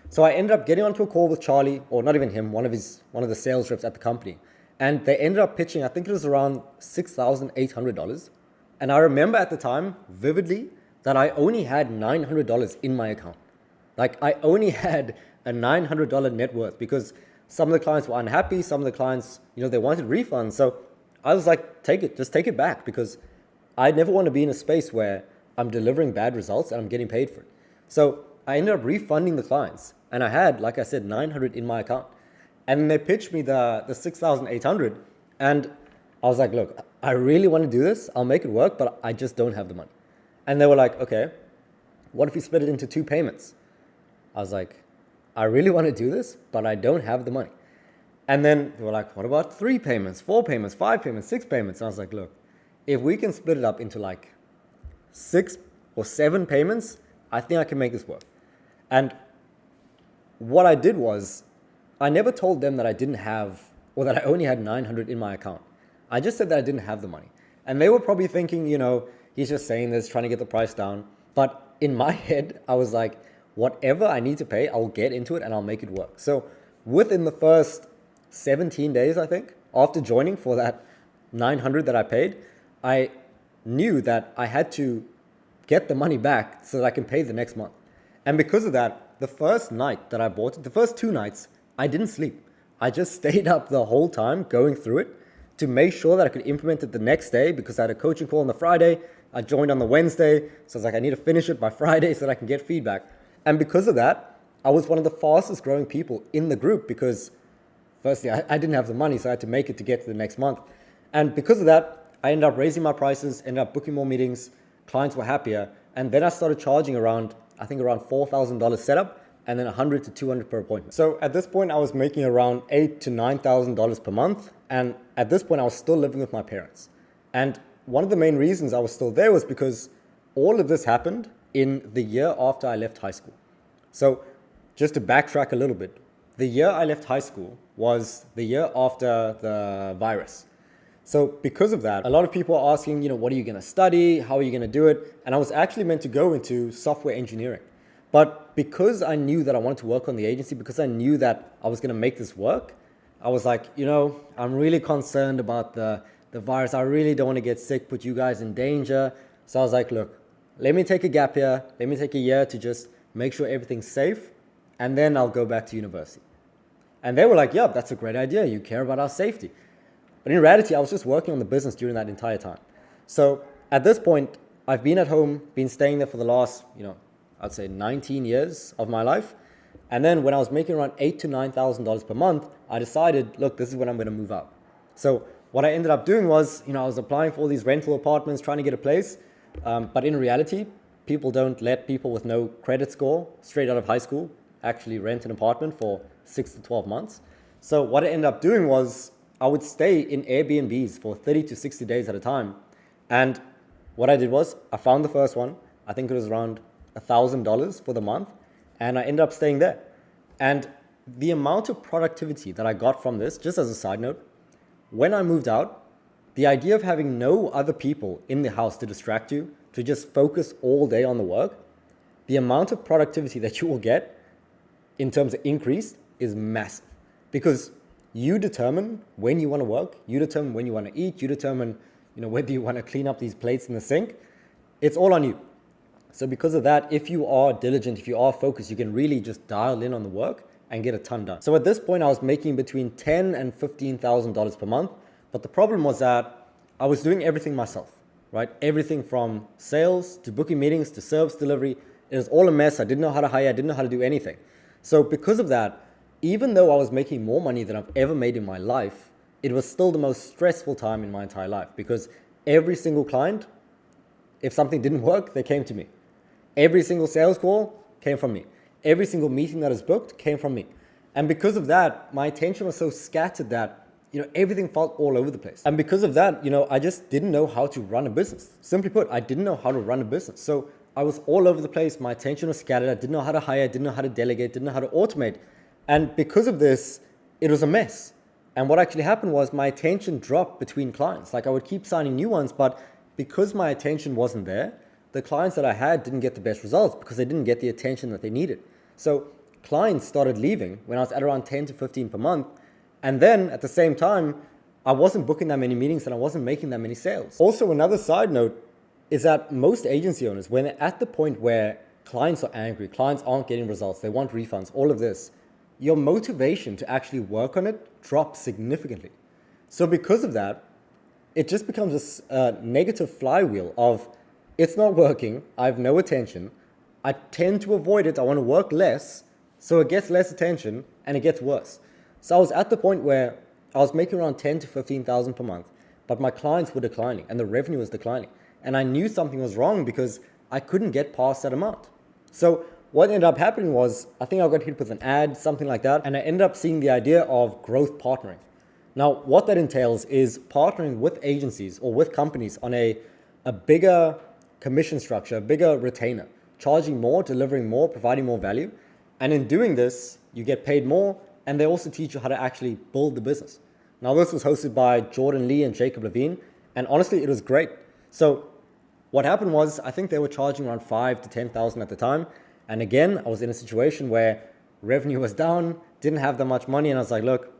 So I ended up getting onto a call with Charlie, or not even him, one of the sales reps at the company. And they ended up pitching, I think it was around $6,800. And I remember at the time, vividly, that I only had $900 in my account. Like I only had a $900 net worth because some of the clients were unhappy. Some of the clients, they wanted refunds. So I was like, just take it back, because I never want to be in a space where I'm delivering bad results and I'm getting paid for it. So I ended up refunding the clients, and I had, like I said, 900 in my account. And then they pitched me the 6,800, and I was like, look, I really want to do this. I'll make it work, but I just don't have the money. And they were like, okay, what if we split it into 2 payments? I was like, I really want to do this, but I don't have the money. And then they were like, what about 3 payments, 4 payments, 5 payments, 6 payments? And I was like, look, if we can split it up into like 6 or 7 payments, I think I can make this work. And what I did was, I never told them that I didn't have, or that I only had 900 in my account. I just said that I didn't have the money. And they were probably thinking, he's just saying this, trying to get the price down. But in my head, I was like, whatever I need to pay, I'll get into it and I'll make it work. So within the first 17 days, I think, after joining for that 900 that I paid, I knew that I had to get the money back so that I can pay the next month. And because of that, the first night that I bought it, the first 2 nights, I didn't sleep. I just stayed up the whole time going through it to make sure that I could implement it the next day, because I had a coaching call on the Friday. I joined on the Wednesday. So I was like, I need to finish it by Friday so that I can get feedback. And because of that, I was one of the fastest growing people in the group, because firstly, I didn't have the money, so I had to make it to get to the next month. And because of that, I ended up raising my prices, ended up booking more meetings, clients were happier. And then I started charging around $4,000 setup, and then $100 to $200 per appointment. So at this point, I was making around $8,000 to $9,000 per month. And at this point, I was still living with my parents. And one of the main reasons I was still there was because all of this happened in the year after I left high school. So just to backtrack a little bit, the year I left high school was the year after the virus. So because of that, a lot of people are asking, what are you going to study? How are you going to do it? And I was actually meant to go into software engineering. But because I knew that I wanted to work on the agency, because I knew that I was going to make this work, I was like, I'm really concerned about the virus. I really don't want to get sick, put you guys in danger. So I was like, look, let me take a gap year. Let me take a year to just make sure everything's safe, and then I'll go back to university. And they were like, yeah, that's a great idea. You care about our safety. But in reality, I was just working on the business during that entire time. So at this point, I've been at home, been staying there for the last, I'd say 19 years of my life. And then when I was making around $8,000 to $9,000 per month, I decided, look, this is when I'm going to move out. So what I ended up doing was, I was applying for all these rental apartments, trying to get a place. But in reality, people don't let people with no credit score straight out of high school actually rent an apartment for 6 to 12 months. So what I ended up doing was I would stay in Airbnbs for 30 to 60 days at a time. And what I did was I found the first one. I think it was around $1,000 for the month. And I ended up staying there. And the amount of productivity that I got from this, just as a side note, when I moved out, the idea of having no other people in the house to distract you, to just focus all day on the work, the amount of productivity that you will get in terms of increase is massive. Because you determine when you want to work, you determine when you want to eat, you determine whether you want to clean up these plates in the sink. It's all on you. So because of that, if you are diligent, if you are focused, you can really just dial in on the work and get a ton done. So at this point, I was making between $10,000 and $15,000 per month. But the problem was that I was doing everything myself, right? Everything from sales to booking meetings to service delivery. It was all a mess. I didn't know how to hire. I didn't know how to do anything. So because of that, even though I was making more money than I've ever made in my life, it was still the most stressful time in my entire life, because every single client, if something didn't work, they came to me. Every single sales call came from me. Every single meeting that is booked came from me. And because of that, my attention was so scattered that, everything felt all over the place. And because of that, I just didn't know how to run a business. Simply put, I didn't know how to run a business. So I was all over the place. My attention was scattered. I didn't know how to hire, didn't know how to delegate, didn't know how to automate. And because of this, it was a mess. And what actually happened was my attention dropped between clients. Like I would keep signing new ones, but because my attention wasn't there, the clients that I had didn't get the best results because they didn't get the attention that they needed. So clients started leaving when I was at around 10 to 15 per month. And then at the same time, I wasn't booking that many meetings and I wasn't making that many sales. Also, another side note is that most agency owners, when they're at the point where clients are angry, clients aren't getting results, they want refunds, all of this, your motivation to actually work on it drops significantly. So because of that, it just becomes this negative flywheel of it's not working, I have no attention, I tend to avoid it, I want to work less, so it gets less attention and it gets worse. So I was at the point where I was making around 10 to 15,000 per month, but my clients were declining and the revenue was declining. And I knew something was wrong because I couldn't get past that amount. So what ended up happening was, I think I got hit with an ad, something like that, and I ended up seeing the idea of growth partnering. Now, what that entails is partnering with agencies or with companies on a bigger commission structure, a bigger retainer, charging more, delivering more, providing more value. And in doing this, you get paid more, and they also teach you how to actually build the business. Now, this was hosted by Jordan Lee and Jacob Levine, and honestly, it was great. So what happened was, I think they were charging around 5 to 10,000 at the time. And again, I was in a situation where revenue was down, didn't have that much money, and I was like, look,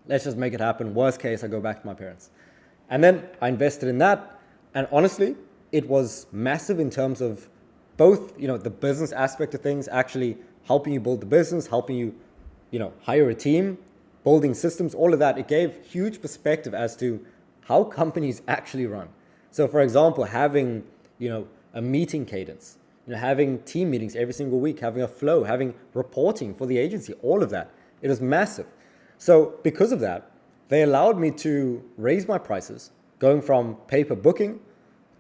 let's just make it happen. Worst case, I go back to my parents. And then I invested in that, and honestly, it was massive in terms of both, the business aspect of things, actually helping you build the business, helping you, hire a team, building systems, all of that. It gave huge perspective as to how companies actually run. So for example, having, a meeting cadence, having team meetings every single week, having a flow, having reporting for the agency, all of that. It was massive. So because of that, they allowed me to raise my prices, going from pay-per booking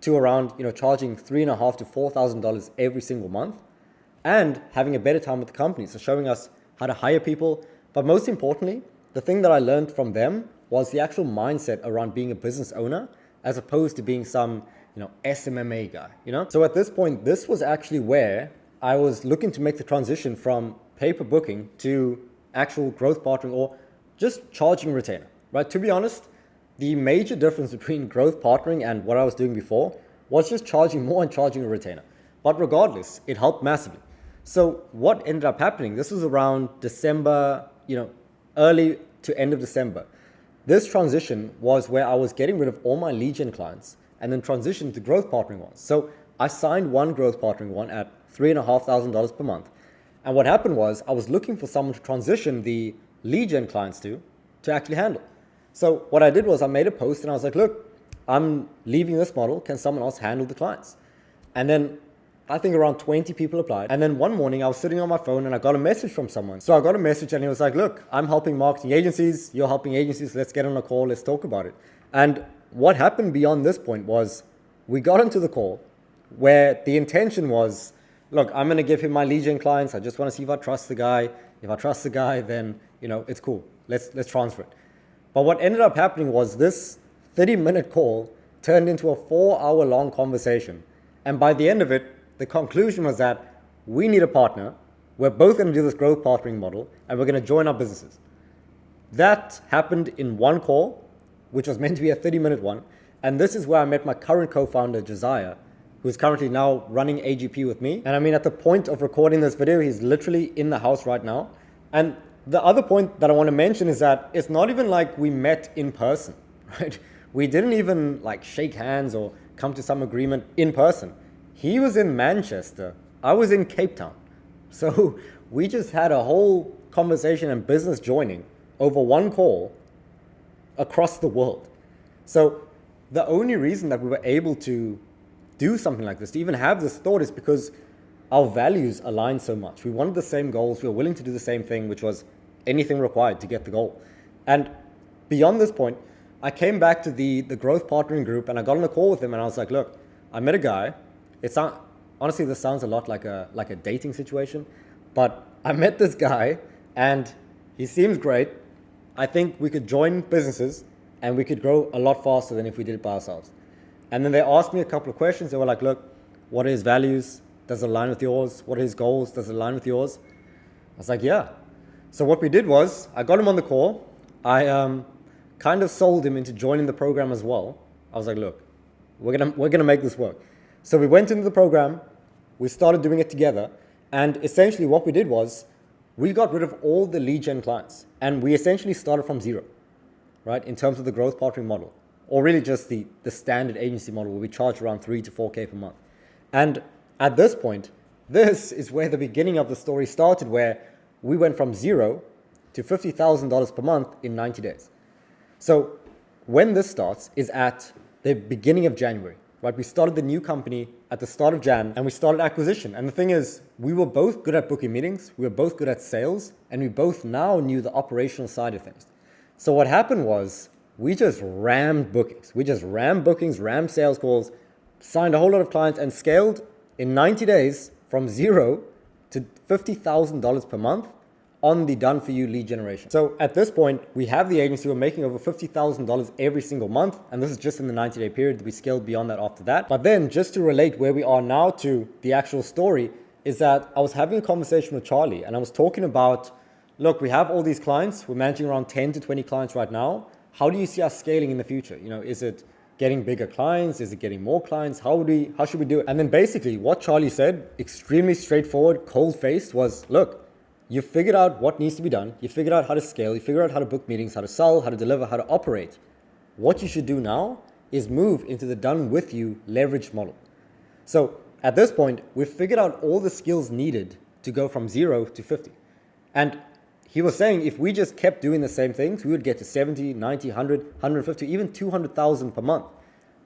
to around, charging $3,500 to $4,000 every single month, and having a better time with the company. So showing us how to hire people. But most importantly, the thing that I learned from them was the actual mindset around being a business owner, as opposed to being some, SMMA guy, So at this point, this was actually where I was looking to make the transition from pay-per booking to actual growth partnering, or just charging a retainer, right? To be honest, the major difference between growth partnering and what I was doing before was just charging more and charging a retainer. But regardless, it helped massively. So what ended up happening, this was around December, early to end of December. This transition was where I was getting rid of all my lead gen clients and then transitioned to growth partnering ones. So I signed one growth partnering one at $3,500 per month. And what happened was I was looking for someone to transition the lead gen clients to actually handle. So what I did was I made a post and I was like, look, I'm leaving this model. Can someone else handle the clients? And then I think around 20 people applied. And then one morning I was sitting on my phone and I got a message from someone. So I got a message and he was like, look, I'm helping marketing agencies. You're helping agencies. Let's get on a call. Let's talk about it. And what happened beyond this point was we got into the call where the intention was, look, I'm going to give him my lead gen clients. I just want to see if I trust the guy. If I trust the guy, then, it's cool. Let's transfer it. But what ended up happening was this 30-minute call turned into a 4-hour long conversation. And by the end of it, the conclusion was that we need a partner. We're both going to do this growth partnering model, and we're going to join our businesses. That happened in one call, which was meant to be a 30-minute one. And this is where I met my current co-founder, Josiah, who's currently now running AGP with me. And I mean, at the point of recording this video, he's literally in the house right now. And the other point that I want to mention is that it's not even like we met in person, right? We didn't even shake hands or come to some agreement in person. He was in Manchester. I was in Cape Town. So we just had a whole conversation and business joining over one call across the world. So the only reason that we were able to do something like this, to even have this thought, is because our values aligned so much. We wanted the same goals. We were willing to do the same thing, which was anything required to get the goal. And beyond this point, I came back to the growth partnering group and I got on a call with him and I was like, look, I met a guy. Honestly, this sounds a lot like a dating situation, but I met this guy and he seems great. I think we could join businesses and we could grow a lot faster than if we did it by ourselves. And then they asked me a couple of questions. They were like, look, what are his values? Does it align with yours? What are his goals? Does it align with yours? I was like, yeah. So what we did was I got him on the call. I kind of sold him into joining the program as well. I was like, look, we're gonna make this work. So we went into the program. We started doing it together. And essentially what we did was we got rid of all the lead gen clients. And we essentially started from zero, right, in terms of the growth partnering model, or really just the standard agency model where we charge around 3 to 4K per month. And at this point, This is where the beginning of the story started, where we went from zero to $50,000 per month in 90 days. So when this starts is at the beginning of January, right? We started the new company at the start of Jan and we started acquisition. And the thing is, we were both good at booking meetings, we were both good at sales, and we both now knew the operational side of things. So what happened was we just rammed bookings. We just rammed bookings, rammed sales calls, signed a whole lot of clients and scaled in 90 days from zero to $50,000 per month on the done for you lead generation. So at this point, we have the agency, we're making over $50,000 every single month. And this is just in the 90-day period. We scaled beyond that after that. But then just to relate where we are now to the actual story is that I was having a conversation with Charlie and I was talking about, look, we have all these clients. We're managing around 10 to 20 clients right now. How do you see us scaling in the future? You know, is it getting bigger clients? Is it getting more clients? How should we do it? And then basically what Charlie said, extremely straightforward, cold-faced, was, look, you figured out what needs to be done. You figured out how to scale. You figured out how to book meetings, how to sell, how to deliver, how to operate. What you should do now is move into the done with you leverage model. So at this point, we've figured out all the skills needed to go from 0 to 50. And he was saying if we just kept doing the same things, we would get to 70, 90, 100, 150, even 200,000 per month.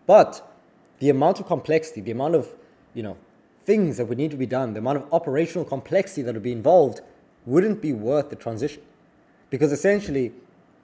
But the amount of complexity, the amount of, things that would need to be done, the amount of operational complexity that would be involved wouldn't be worth the transition. Because essentially,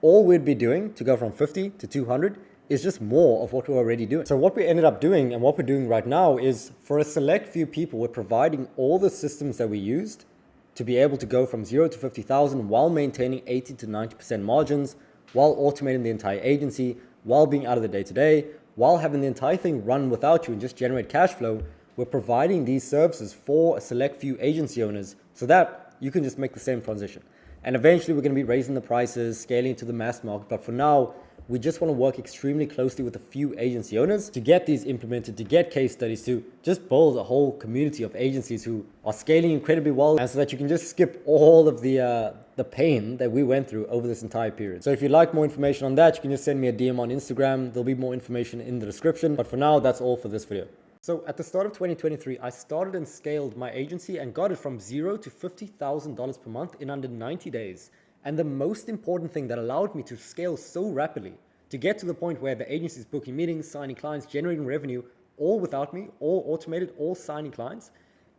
all we'd be doing to go from 50 to 200 is just more of what we're already doing. So what we ended up doing and what we're doing right now is for a select few people, we're providing all the systems that we used to be able to go from 0 to 50,000 while maintaining 80 to 90% margins, while automating the entire agency, while being out of the day-to-day, while having the entire thing run without you and just generate cash flow. We're providing these services for a select few agency owners so that you can just make the same transition. And eventually we're going to be raising the prices, scaling to the mass market. But for now, we just want to work extremely closely with a few agency owners to get these implemented, to get case studies, to just build a whole community of agencies who are scaling incredibly well, and so that you can just skip all of the pain that we went through over this entire period. So if you'd like more information on that, you can just send me a DM on Instagram. There'll be more information in the description. But for now, that's all for this video. So at the start of 2023, I started and scaled my agency and got it from 0 to $50,000 per month in under 90 days. And the most important thing that allowed me to scale so rapidly, to get to the point where the agency is booking meetings, signing clients, generating revenue, all without me, all automated, all signing clients,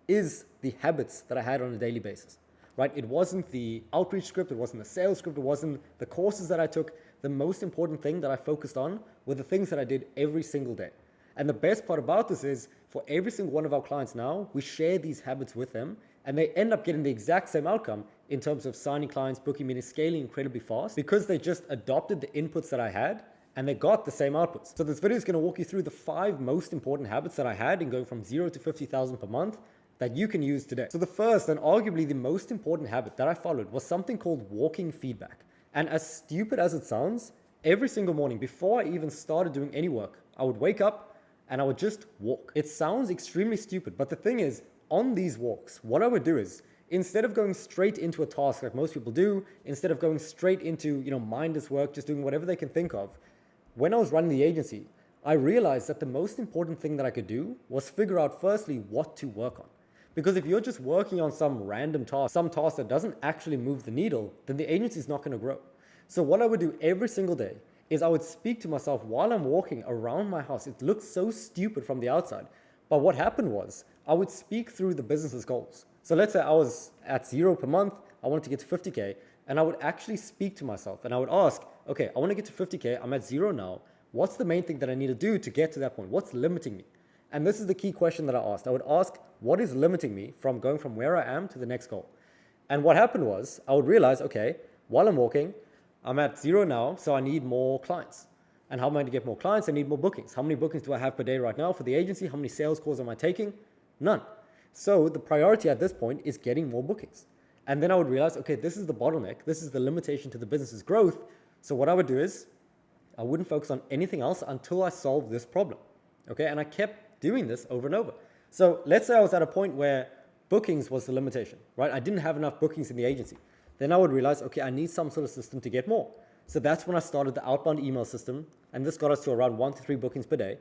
is the habits that I had on a daily basis, right? It wasn't the outreach script, it wasn't the sales script, it wasn't the courses that I took. The most important thing that I focused on were the things that I did every single day. And the best part about this is for every single one of our clients now, we share these habits with them and they end up getting the exact same outcome in terms of signing clients, booking meetings, scaling incredibly fast because they just adopted the inputs that I had and they got the same outputs. So this video is going to walk you through the 5 most important habits that I had in going from 0 to 50,000 per month that you can use today. So the first and arguably the most important habit that I followed was something called walking feedback. And as stupid as it sounds, every single morning before I even started doing any work, I would wake up and I would just walk. It sounds extremely stupid, but the thing is, on these walks, what I would do is, instead of going straight into a task like most people do, instead of going straight into, mindless work, just doing whatever they can think of, when I was running the agency, I realized that the most important thing that I could do was figure out firstly what to work on. Because if you're just working on some random task, some task that doesn't actually move the needle, then the agency is not going to grow. So what I would do every single day is I would speak to myself while I'm walking around my house. It looks so stupid from the outside. But what happened was I would speak through the business's goals. So let's say I was at 0 per month. I wanted to get to 50K. And I would actually speak to myself. And I would ask, okay, I want to get to 50K. I'm at 0 now. What's the main thing that I need to do to get to that point? What's limiting me? And this is the key question that I asked. I would ask, what is limiting me from going from where I am to the next goal? And what happened was I would realize, okay, while I'm walking, I'm at 0 now, so I need more clients. And how am I going to get more clients? I need more bookings. How many bookings do I have per day right now for the agency? How many sales calls am I taking? None. So the priority at this point is getting more bookings. And then I would realize, okay, this is the bottleneck. This is the limitation to the business's growth. So what I would do is I wouldn't focus on anything else until I solved this problem. Okay, and I kept doing this over and over. So let's say I was at a point where bookings was the limitation, right? I didn't have enough bookings in the agency. Then I would realize, okay, I need some sort of system to get more. So that's when I started the outbound email system. And this got us to around 1 to 3 bookings per day.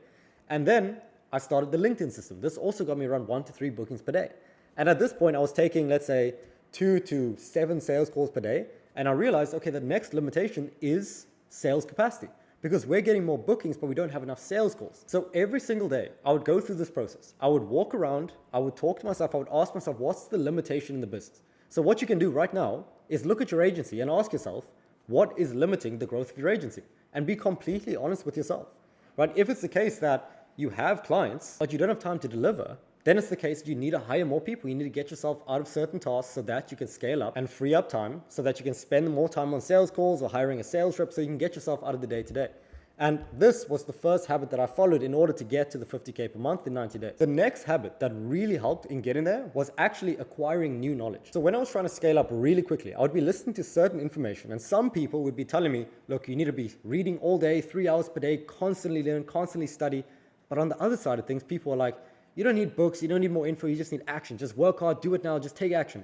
And then I started the LinkedIn system. This also got me around 1 to 3 bookings per day. And at this point, I was taking, let's say, 2 to 7 sales calls per day. And I realized, okay, the next limitation is sales capacity, because we're getting more bookings, but we don't have enough sales calls. So every single day, I would go through this process. I would walk around, I would talk to myself, I would ask myself, what's the limitation in the business? So what you can do right now is look at your agency and ask yourself, what is limiting the growth of your agency? And be completely honest with yourself, right? If it's the case that you have clients, but you don't have time to deliver, then it's the case that you need to hire more people. You need to get yourself out of certain tasks so that you can scale up and free up time so that you can spend more time on sales calls or hiring a sales rep so you can get yourself out of the day-to-day. And this was the first habit that I followed in order to get to the 50K per month in 90 days. The next habit that really helped in getting there was actually acquiring new knowledge. So when I was trying to scale up really quickly, I would be listening to certain information, and some people would be telling me, look, you need to be reading all day, 3 hours per day, constantly learn, constantly study. But on the other side of things, people are like, you don't need books, you don't need more info, you just need action. Just work hard, do it now, just take action.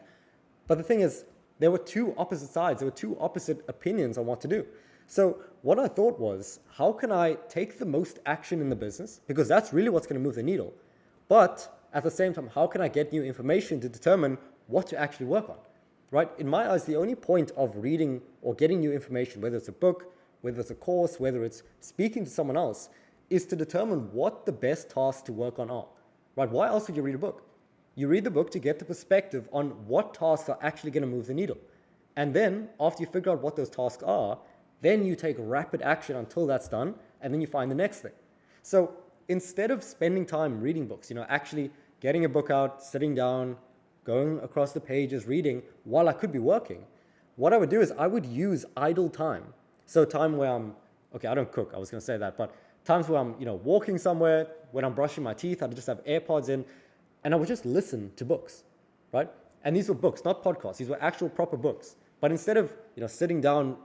But the thing is, there were two opposite sides. There were two opposite opinions on what to do. So what I thought was, how can I take the most action in the business? Because that's really what's going to move the needle. But at the same time, how can I get new information to determine what to actually work on? Right? In my eyes, the only point of reading or getting new information, whether it's a book, whether it's a course, whether it's speaking to someone else, is to determine what the best tasks to work on are. Right? Why else would you read a book? You read the book to get the perspective on what tasks are actually going to move the needle. And then after you figure out what those tasks are, then you take rapid action until that's done, and then you find the next thing. So instead of spending time reading books, actually getting a book out, sitting down, going across the pages, reading, while I could be working, what I would do is I would use idle time. So time where I don't cook, I was going to say that, but times where I'm, walking somewhere, when I'm brushing my teeth, I'd just have AirPods in, and I would just listen to books, right? And these were books, not podcasts. These were actual proper books. But instead of, sitting down,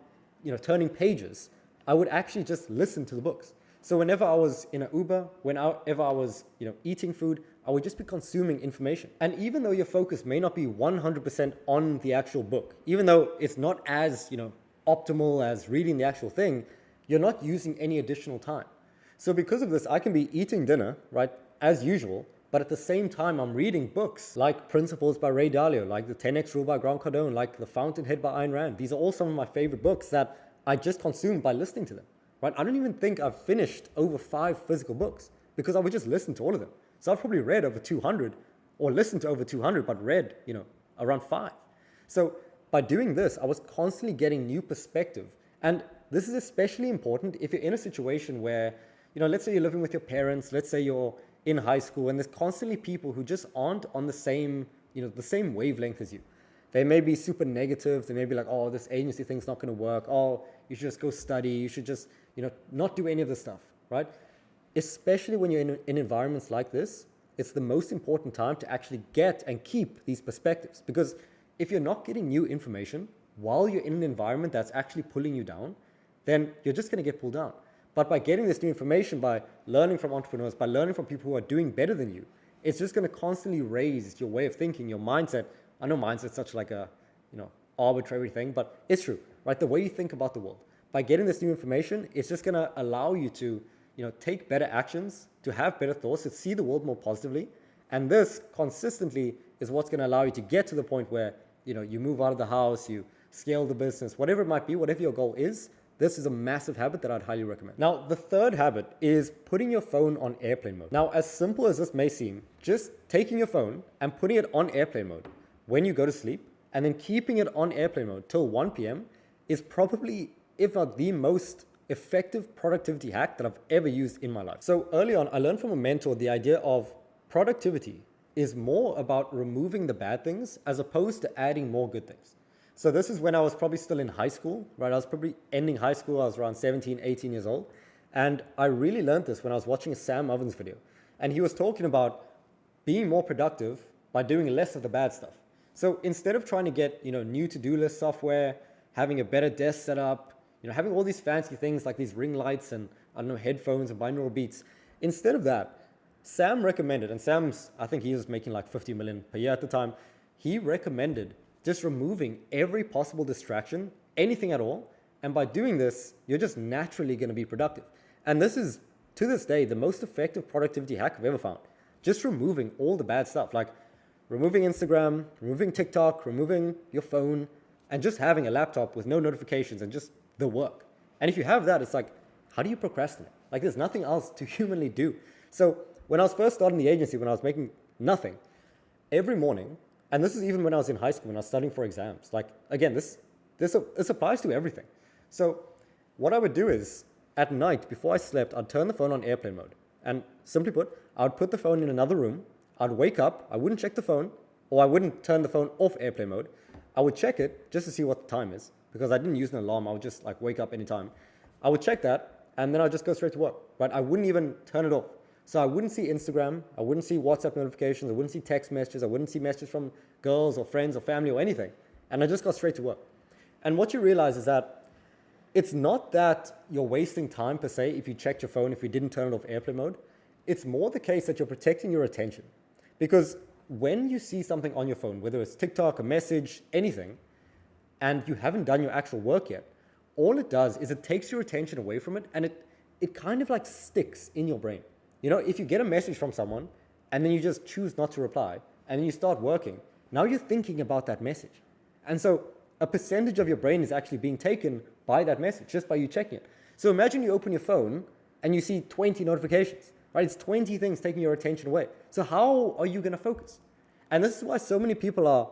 turning pages, I would actually just listen to the books. So whenever I was in an Uber, whenever I was, eating food, I would just be consuming information. And even though your focus may not be 100% on the actual book, even though it's not as, optimal as reading the actual thing, you're not using any additional time. So because of this, I can be eating dinner, right, as usual, but at the same time, I'm reading books like Principles by Ray Dalio, like The 10X Rule by Grant Cardone, like The Fountainhead by Ayn Rand. These are all some of my favorite books that I just consumed by listening to them, right? I don't even think I've finished over 5 physical books because I would just listen to all of them. So I've probably read over 200 or listened to over 200, but read, around 5. So by doing this, I was constantly getting new perspective. And this is especially important if you're in a situation where, let's say you're living with your parents, let's say you're in high school, and there's constantly people who just aren't on the same, the same wavelength as you. They may be super negative. They may be like, oh, this agency thing's not going to work. Oh, you should just go study. You should just, not do any of this stuff, right? Especially when you're in environments like this, it's the most important time to actually get and keep these perspectives. Because if you're not getting new information while you're in an environment that's actually pulling you down, then you're just going to get pulled down. But by getting this new information, by learning from entrepreneurs, by learning from people who are doing better than you, it's just going to constantly raise your way of thinking, your mindset. I know mindset's such like a, arbitrary thing, but it's true, right? The way you think about the world. By getting this new information, it's just going to allow you to, take better actions, to have better thoughts, to see the world more positively. And this consistently is what's going to allow you to get to the point where, you move out of the house, you scale the business, whatever it might be, whatever your goal is. This is a massive habit that I'd highly recommend. Now, the third habit is putting your phone on airplane mode. Now, as simple as this may seem, just taking your phone and putting it on airplane mode when you go to sleep and then keeping it on airplane mode till 1 p.m. is probably, if not the most effective productivity hack that I've ever used in my life. So early on, I learned from a mentor the idea of productivity is more about removing the bad things as opposed to adding more good things. So this is when I was probably still in high school, right? I was probably ending high school. I was around 17, 18 years old. And I really learned this when I was watching a Sam Ovens video. And he was talking about being more productive by doing less of the bad stuff. So instead of trying to get, new to-do list software, having a better desk set up, having all these fancy things like these ring lights and, headphones and binaural beats, instead of that, Sam recommended, and I think he was making like 50 million per year at the time, he recommended just removing every possible distraction, anything at all. And by doing this, you're just naturally going to be productive. And this is, to this day, the most effective productivity hack I've ever found. Just removing all the bad stuff. Like removing Instagram, removing TikTok, removing your phone, and just having a laptop with no notifications and just the work. And if you have that, it's like, how do you procrastinate? Like there's nothing else to humanly do. So when I was first starting the agency, when I was making nothing, every morning, and this is even when I was in high school, when I was studying for exams, like again, this applies to everything. So what I would do is at night before I slept, I'd turn the phone on airplane mode. And simply put, I would put the phone in another room. I'd wake up, I wouldn't check the phone, or I wouldn't turn the phone off airplane mode. I would check it just to see what the time is, because I didn't use an alarm. I would just like wake up anytime. I would check that, and then I'd just go straight to work, right? I wouldn't even turn it off. So I wouldn't see Instagram, I wouldn't see WhatsApp notifications, I wouldn't see text messages, I wouldn't see messages from girls or friends or family or anything. And I just got straight to work. And what you realize is that it's not that you're wasting time per se if you checked your phone, if you didn't turn it off airplane mode. It's more the case that you're protecting your attention. Because when you see something on your phone, whether it's TikTok, a message, anything, and you haven't done your actual work yet, all it does is it takes your attention away from it, and it kind of like sticks in your brain. You know, if you get a message from someone and then you just choose not to reply and then you start working, now you're thinking about that message. And so a percentage of your brain is actually being taken by that message just by you checking it. So imagine you open your phone and you see 20 notifications, right? It's 20 things taking your attention away. So how are you going to focus? And this is why so many people are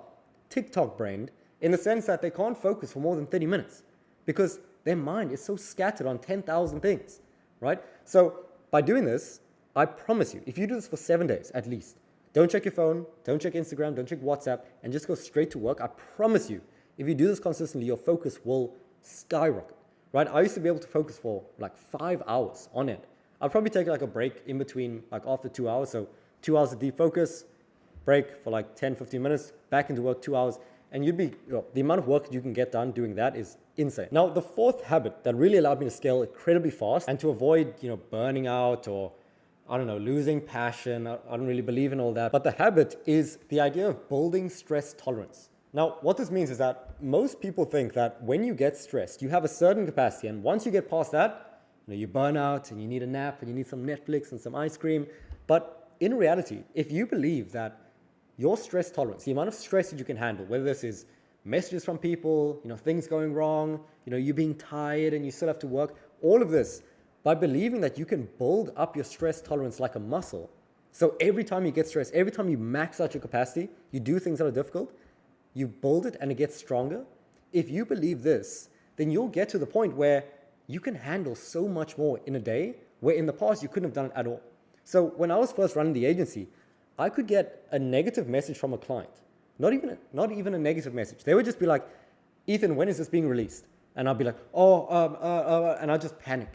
TikTok brained, in the sense that they can't focus for more than 30 minutes because their mind is so scattered on 10,000 things, right? So by doing this, I promise you, if you do this for 7 days at least, don't check your phone, don't check Instagram, don't check WhatsApp, and just go straight to work, I promise you, if you do this consistently, your focus will skyrocket, right? I used to be able to focus for like 5 hours on end. I'll probably take like a break in between, like after 2 hours. So 2 hours of deep focus, break for like 10, 15 minutes, back into work 2 hours, and the amount of work you can get done doing that is insane. Now, the fourth habit that really allowed me to scale incredibly fast and to avoid, burning out or losing passion. I don't really believe in all that. But the habit is the idea of building stress tolerance. Now, what this means is that most people think that when you get stressed, you have a certain capacity. And once you get past that, you burn out and you need a nap and you need some Netflix and some ice cream. But in reality, if you believe that your stress tolerance, the amount of stress that you can handle, whether this is messages from people, things going wrong, you being tired and you still have to work, all of this, by believing that you can build up your stress tolerance like a muscle. So every time you get stressed, every time you max out your capacity, you do things that are difficult, you build it and it gets stronger. If you believe this, then you'll get to the point where you can handle so much more in a day, where in the past you couldn't have done it at all. So when I was first running the agency, I could get a negative message from a client. Not even a negative message. They would just be like, Ethan, when is this being released? And I'd be like, and I'd just panic,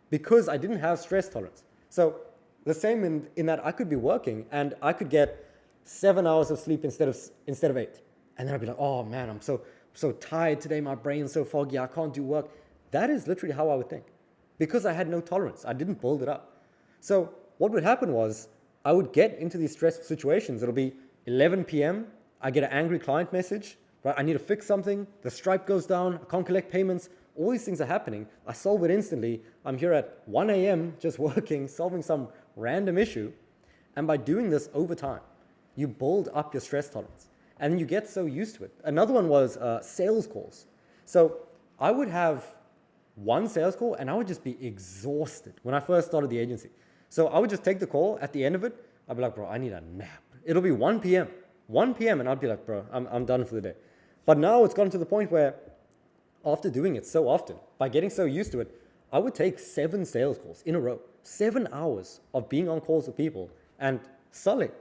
because I didn't have stress tolerance. So the same in that I could be working and I could get 7 hours of sleep instead of 8. And then I'd be like, oh man, I'm so tired today, my brain's so foggy, I can't do work. That is literally how I would think, because I had no tolerance. I didn't build it up. So what would happen was I would get into these stressful situations. It'll be 11 p.m. I get an angry client message, right? I need to fix something. The Stripe goes down. I can't collect payments. All these things are happening. I solve it instantly. I'm here at 1 a.m. just working, solving some random issue. And by doing this over time, you build up your stress tolerance and you get so used to it. Another one was sales calls. So I would have one sales call and I would just be exhausted when I first started the agency. So I would just take the call. At the end of it, I'd be like, bro, I need a nap. It'll be 1 p.m. 1 p.m. and I'd be like, bro, I'm done for the day. But now it's gotten to the point where after doing it so often, by getting so used to it, I would take 7 sales calls in a row, 7 hours of being on calls with people and selling.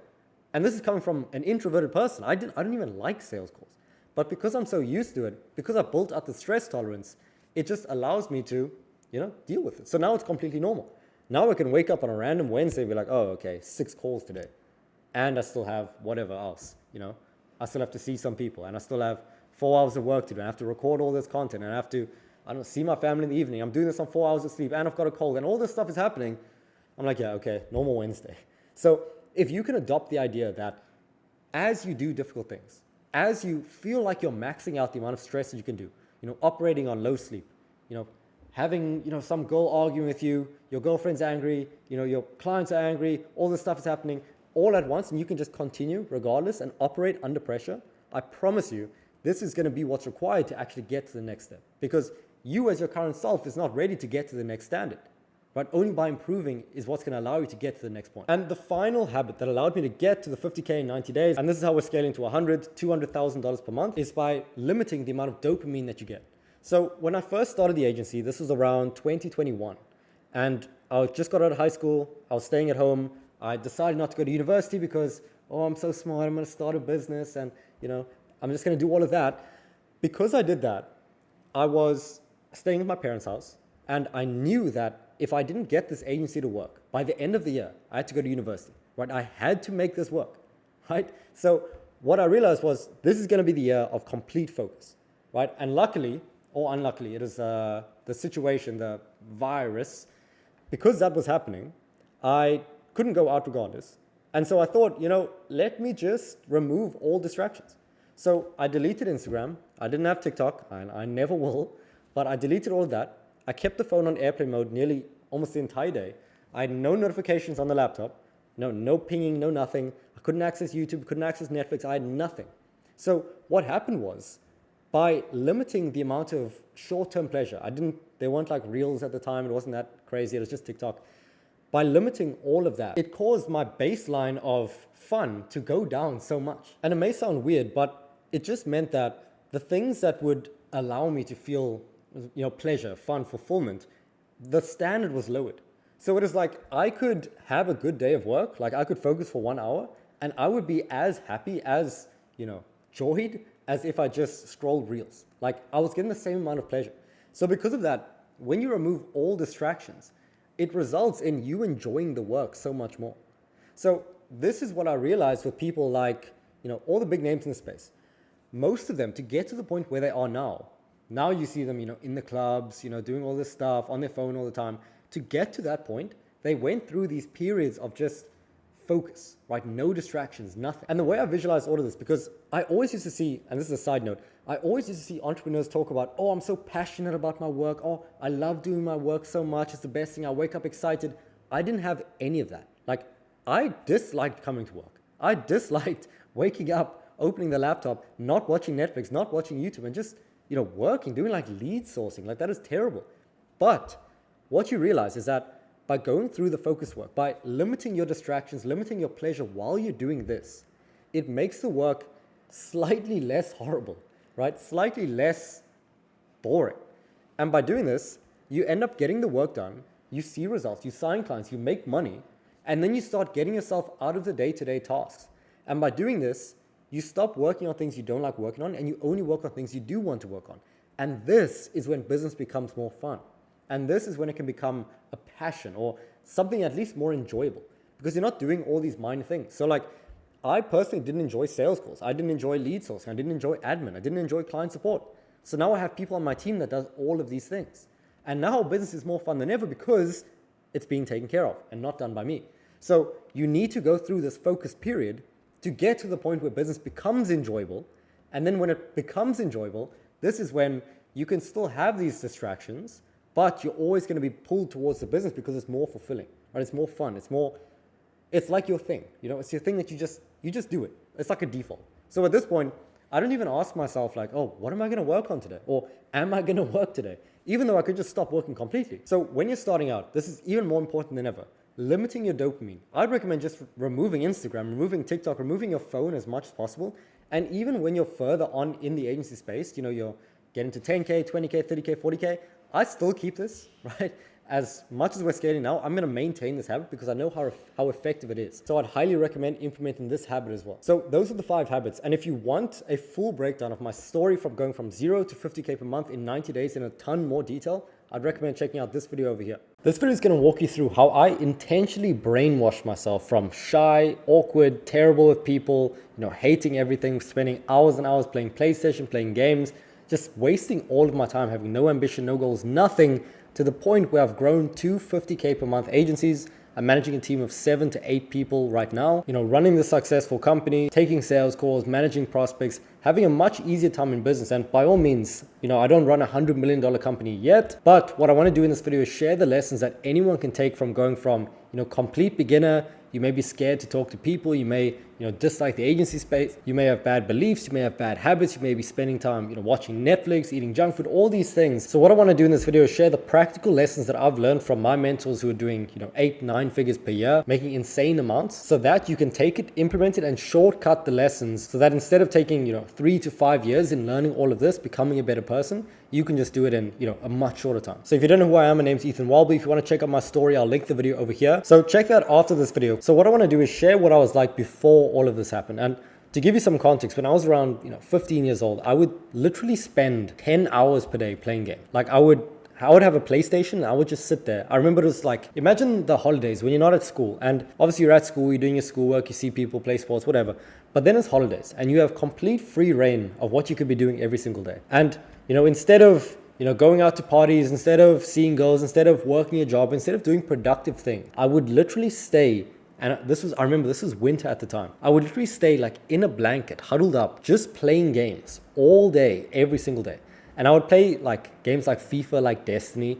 And this is coming from an introverted person. I don't even like sales calls. But because I'm so used to it, because I built up the stress tolerance, it just allows me to, deal with it. So now it's completely normal. Now I can wake up on a random Wednesday and be like, oh, okay, 6 calls today. And I still have whatever else, I still have to see some people and I still have 4 hours of work to do. I have to record all this content and I have to, see my family in the evening. I'm doing this on 4 hours of sleep and I've got a cold and all this stuff is happening. I'm like, yeah, okay, normal Wednesday. So if you can adopt the idea that as you do difficult things, as you feel like you're maxing out the amount of stress that you can do, operating on low sleep, having, some girl arguing with you, your girlfriend's angry, your clients are angry, all this stuff is happening. all at once and you can just continue regardless and operate under pressure, I promise you, this is going to be what's required to actually get to the next step. Because you as your current self is not ready to get to the next standard. But only by improving is what's going to allow you to get to the next point. And the final habit that allowed me to get to the 50K in 90 days, and this is how we're scaling to $100,000, $200,000 per month, is by limiting the amount of dopamine that you get. So when I first started the agency, this was around 2021. And I just got out of high school. I was staying at home. I decided not to go to university because, oh, I'm so smart. I'm going to start a business and, I'm just going to do all of that. Because I did that, I was staying at my parents' house. And I knew that if I didn't get this agency to work, by the end of the year, I had to go to university, right? I had to make this work, right? So what I realized was this is going to be the year of complete focus, right? And luckily, or unluckily, it is the situation, the virus, because that was happening, I couldn't go out regardless. And so I thought, let me just remove all distractions. So I deleted Instagram. I didn't have TikTok, and I never will, but I deleted all of that. I kept the phone on airplane mode nearly almost the entire day. I had no notifications on the laptop, no pinging, no nothing. I couldn't access YouTube, couldn't access Netflix. I had nothing. So what happened was, by limiting the amount of short-term pleasure, there weren't like reels at the time. It wasn't that crazy. It was just TikTok. By limiting all of that, it caused my baseline of fun to go down so much. And it may sound weird, but it just meant that the things that would allow me to feel pleasure, fun, fulfillment, the standard was lowered. So it is like I could have a good day of work, like I could focus for 1 hour and I would be as happy, as, joyed as if I just scrolled reels. Like I was getting the same amount of pleasure. So because of that, when you remove all distractions, it results in you enjoying the work so much more. So this is what I realized with people like, all the big names in the space. Most of them, to get to the point where they are now you see them, in the clubs, doing all this stuff on their phone all the time. To get to that point, they went through these periods of just focus, right? No distractions, nothing. And the way I visualize all of this, because I always used to see, and this is a side note, I always used to see entrepreneurs talk about, oh, I'm so passionate about my work. Oh, I love doing my work so much. It's the best thing. I wake up excited. I didn't have any of that. Like, I disliked coming to work. I disliked waking up, opening the laptop, not watching Netflix, not watching YouTube, and just working, doing like lead sourcing. Like that is terrible. But what you realize is that by going through the focus work, by limiting your distractions, limiting your pleasure while you're doing this, it makes the work slightly less horrible, right? Slightly less boring. And by doing this, you end up getting the work done, you see results, you sign clients, you make money, and then you start getting yourself out of the day-to-day tasks. And by doing this, you stop working on things you don't like working on and you only work on things you do want to work on. And this is when business becomes more fun. And this is when it can become a passion or something at least more enjoyable because you're not doing all these minor things. So like I personally didn't enjoy sales calls. I didn't enjoy lead sourcing. I didn't enjoy admin. I didn't enjoy client support. So now I have people on my team that does all of these things. And now business is more fun than ever because it's being taken care of and not done by me. So you need to go through this focus period to get to the point where business becomes enjoyable. And then when it becomes enjoyable, this is when you can still have these distractions, but you're always going to be pulled towards the business because it's more fulfilling, right? It's more fun. It's like your thing, it's your thing that you just do it. It's like a default. So at this point, I don't even ask myself like, oh, what am I going to work on today? Or am I going to work today? Even though I could just stop working completely. So when you're starting out, this is even more important than ever. Limiting your dopamine. I'd recommend just removing Instagram, removing TikTok, removing your phone as much as possible. And even when you're further on in the agency space, you're getting to 10K, 20K, 30K, 40K, I still keep this, right? As much as we're scaling now, I'm going to maintain this habit because I know how effective it is. So I'd highly recommend implementing this habit as well. So those are the 5 habits. And if you want a full breakdown of my story from going from 0 to 50K per month in 90 days in a ton more detail, I'd recommend checking out this video over here. This video is going to walk you through how I intentionally brainwashed myself from shy, awkward, terrible with people, hating everything, spending hours and hours playing PlayStation, playing games, just wasting all of my time, having no ambition, no goals, nothing, to the point where I've grown 2 50K per month agencies. I'm managing a team of 7 to 8 people right now, running the successful company, taking sales calls, managing prospects, having a much easier time in business. And by all means, I don't run a $100 million company yet, but what I want to do in this video is share the lessons that anyone can take from going from, complete beginner, You may be scared to talk to people. You may, dislike the agency space. You may have bad beliefs. You may have bad habits. You may be spending time, watching Netflix, eating junk food, all these things. So what I want to do in this video is share the practical lessons that I've learned from my mentors who are doing, 8-9 figures per year, making insane amounts, so that you can take it, implement it, and shortcut the lessons, so that instead of taking, 3 to 5 years in learning all of this, becoming a better person, you can just do it in, a much shorter time. So if you don't know who I am, my name's Ethan Welby. If you want to check out my story, I'll link the video over here. So check that after this video. So what I want to do is share what I was like before all of this happened. And to give you some context, when I was around, 15 years old, I would literally spend 10 hours per day playing games. Like I would have a PlayStation and I would just sit there. I remember it was like, imagine the holidays when you're not at school, and obviously you're at school, you're doing your schoolwork, you see people play sports, whatever. But then it's holidays and you have complete free reign of what you could be doing every single day. And, instead of, going out to parties, instead of seeing girls, instead of working a job, instead of doing productive things, I would literally stay. And I remember this was winter at the time. I would literally stay like in a blanket, huddled up, just playing games all day, every single day. And I would play like games like FIFA, like Destiny,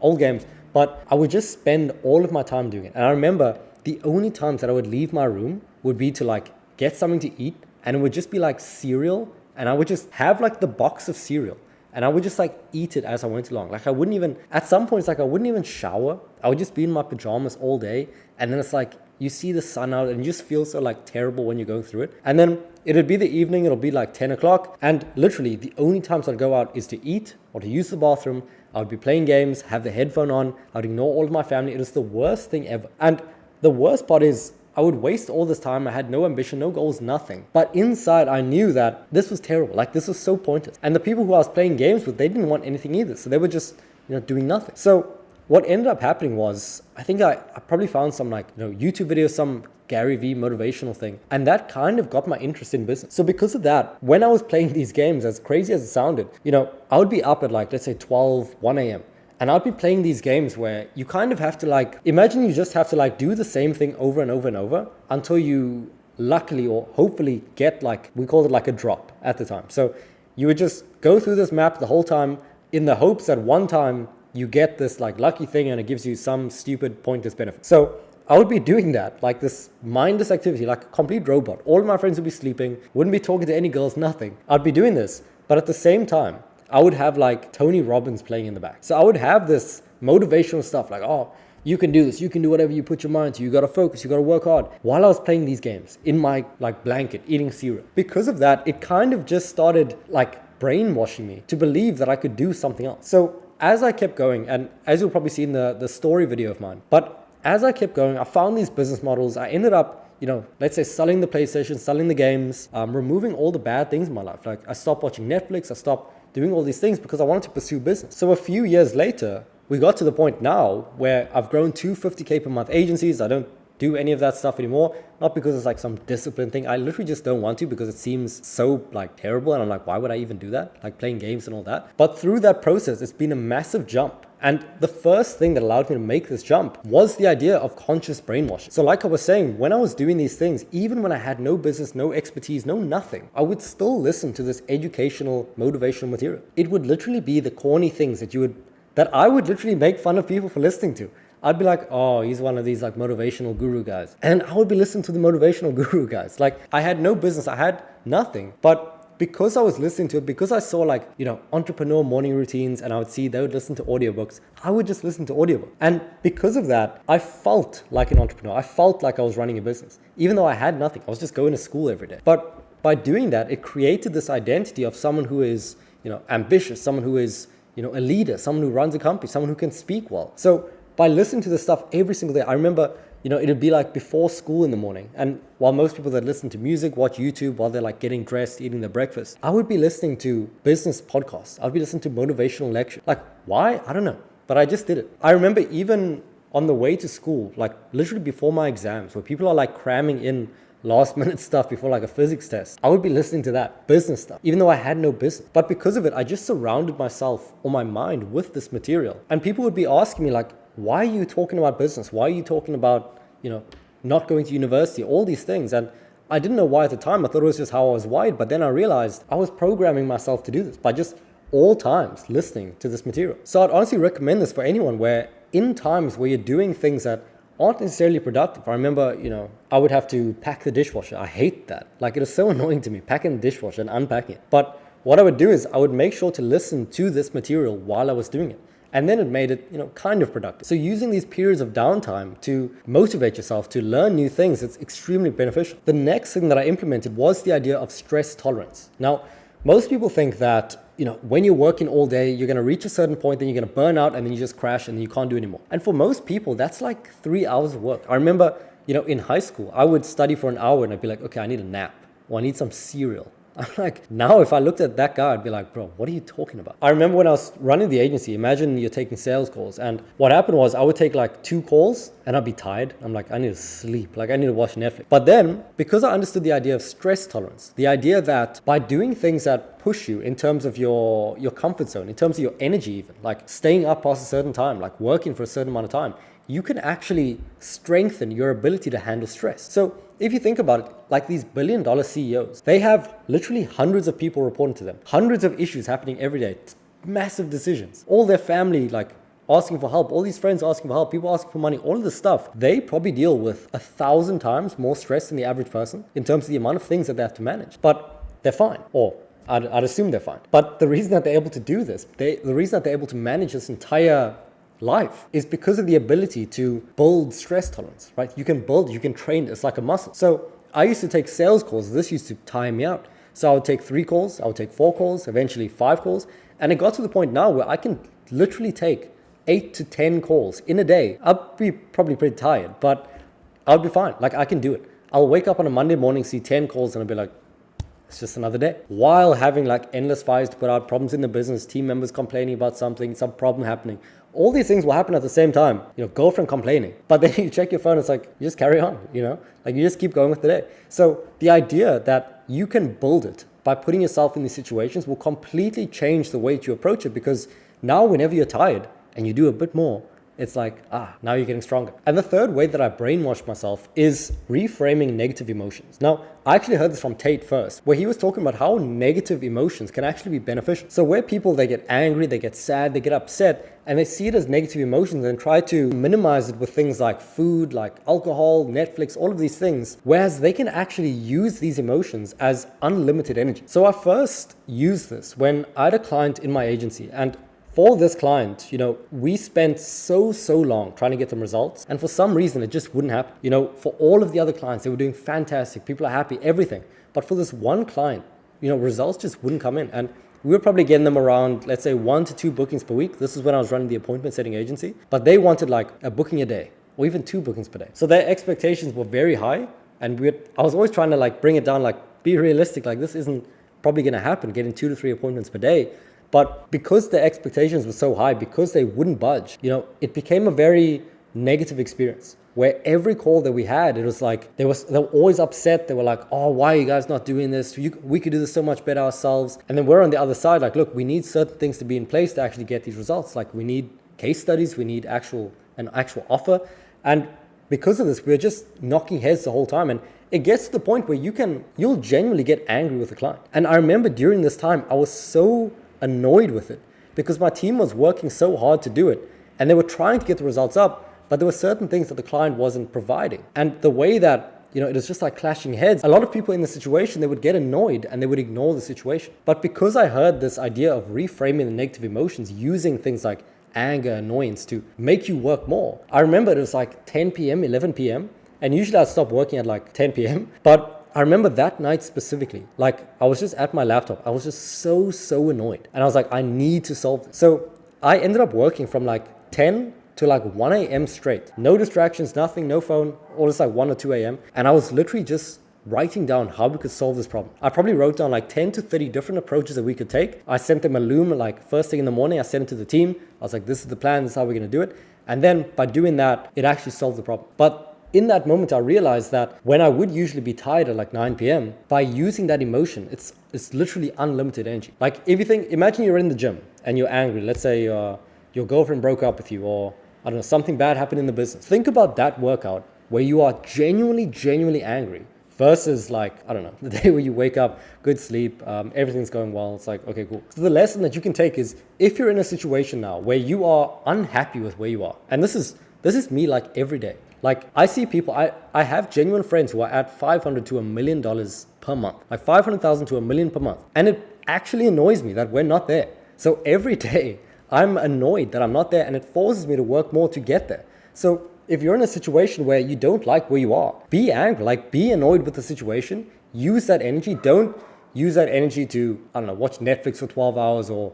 old games, but I would just spend all of my time doing it. And I remember the only times that I would leave my room would be to like get something to eat, and it would just be like cereal. And I would just have like the box of cereal, and I would just like eat it as I went along. Like I wouldn't even, at some points, like I wouldn't even shower. I would just be in my pajamas all day. And then it's like, you see the sun out and you just feel so like terrible when you're going through it. And then it'll be the evening, it'll be like 10 o'clock. And literally the only times I'd go out is to eat or to use the bathroom. I would be playing games, have the headphone on. I'd ignore all of my family. It was the worst thing ever. And the worst part is I would waste all this time. I had no ambition, no goals, nothing. But inside I knew that this was terrible. Like this was so pointless. And the people who I was playing games with, they didn't want anything either. So they were just, doing nothing. So what ended up happening was, I think I probably found some like, YouTube videos, some Gary Vee motivational thing. And that kind of got my interest in business. So because of that, when I was playing these games, as crazy as it sounded, I would be up at like, let's say 12, 1 a.m. And I'd be playing these games where you kind of have to like, imagine you just have to like do the same thing over and over and over until you luckily or hopefully get like, we called it like a drop at the time. So you would just go through this map the whole time in the hopes that one time you get this like lucky thing and it gives you some stupid pointless benefit. So I would be doing that, like this mindless activity, like a complete robot. All of my friends would be sleeping, wouldn't be talking to any girls, nothing. I'd be doing this, but at the same time, I would have like Tony Robbins playing in the back. So I would have this motivational stuff like, oh, you can do this, you can do whatever you put your mind to, you gotta focus, you gotta work hard. While I was playing these games in my like blanket, eating cereal. Because of that, it kind of just started like brainwashing me to believe that I could do something else. So as I kept going, and as you'll probably see in the story video of mine, but as I kept going, I found these business models. I ended up, let's say selling the PlayStation, selling the games, removing all the bad things in my life. Like I stopped watching Netflix, I stopped doing all these things because I wanted to pursue business. So a few years later, we got to the point now where I've grown 250K per month agencies. I don't do any of that stuff anymore. Not because it's like some discipline thing. I literally just don't want to because it seems so like terrible. And I'm like, why would I even do that? Like playing games and all that. But through that process, it's been a massive jump. And the first thing that allowed me to make this jump was the idea of conscious brainwashing. So like I was saying, when I was doing these things, even when I had no business, no expertise, no nothing, I would still listen to this educational, motivational material. It would literally be the corny things that I would literally make fun of people for listening to. I'd be like, oh, he's one of these like motivational guru guys. And I would be listening to the motivational guru guys. Like I had no business, I had nothing, but because I was listening to it, because I saw like, entrepreneur morning routines and I would see they would listen to audiobooks, I would just listen to audiobooks. And because of that, I felt like an entrepreneur. I felt like I was running a business, even though I had nothing. I was just going to school every day. But by doing that, it created this identity of someone who is, ambitious, someone who is, a leader, someone who runs a company, someone who can speak well. So by listening to this stuff every single day, I remember, it'd be like before school in the morning. And while most people that listen to music, watch YouTube while they're like getting dressed, eating their breakfast, I would be listening to business podcasts. I'd be listening to motivational lectures. Like why? I don't know. But I just did it. I remember even on the way to school, like literally before my exams, where people are like cramming in last minute stuff before like a physics test, I would be listening to that business stuff, even though I had no business. But because of it, I just surrounded myself or my mind with this material. And people would be asking me like, why are you talking about business? Why are you talking about, not going to university, all these things? And I didn't know why at the time. I thought it was just how I was wired. But then I realized I was programming myself to do this by just all times listening to this material. So I'd honestly recommend this for anyone where in times where you're doing things that aren't necessarily productive. I remember, I would have to pack the dishwasher. I hate that. Like, it is so annoying to me, packing the dishwasher and unpacking it. But what I would do is I would make sure to listen to this material while I was doing it. And then it made it, kind of productive. So using these periods of downtime to motivate yourself to learn new things, it's extremely beneficial. The next thing that I implemented was the idea of stress tolerance. Now, most people think that, when you're working all day, you're going to reach a certain point, then you're going to burn out, and then you just crash and you can't do anymore. And for most people, that's like 3 hours of work. I remember, in high school, I would study for an hour and I'd be like, okay, I need a nap, or I need some cereal. I'm like, now if I looked at that guy, I'd be like, bro, what are you talking about? I remember when I was running the agency, imagine you're taking sales calls. And what happened was I would take like 2 calls and I'd be tired. I'm like, I need to sleep. Like, I need to watch Netflix. But then, because I understood the idea of stress tolerance, the idea that by doing things that push you in terms of your comfort zone, in terms of your energy even, like staying up past a certain time, like working for a certain amount of time, you can actually strengthen your ability to handle stress. So if you think about it, like these billion-dollar CEOs, they have literally hundreds of people reporting to them, hundreds of issues happening every day, massive decisions, all their family like asking for help, all these friends asking for help, people asking for money, all of this stuff. They probably deal with 1,000 times more stress than the average person in terms of the amount of things that they have to manage. But they're fine, or I'd assume they're fine. But the reason that they're able to do this, the reason that they're able to manage this entire life is because of the ability to build stress tolerance, right? You can train it. It's like a muscle. So I used to take sales calls. This used to tire me out. So I would take 3 calls, I would take 4 calls, eventually 5 calls. And it got to the point now where I can literally take 8 to 10 calls in a day. I'll be probably pretty tired, but I'll be fine. Like, I can do it. I'll wake up on a Monday morning, see 10 calls, and I'll be like, it's just another day. While having like endless fires to put out, problems in the business, team members complaining about something, some problem happening. All these things will happen at the same time. Girlfriend complaining. But then you check your phone, it's like, you just carry on, Like, you just keep going with the day. So the idea that you can build it by putting yourself in these situations will completely change the way that you approach it, because now whenever you're tired and you do a bit more, it's like, now you're getting stronger. And the third way that I brainwashed myself is reframing negative emotions. Now, I actually heard this from Tate first, where he was talking about how negative emotions can actually be beneficial. So where people, they get angry, they get sad, they get upset, and they see it as negative emotions and try to minimize it with things like food, like alcohol, Netflix, all of these things, whereas they can actually use these emotions as unlimited energy. So I first used this when I had a client in my agency, and for this client, we spent so long trying to get them results. And for some reason, it just wouldn't happen. For all of the other clients, they were doing fantastic. People are happy, everything. But for this one client, results just wouldn't come in. And we were probably getting them around, let's say 1 to 2 bookings per week. This is when I was running the appointment setting agency. But they wanted like a booking a day or even 2 bookings per day. So their expectations were very high. And I was always trying to like bring it down, like be realistic. Like, this isn't probably going to happen, getting 2 to 3 appointments per day. But because the expectations were so high, because they wouldn't budge, it became a very negative experience, where every call that we had, it was like, they were always upset. They were like, oh, why are you guys not doing this? We could do this so much better ourselves. And then we're on the other side, like, look, we need certain things to be in place to actually get these results. Like, we need case studies, we need an actual offer. And because of this, we're just knocking heads the whole time. And it gets to the point where you'll genuinely get angry with the client. And I remember during this time, I was so annoyed with it, because my team was working so hard to do it, and they were trying to get the results up, but there were certain things that the client wasn't providing. And the way that, it was just like clashing heads. A lot of people in the situation, they would get annoyed and they would ignore the situation. But because I heard this idea of reframing the negative emotions using things like anger, annoyance to make you work more, I remember it was like 10 p.m., 11 p.m., and usually I'd stop working at like 10 p.m., but I remember that night specifically, like, I was just at my laptop. I was just so annoyed. And I was like, I need to solve this. So I ended up working from like 10 to like 1 a.m. straight. No distractions, nothing, no phone, all just like 1 or 2 a.m. And I was literally just writing down how we could solve this problem. I probably wrote down like 10 to 30 different approaches that we could take. I sent them a loom like first thing in the morning. I sent it to the team. I was like, this is the plan. This is how we're going to do it. And then by doing that, it actually solved the problem. But in that moment, I realized that when I would usually be tired at like 9 p.m., by using that emotion, it's literally unlimited energy. Like, imagine you're in the gym and you're angry. Let's say your girlfriend broke up with you, or I don't know, something bad happened in the business. Think about that workout where you are genuinely angry versus like, I don't know, the day where you wake up, good sleep, everything's going well. It's like, okay, cool. So the lesson that you can take is, if you're in a situation now where you are unhappy with where you are, and this is me like every day. Like I see people, I have genuine friends who are at $500 to $1 million per month, like 500,000 to $1 million per month. And it actually annoys me that we're not there. So every day I'm annoyed that I'm not there, and it forces me to work more to get there. So if you're in a situation where you don't like where you are, be angry, like be annoyed with the situation, use that energy. Don't use that energy to, I don't know, watch Netflix for 12 hours or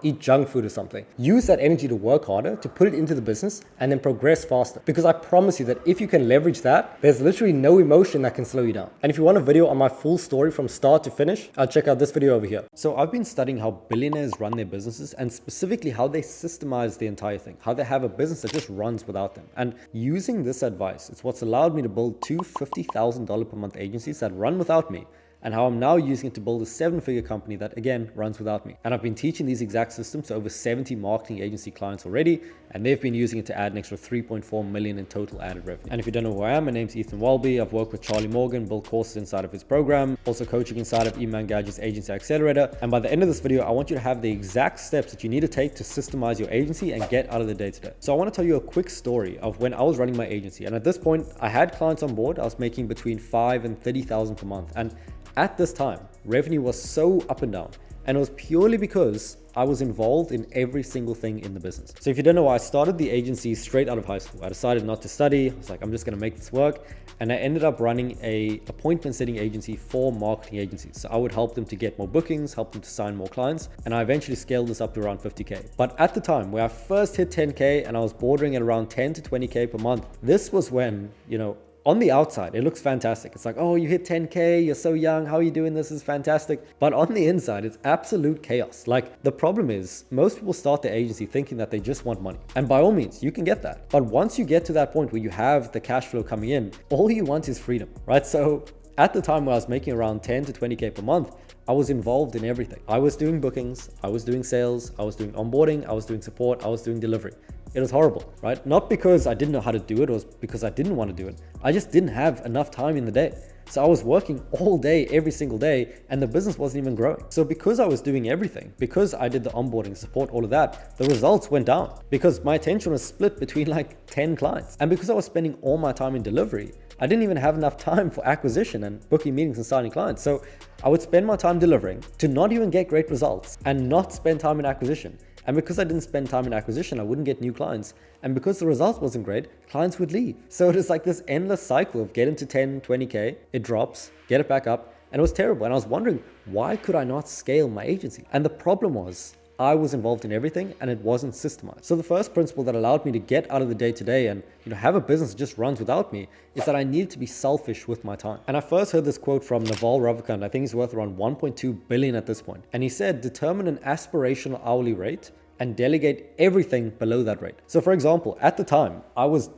eat junk food or something. Use that energy to work harder, to put it into the business, and then progress faster. Because I promise you that if you can leverage that, there's literally no emotion that can slow you down. And if you want a video on my full story from start to finish, I'll check out this video over here. So I've been studying how billionaires run their businesses, and specifically how they systemize the entire thing, how they have a business that just runs without them. And using this advice, it's what's allowed me to build two $50,000 per month agencies that run without me, and how I'm now using it to build a 7-figure company that, again, runs without me. And I've been teaching these exact systems to over 70 marketing agency clients already, and they've been using it to add an extra 3.4 million in total added revenue. And if you don't know who I am, my name's Ethan Welby. I've worked with Charlie Morgan, built courses inside of his program, also coaching inside of E-Man Gadget's Agency Accelerator. And by the end of this video, I want you to have the exact steps that you need to take to systemize your agency and get out of the day-to-day. So I want to tell you a quick story of when I was running my agency. And at this point, I had clients on board. I was making between 5 and 30,000 per month. And at this time, revenue was so up and down, and it was purely because I was involved in every single thing in the business. So if you don't know, I started the agency straight out of high school. I decided not to study. I was like, I'm just going to make this work. And I ended up running a appointment setting agency for marketing agencies. So I would help them to get more bookings, help them to sign more clients. And I eventually scaled this up to around 50K. But at the time where I first hit 10K and I was bordering at around 10 to 20K per month, this was when, on the outside, it looks fantastic. It's like, oh, you hit 10K, you're so young, how are you doing this? Is fantastic. But on the inside, it's absolute chaos. Like, the problem is, most people start their agency thinking that they just want money. And by all means, you can get that. But once you get to that point where you have the cash flow coming in, all you want is freedom, right? So at the time where I was making around 10 to 20K per month, I was involved in everything. I was doing bookings, I was doing sales, I was doing onboarding, I was doing support, I was doing delivery. It was horrible, right? Not because I didn't know how to do it, or because I didn't want to do it. I just didn't have enough time in the day. So I was working all day, every single day, and the business wasn't even growing. So because I was doing everything, because I did the onboarding, support, all of that, the results went down because my attention was split between like 10 clients. And because I was spending all my time in delivery, I didn't even have enough time for acquisition and booking meetings and signing clients. So I would spend my time delivering to not even get great results and not spend time in acquisition. And because I didn't spend time in acquisition, I wouldn't get new clients. And because the results wasn't great, clients would leave. So it was like this endless cycle of getting to 10, 20K, it drops, get it back up. And it was terrible. And I was wondering, why could I not scale my agency? And the problem was, I was involved in everything and it wasn't systemized. So the first principle that allowed me to get out of the day-to-day and have a business that just runs without me is that I needed to be selfish with my time. And I first heard this quote from Naval Ravikant. I think he's worth around 1.2 billion at this point. And he said, determine an aspirational hourly rate and delegate everything below that rate. So for example, at the time, I was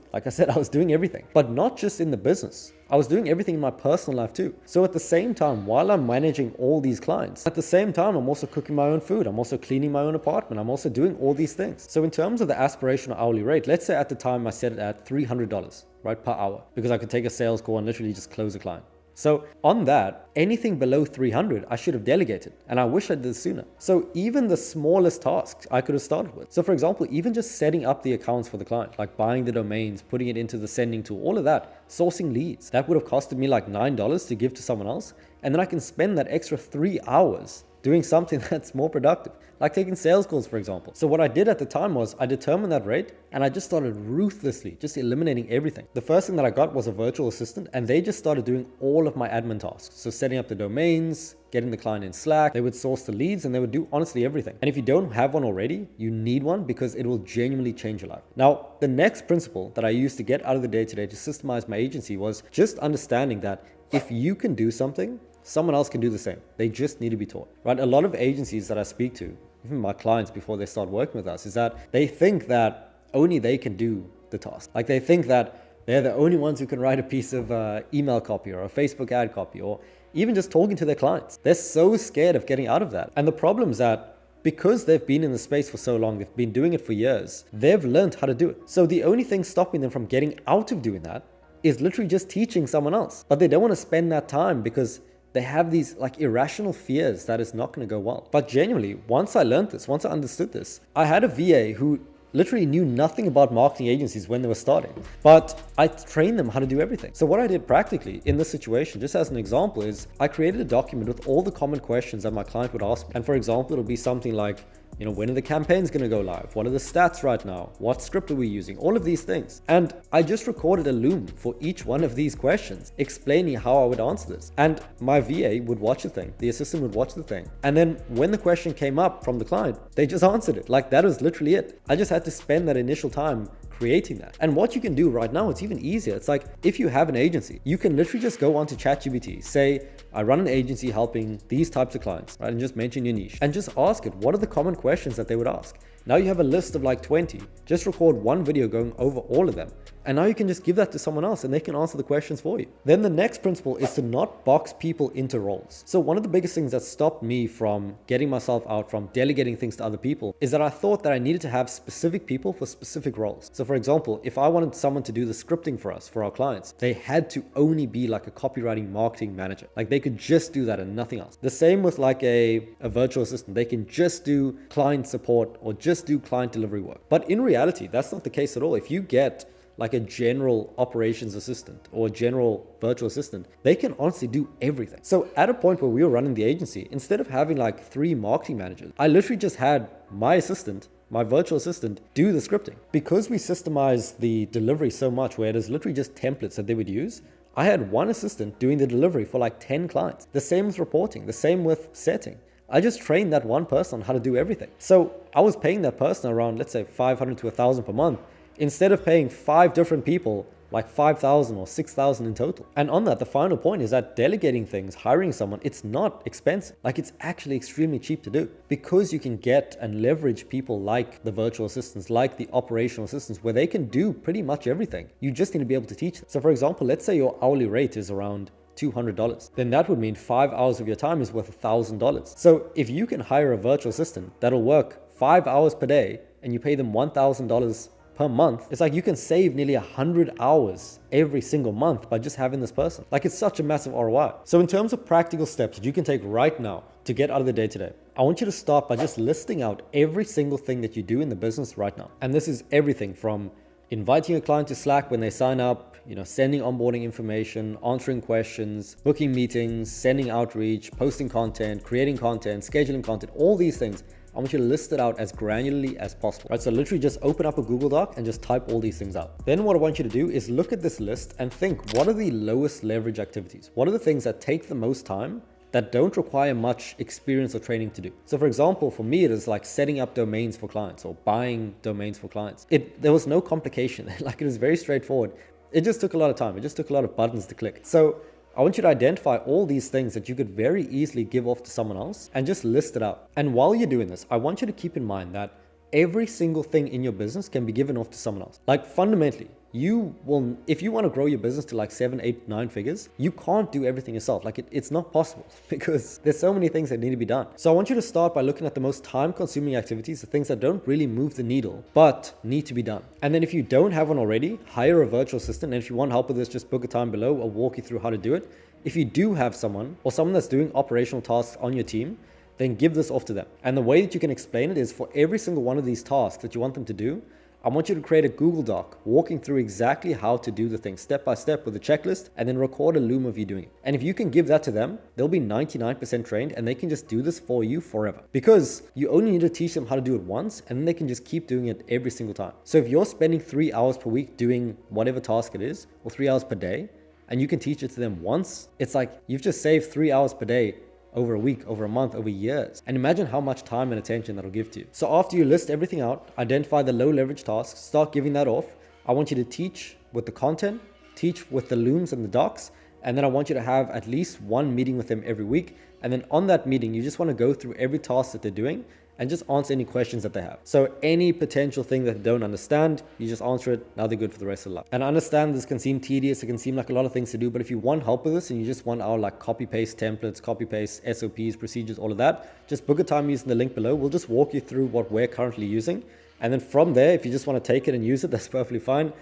doing everything, but not just in the business. I was doing everything in my personal life too. So at the same time, while I'm managing all these clients, at the same time, I'm also cooking my own food. I'm also cleaning my own apartment. I'm also doing all these things. So in terms of the aspirational hourly rate, let's say at the time I set it at $300, right, per hour, because I could take a sales call and literally just close a client. So on that, anything below 300, I should have delegated. And I wish I did sooner. So even the smallest tasks I could have started with. So for example, even just setting up the accounts for the client, like buying the domains, putting it into the sending tool, all of that, sourcing leads, that would have costed me like $9 to give to someone else. And then I can spend that extra 3 hours doing something that's more productive, like taking sales calls, for example. So what I did at the time was I determined that rate and I just started ruthlessly just eliminating everything. The first thing that I got was a virtual assistant, and they just started doing all of my admin tasks. So setting up the domains, getting the client in Slack, they would source the leads, and they would do honestly everything. And if you don't have one already, you need one because it will genuinely change your life. Now, the next principle that I used to get out of the day-to-day to systemize my agency was just understanding that if you can do something, someone else can do the same. They just need to be taught, right? A lot of agencies that I speak to, even my clients before they start working with us, is that they think that only they can do the task. Like they think that they're the only ones who can write a piece of email copy or a Facebook ad copy or even just talking to their clients. They're so scared of getting out of that. And the problem is that because they've been in the space for so long, they've been doing it for years, they've learned how to do it. So the only thing stopping them from getting out of doing that is literally just teaching someone else. But they don't want to spend that time because they have these like irrational fears that it's not going to go well. But genuinely, once I learned this, once I understood this, I had a VA who literally knew nothing about marketing agencies when they were starting, but I trained them how to do everything. So what I did practically in this situation, just as an example, is I created a document with all the common questions that my client would ask me. And for example, it'll be something like, when are the campaigns going to go live? What are the stats right now? What script are we using? All of these things. And I just recorded a loom for each one of these questions, explaining how I would answer this. And my VA would watch the thing. The assistant would watch the thing. And then when the question came up from the client, they just answered it. Like, that was literally it. I just had to spend that initial time creating that. And what you can do right now, it's even easier. It's like, if you have an agency, you can literally just go onto ChatGPT, say, I run an agency helping these types of clients, right? And just mention your niche and just ask it, what are the common questions that they would ask? Now you have a list of like 20, just record one video going over all of them. And now you can just give that to someone else and they can answer the questions for you. Then the next principle is to not box people into roles. So one of the biggest things that stopped me from getting myself out, from delegating things to other people, is that I thought that I needed to have specific people for specific roles. So for example, if I wanted someone to do the scripting for us, for our clients, they had to only be like a copywriting marketing manager. Like, they could just do that and nothing else. The same with like a virtual assistant. They can just do client support or just do client delivery work. But in reality, that's not the case at all. If you get like a general operations assistant or a general virtual assistant, they can honestly do everything. So at a point where we were running the agency, instead of having like 3 marketing managers, I literally just had my assistant, my virtual assistant, do the scripting. Because we systemized the delivery so much where it is literally just templates that they would use, I had one assistant doing the delivery for like 10 clients. The same with reporting, the same with setting. I just trained that one person on how to do everything. So I was paying that person around, let's say 500 to 1,000 per month, instead of paying 5 different people like 5,000 or 6,000 in total. And on that, the final point is that delegating things, hiring someone, it's not expensive. Like, it's actually extremely cheap to do, because you can get and leverage people like the virtual assistants, like the operational assistants, where they can do pretty much everything. You just need to be able to teach them. So for example, let's say your hourly rate is around $200, then that would mean 5 hours of your time is worth $1,000. So if you can hire a virtual assistant that'll work 5 hours per day and you pay them $1,000 per month, it's like you can save nearly 100 hours every single month by just having this person. Like, it's such a massive ROI. So in terms of practical steps that you can take right now to get out of the day-to-day, I want you to start by just listing out every single thing that you do in the business right now. And this is everything from inviting a client to Slack when they sign up, sending onboarding information, answering questions, booking meetings, sending outreach, posting content, creating content, scheduling content, all these things. I want you to list it out as granularly as possible, right? So literally just open up a Google Doc and just type all these things out. Then what I want you to do is look at this list and think, what are the lowest leverage activities? What are the things that take the most time, that don't require much experience or training to do? So for example, for me, it is like setting up domains for clients or buying domains for clients. There was no complication. Like, it was very straightforward. It just took a lot of time. It just took a lot of buttons to click. So I want you to identify all these things that you could very easily give off to someone else and just list it out. And while you're doing this, I want you to keep in mind that every single thing in your business can be given off to someone else. Like, fundamentally, if you want to grow your business to like 7, 8, 9 figures, you can't do everything yourself. Like, it's not possible, because there's so many things that need to be done. So I want you to start by looking at the most time-consuming activities, the things that don't really move the needle, but need to be done. And then if you don't have one already, hire a virtual assistant. And if you want help with this, just book a time below. I'll walk you through how to do it. If you do have someone or someone that's doing operational tasks on your team, then give this off to them. And the way that you can explain it is, for every single one of these tasks that you want them to do, I want you to create a Google Doc walking through exactly how to do the thing step by step with a checklist, and then record a loom of you doing it. And if you can give that to them, they'll be 99% trained and they can just do this for you forever, because you only need to teach them how to do it once, and then they can just keep doing it every single time. So if you're spending 3 hours per week doing whatever task it is, or 3 hours per day, and you can teach it to them once, it's like you've just saved 3 hours per day over a week, over a month, over years. And imagine how much time and attention that'll give to you. So after you list everything out, identify the low leverage tasks, start giving that off. I want you to teach with the content, teach with the looms and the docs, and then I want you to have at least one meeting with them every week. And then on that meeting, you just want to go through every task that they're doing and just answer any questions that they have. So any potential thing that they don't understand, you just answer it. Now they're good for the rest of their life. And I understand this can seem tedious. It can seem like a lot of things to do, but if you want help with this and you just want our like copy paste templates, copy paste SOPs, procedures, all of that, just book a time using the link below. We'll just walk you through what we're currently using. And then from there, if you just want to take it and use it, that's perfectly fine.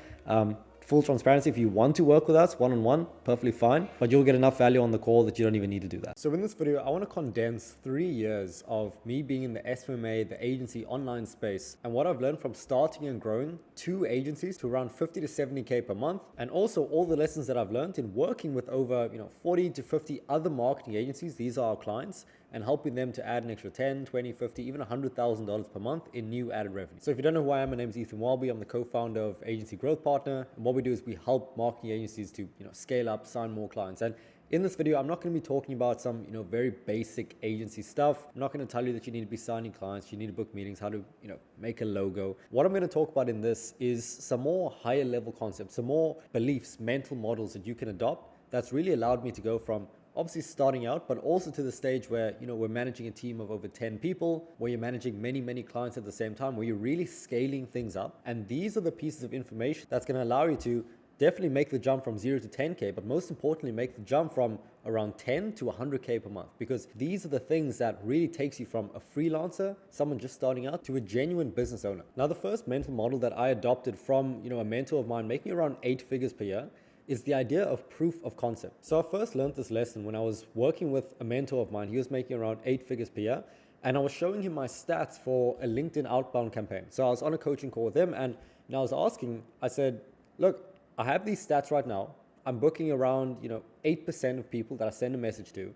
full transparency, if you want to work with us one-on-one, perfectly fine, but you'll get enough value on the call that you don't even need to do that. So in this video, I want to condense 3 years of me being in the SMMA, the agency online space, and what I've learned from starting and growing 2 agencies to around 50 to 70K per month, and also all the lessons that I've learned in working with over 40 to 50 other marketing agencies. These are our clients, and helping them to add an extra 10, 20, 50, even $100,000 per month in new added revenue. So if you don't know who I am, my name is Welby. I'm the co-founder of Agency Growth Partner. And what we do is we help marketing agencies to scale up, sign more clients. And in this video, I'm not going to be talking about some very basic agency stuff. I'm not going to tell you that you need to be signing clients, you need to book meetings, how to make a logo. What I'm going to talk about in this is some more higher level concepts, some more beliefs, mental models that you can adopt. That's really allowed me to go from obviously starting out, but also to the stage where, we're managing a team of over 10 people, where you're managing many, many clients at the same time, where you're really scaling things up. And these are the pieces of information that's going to allow you to definitely make the jump from 0 to 10K, but most importantly, make the jump from around 10 to 100K per month, because these are the things that really takes you from a freelancer, someone just starting out, to a genuine business owner. Now, the first mental model that I adopted from, a mentor of mine making around 8 figures per year is the idea of proof of concept. So I first learned this lesson when I was working with a mentor of mine. He was making around 8 figures per year, and I was showing him my stats for a LinkedIn outbound campaign. So I was on a coaching call with him, and I was asking, I said, look, I have these stats right now. I'm booking around 8% of people that I send a message to.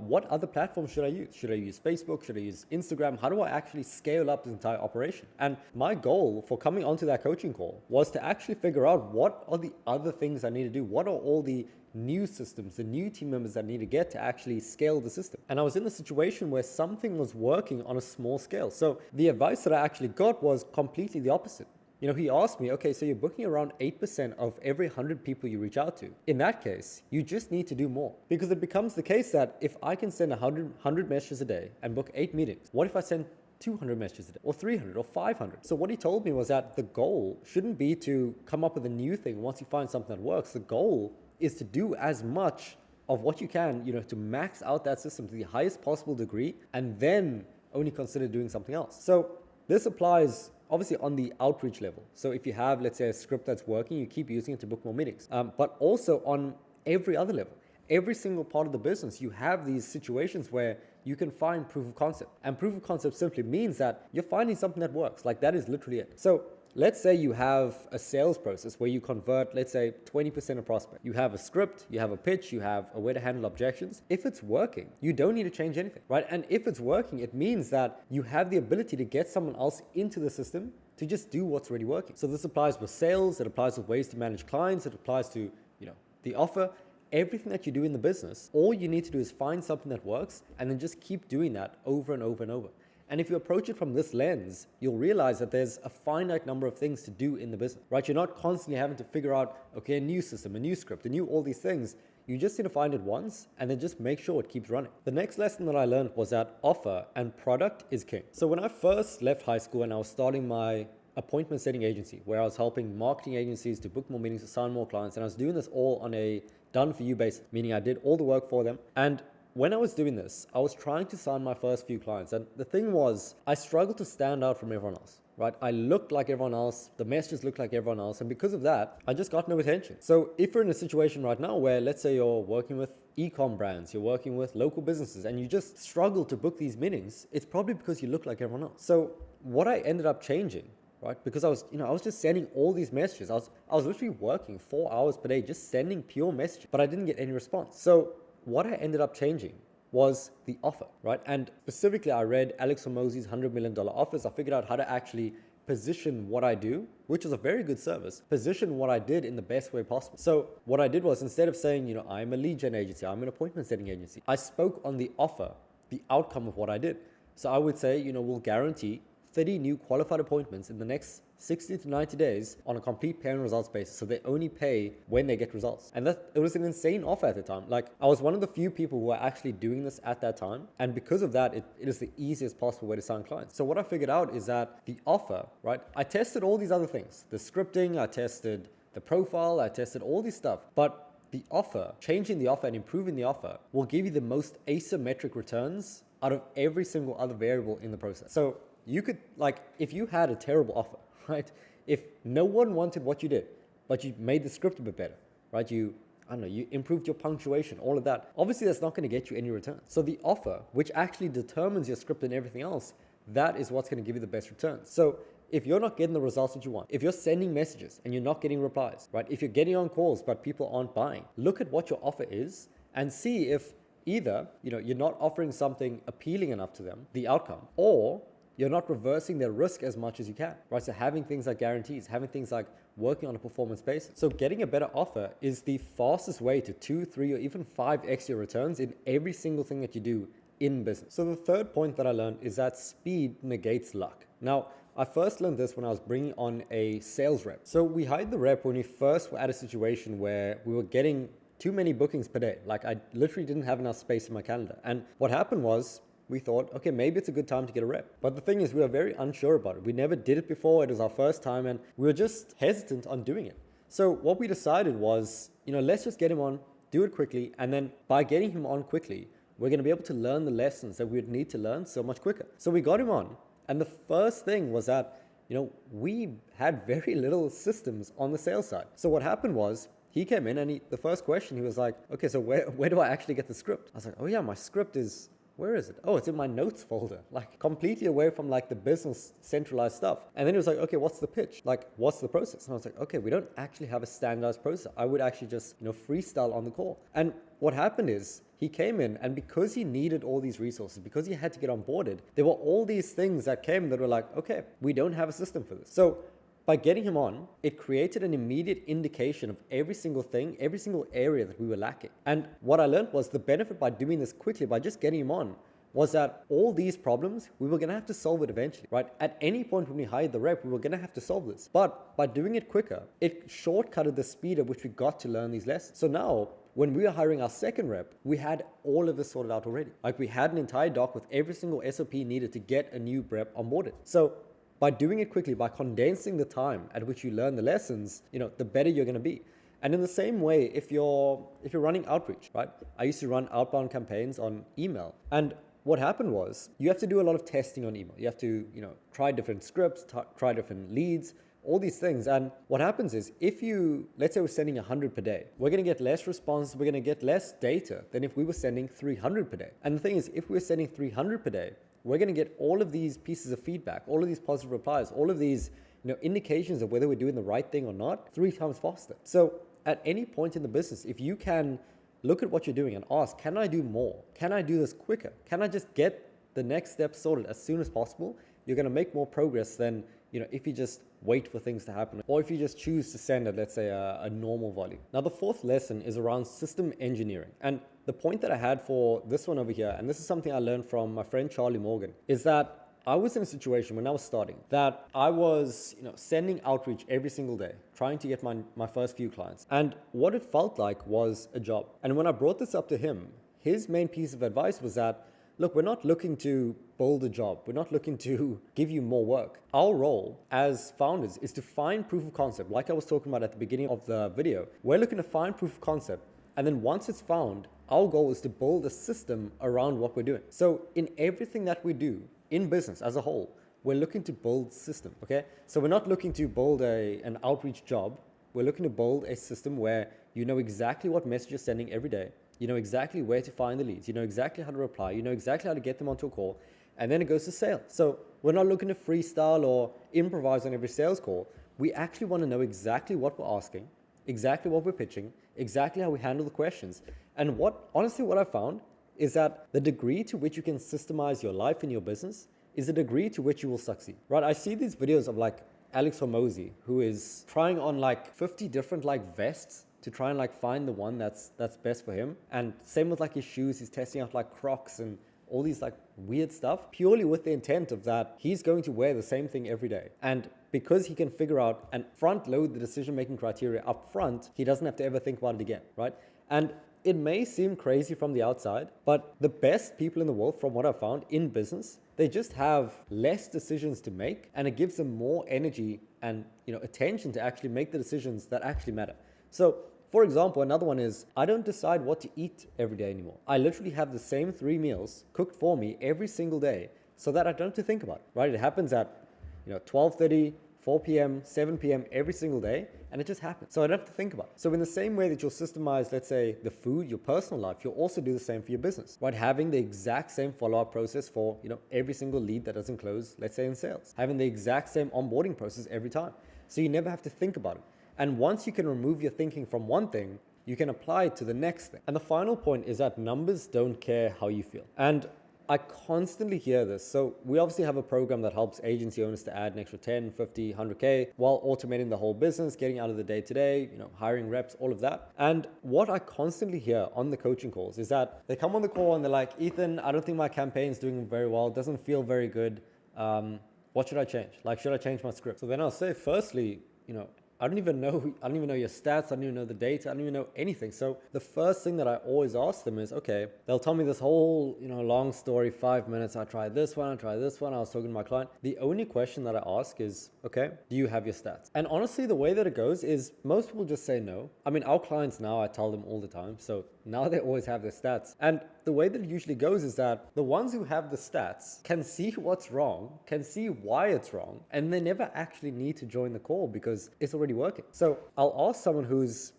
What other platforms should I use? Should I use Facebook? Should I use Instagram? How do I actually scale up this entire operation? And my goal for coming onto that coaching call was to actually figure out what are the other things I need to do? What are all the new systems, the new team members that I need to get to actually scale the system? And I was in a situation where something was working on a small scale. So the advice that I actually got was completely the opposite. He asked me, okay, so you're booking around 8% of every 100 people you reach out to. In that case, you just need to do more, because it becomes the case that if I can send 100 messages a day and book 8 meetings, what if I send 200 messages a day, or 300 or 500? So what he told me was that the goal shouldn't be to come up with a new thing once you find something that works. The goal is to do as much of what you can, to max out that system to the highest possible degree, and then only consider doing something else. So this applies obviously on the outreach level. So if you have, let's say, a script that's working, you keep using it to book more meetings. But also on every other level, every single part of the business, you have these situations where you can find proof of concept. And proof of concept simply means that you're finding something that works. Like, that is literally it. So let's say you have a sales process where you convert, let's say, 20% of prospect. You have a script, you have a pitch, you have a way to handle objections. If it's working, you don't need to change anything, right? And if it's working, it means that you have the ability to get someone else into the system to just do what's already working. So this applies with sales, it applies with ways to manage clients, it applies to, the offer. Everything that you do in the business, all you need to do is find something that works and then just keep doing that over and over and over. And if you approach it from this lens, you'll realize that there's a finite number of things to do in the business, right? You're not constantly having to figure out, okay, a new system, a new script, a new all these things. You just need to find it once and then just make sure it keeps running. The next lesson that I learned was that offer and product is king. So when I first left high school and I was starting my appointment setting agency, where I was helping marketing agencies to book more meetings, to sign more clients, and I was doing this all on a done for you basis, meaning I did all the work for them. And when I was doing this, I was trying to sign my first few clients. And the thing was, I struggled to stand out from everyone else, right? I looked like everyone else. The messages looked like everyone else. And because of that, I just got no attention. So if you're in a situation right now where, let's say you're working with e-com brands, you're working with local businesses, and you just struggle to book these meetings, it's probably because you look like everyone else. So what I ended up changing, right? Because I was just sending all these messages. I was literally working 4 hours per day, just sending pure messages, but I didn't get any response. So what I ended up changing was the offer, right? And specifically, I read Alex Hormozi's $100 million offers. I figured out how to actually position what I do, which is a very good service, position what I did in the best way possible. So what I did was, instead of saying, I'm a lead gen agency, I'm an appointment setting agency, I spoke on the offer, the outcome of what I did. So I would say, we'll guarantee 30 new qualified appointments in the next 60 to 90 days on a complete pay and results basis. So they only pay when they get results. And it was an insane offer at the time. Like, I was one of the few people who were actually doing this at that time. And because of that, it is the easiest possible way to sign clients. So what I figured out is that the offer, right? I tested all these other things, the scripting, I tested the profile, I tested all this stuff. But the offer, changing the offer and improving the offer will give you the most asymmetric returns out of every single other variable in the process. So you could, like, if you had a terrible offer, right? If no one wanted what you did, but you made the script a bit better, right? I don't know, you improved your punctuation, all of that. Obviously, that's not going to get you any returns. So the offer, which actually determines your script and everything else, that is what's going to give you the best returns. So if you're not getting the results that you want, if you're sending messages and you're not getting replies, right? If you're getting on calls but people aren't buying, look at what your offer is and see if either, you're not offering something appealing enough to them, the outcome, or you're not reversing their risk as much as you can, right? So having things like guarantees, having things like working on a performance basis. So getting a better offer is the fastest way to 2, 3, or even 5x your returns in every single thing that you do in business. So the third point that I learned is that speed negates luck. Now, I first learned this when I was bringing on a sales rep. So we hired the rep when we first were at a situation where we were getting too many bookings per day. Like, I literally didn't have enough space in my calendar. And what happened was, we thought, okay, maybe it's a good time to get a rep. But the thing is, we were very unsure about it. We never did it before. It was our first time and we were just hesitant on doing it. So what we decided was, let's just get him on, do it quickly. And then by getting him on quickly, we're going to be able to learn the lessons that we would need to learn so much quicker. So we got him on. And the first thing was that, we had very little systems on the sales side. So what happened was, he came in and the first question, he was like, okay, so where do I actually get the script? I was like, oh yeah, my script is, where is it? Oh, it's in my notes folder, like completely away from like the business centralized stuff. And then he was like, okay, what's the pitch? Like, what's the process? And I was like, okay, we don't actually have a standardized process. I would actually just, freestyle on the call. And what happened is he came in, and because he needed all these resources, because he had to get onboarded, there were all these things that came that were like, okay, we don't have a system for this. So by getting him on, it created an immediate indication of every single thing, every single area that we were lacking. And what I learned was the benefit by doing this quickly, by just getting him on, was that all these problems, we were going to have to solve it eventually, right? At any point when we hired the rep, we were going to have to solve this. But by doing it quicker, it shortcutted the speed at which we got to learn these lessons. So now, when we were hiring our second rep, we had all of this sorted out already. Like, we had an entire doc with every single SOP needed to get a new rep onboarded. So by doing it quickly, by condensing the time at which you learn the lessons, the better you're going to be. And in the same way, if you're running outreach, right? I used to run outbound campaigns on email. And what happened was, you have to do a lot of testing on email. You have to, try different scripts, try different leads, all these things. And what happens is, let's say we're sending 100 per day, we're going to get less responses, we're going to get less data than if we were sending 300 per day. And the thing is, if we were sending 300 per day, we're going to get all of these pieces of feedback, all of these positive replies, all of these indications of whether we're doing the right thing or not 3 times faster. So at any point in the business, if you can look at what you're doing and ask, can I do more? Can I do this quicker? Can I just get the next step sorted as soon as possible? You're going to make more progress than if you just wait for things to happen, or if you just choose to send at, let's say, a normal volume. Now, the fourth lesson is around system engineering. And the point that I had for this one over here, and this is something I learned from my friend Charlie Morgan, is that I was in a situation when I was starting that I was sending outreach every single day, trying to get my first few clients. And what it felt like was a job. And when I brought this up to him, his main piece of advice was that, look, we're not looking to build a job. We're not looking to give you more work. Our role as founders is to find proof of concept. Like I was talking about at the beginning of the video, we're looking to find proof of concept. And then once it's found, our goal is to build a system around what we're doing. So in everything that we do in business as a whole, we're looking to build system, okay? So we're not looking to build an outreach job. We're looking to build a system where you know exactly what message you're sending every day. You know exactly where to find the leads. You know exactly how to reply. You know exactly how to get them onto a call. And then it goes to sales. So we're not looking to freestyle or improvise on every sales call. We actually want to know exactly what we're asking, exactly what we're pitching, exactly how we handle the questions. And honestly, what I found is that the degree to which you can systemize your life and your business is the degree to which you will succeed, right? I see these videos of like Alex Hormozy, who is trying on like 50 different like vests to try and like find the one that's best for him. And same with like his shoes, he's testing out like Crocs and all these like weird stuff, purely with the intent of that he's going to wear the same thing every day. And because he can figure out and front load the decision-making criteria up front, he doesn't have to ever think about it again, right? And it may seem crazy from the outside, but the best people in the world, from what I've found in business, they just have less decisions to make, and it gives them more energy and attention to actually make the decisions that actually matter. So for example, another one is, I don't decide what to eat every day anymore. I literally have the same 3 meals cooked for me every single day so that I don't have to think about it, right? It happens at 12:30, 4 p.m., 7 p.m. every single day, and it just happens. So I don't have to think about it. So in the same way that you'll systemize, let's say, the food, your personal life, you'll also do the same for your business, right? Having the exact same follow-up process for, every single lead that doesn't close, let's say in sales. Having the exact same onboarding process every time. So you never have to think about it. And once you can remove your thinking from one thing, you can apply it to the next thing. And the final point is that numbers don't care how you feel. And I constantly hear this. So we obviously have a program that helps agency owners to add an extra 10, 50, 100K while automating the whole business, getting out of the day-to-day, hiring reps, all of that. And what I constantly hear on the coaching calls is that they come on the call and they're like, Ethan, I don't think my campaign is doing very well. It doesn't feel very good. What should I change? Like, should I change my script? So then I'll say, firstly, I don't even know your stats. I don't even know the data. I don't even know anything. So the first thing that I always ask them is, okay, they'll tell me this whole, long story, 5 minutes. I tried this one. I was talking to my client. The only question that I ask is, okay, do you have your stats? And honestly, the way that it goes is most people just say no. I mean, our clients now, I tell them all the time. So now they always have their stats. And the way that it usually goes is that the ones who have the stats can see what's wrong, can see why it's wrong, and they never actually need to join the call because it's already working. So I'll ask someone who's,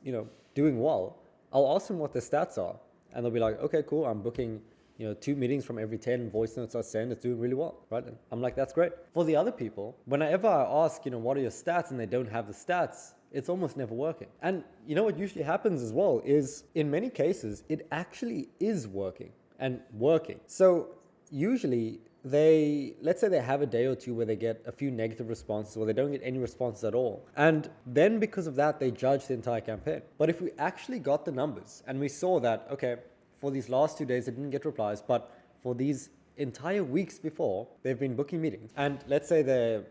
doing well, I'll ask them what their stats are, and they'll be like, okay, cool, I'm booking 2 meetings from every 10 voice notes I send, it's doing really well, right? And I'm like, that's great. For the other people, whenever I ask, what are your stats, and they don't have the stats, it's almost never working. And what usually happens as well is, in many cases, it actually is working. So usually let's say they have a day or two where they get a few negative responses or they don't get any responses at all. And then because of that, they judge the entire campaign. But if we actually got the numbers and we saw that, okay, for these last 2 days, they didn't get replies, but for these entire weeks before, they've been booking meetings. And let's say they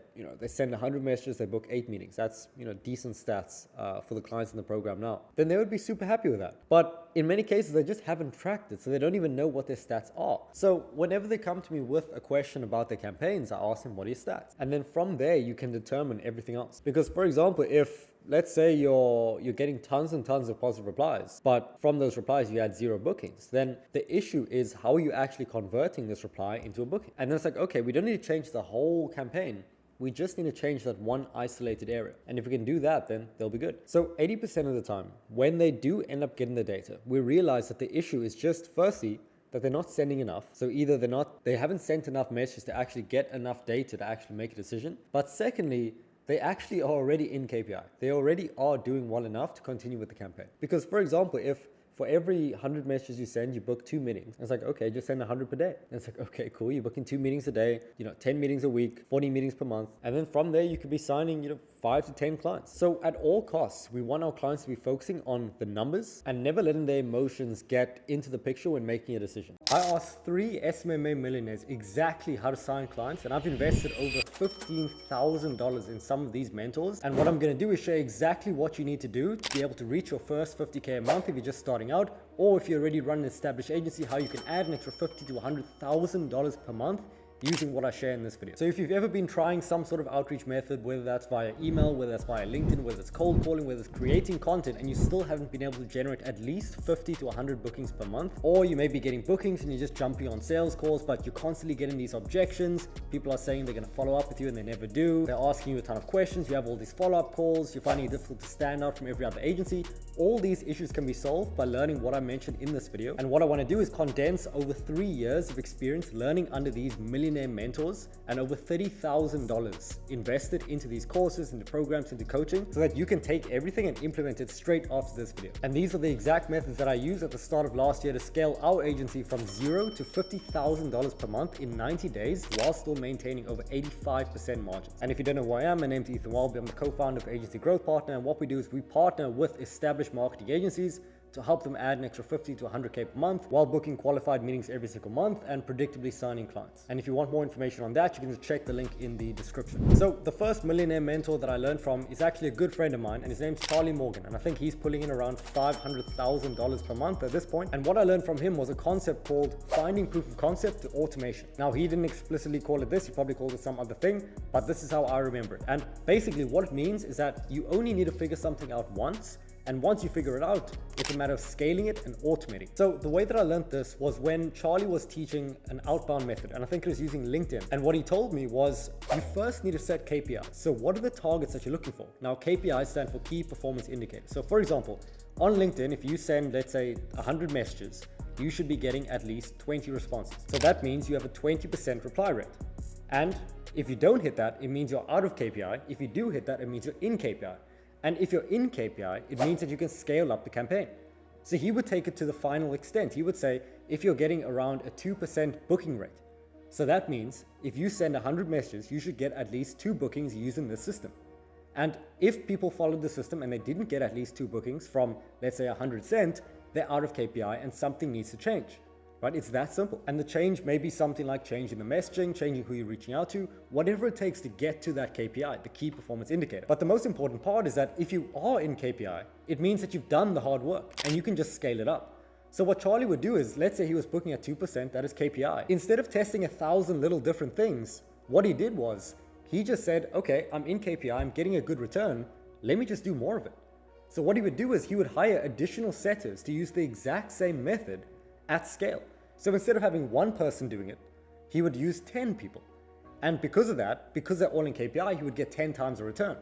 send 100 messages, they book 8 meetings. That's, decent stats for the clients in the program now. Then they would be super happy with that. But in many cases, they just haven't tracked it, so they don't even know what their stats are. So whenever they come to me with a question about their campaigns, I ask them, what are your stats? And then from there, you can determine everything else. Because for example, if let's say you're getting tons and tons of positive replies, but from those replies you had 0 bookings, then the issue is how are you actually converting this reply into a booking? And then it's like, okay, we don't need to change the whole campaign. We just need to change that one isolated area. And if we can do that, then they'll be good. So 80% of the time, when they do end up getting the data, we realize that the issue is just, firstly, that they're not sending enough. So either they haven't sent enough messages to actually get enough data to actually make a decision. But secondly, they actually are already in KPI. They already are doing well enough to continue with the campaign. Because for example, if for every 100 messages you send, you book 2 meetings. It's like, okay, just send 100 per day. And it's like, okay, cool. You're booking 2 meetings a day, 10 meetings a week, 40 meetings per month. And then from there, you could be signing, 5 to 10 clients. So at all costs, we want our clients to be focusing on the numbers and never letting their emotions get into the picture when making a decision. I asked 3 SMMA millionaires exactly how to sign clients, and I've invested over $15,000 in some of these mentors. And what I'm going to do is show you exactly what you need to do to be able to reach your first 50K a month if you're just starting out, or if you already run an established agency, how you can add an extra $50,000 to $100,000 per month using what I share in this video. So if you've ever been trying some sort of outreach method, whether that's via email, whether that's via LinkedIn, whether it's cold calling, whether it's creating content, and you still haven't been able to generate at least 50 to 100 bookings per month, or you may be getting bookings and you're just jumping on sales calls, but you're constantly getting these objections. People are saying they're going to follow up with you and they never do. They're asking you a ton of questions. You have all these follow-up calls. You're finding it difficult to stand out from every other agency. All these issues can be solved by learning what I mentioned in this video. And what I want to do is condense over 3 years of experience learning under these millionaire mentors and over $30,000 invested into these courses, into programs, into coaching, so that you can take everything and implement it straight after this video. And these are the exact methods that I used at the start of last year to scale our agency from $0 to $50,000 per month in 90 days while still maintaining over 85% margins. And if you don't know who I am, my name's Ethan Welby. I'm the co-founder of Agency Growth Partner, and what we do is we partner with established marketing agencies to help them add an extra 50 to 100K per month while booking qualified meetings every single month and predictably signing clients. And if you want more information on that, you can just check the link in the description. So the first millionaire mentor that I learned from is actually a good friend of mine, and his name's Charlie Morgan. And I think he's pulling in around $500,000 per month at this point. And what I learned from him was a concept called finding proof of concept to automation. Now, he didn't explicitly call it this. He probably called it some other thing, but this is how I remember it. And basically what it means is that you only need to figure something out once, And once you figure it out, it's a matter of scaling it and automating. So the way that I learned this was when Charlie was teaching an outbound method, and I think he was using LinkedIn. And what he told me was, you first need to set KPIs. So what are the targets that you're looking for? Now, KPIs stand for key performance indicators. So for example, on LinkedIn, if you send, let's say 100 messages, you should be getting at least 20 responses. So that means you have a 20% reply rate. And if you don't hit that, it means you're out of KPI. If you do hit that, it means you're in KPI. And if you're in KPI, it means that you can scale up the campaign. So he would take it to the final extent. He would say, if you're getting around a 2% booking rate, so that means if you send 100 messages, you should get at least 2 bookings using this system. And if people followed the system and they didn't get at least 2 bookings from, let's say 100 sent, they're out of KPI and something needs to change. Right? It's that simple. And the change may be something like changing the messaging, changing who you're reaching out to, whatever it takes to get to that KPI, the key performance indicator. But the most important part is that if you are in KPI, it means that you've done the hard work and you can just scale it up. So what Charlie would do is, let's say he was booking at 2%, that is KPI. Instead of testing 1,000 little different things, what he did was, he just said, okay, I'm in KPI, I'm getting a good return, let me just do more of it. So what he would do is he would hire additional setters to use the exact same method at scale. So instead of having one person doing it, he would use 10 people. And because of that, because they're all in KPI, he would get 10 times the return.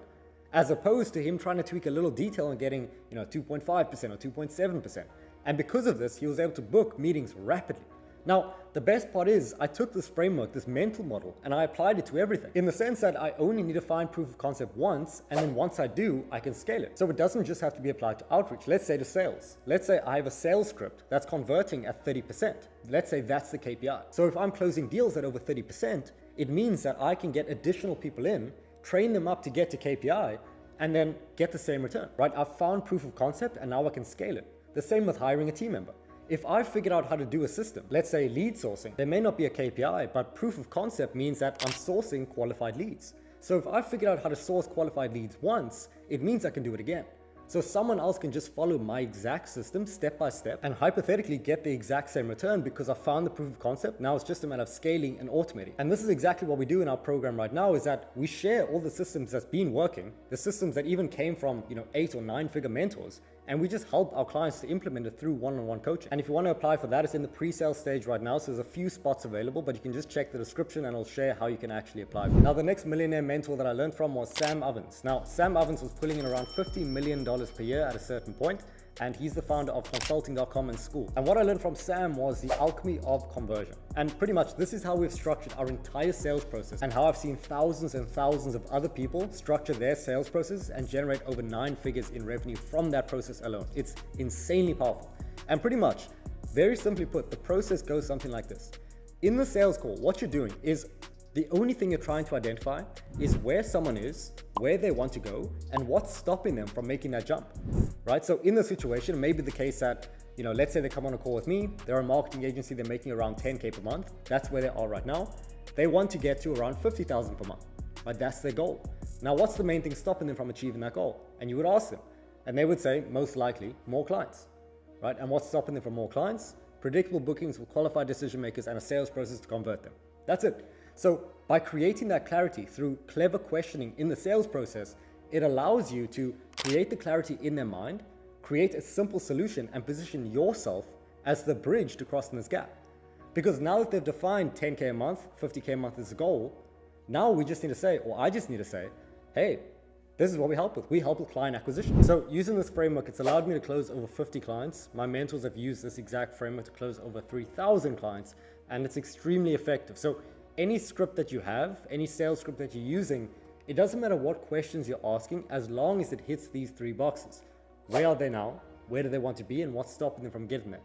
As opposed to him trying to tweak a little detail and getting 2.5% or 2.7%. And because of this, he was able to book meetings rapidly. Now, the best part is I took this framework, this mental model, and I applied it to everything in the sense that I only need to find proof of concept once, and then once I do, I can scale it. So it doesn't just have to be applied to outreach. Let's say to sales. Let's say I have a sales script that's converting at 30%. Let's say that's the KPI. So if I'm closing deals at over 30%, it means that I can get additional people in, train them up to get to KPI, and then get the same return, right? I've found proof of concept and now I can scale it. The same with hiring a team member. If I figured out how to do a system, let's say lead sourcing, there may not be a KPI, but proof of concept means that I'm sourcing qualified leads. So if I figured out how to source qualified leads once, it means I can do it again. So someone else can just follow my exact system step by step and hypothetically get the exact same return because I found the proof of concept. Now it's just a matter of scaling and automating. And this is exactly what we do in our program right now, is that we share all the systems that's been working, the systems that even came from 8 or 9 figure mentors, and we just help our clients to implement it through one-on-one coaching. And if you want to apply for that, it's in the pre-sale stage right now. So there's a few spots available, but you can just check the description and I'll share how you can actually apply for it. Now, the next millionaire mentor that I learned from was Sam Ovens. Now, Sam Ovens was pulling in around $50 million per year at a certain point, and he's the founder of consulting.com and school. And what I learned from Sam was the alchemy of conversion. And pretty much this is how we've structured our entire sales process, and how I've seen thousands and thousands of other people structure their sales process and generate over 9 figures in revenue from that process alone. It's insanely powerful. And pretty much, very simply put, the process goes something like this. In the sales call, what you're doing is the only thing you're trying to identify is where someone is, where they want to go, and what's stopping them from making that jump, right? So in the situation, it may be the case that, let's say they come on a call with me, they're a marketing agency, they're making around 10K per month. That's where they are right now. They want to get to around 50,000 per month, right? That's their goal. Now, what's the main thing stopping them from achieving that goal? And you would ask them, and they would say, most likely, more clients, right? And what's stopping them from more clients? Predictable bookings with qualified decision makers and a sales process to convert them. That's it. So by creating that clarity through clever questioning in the sales process, it allows you to create the clarity in their mind, create a simple solution, and position yourself as the bridge to crossing this gap. Because now that they've defined 10K a month, 50K a month as a goal, now we just need to say, or I just need to say, hey, this is what we help with. We help with client acquisition. So using this framework, it's allowed me to close over 50 clients. My mentors have used this exact framework to close over 3,000 clients, and it's extremely effective. So any script that you have, any sales script that you're using, it doesn't matter what questions you're asking, as long as it hits these 3 boxes. Where are they now? Where do they want to be? And what's stopping them from getting there?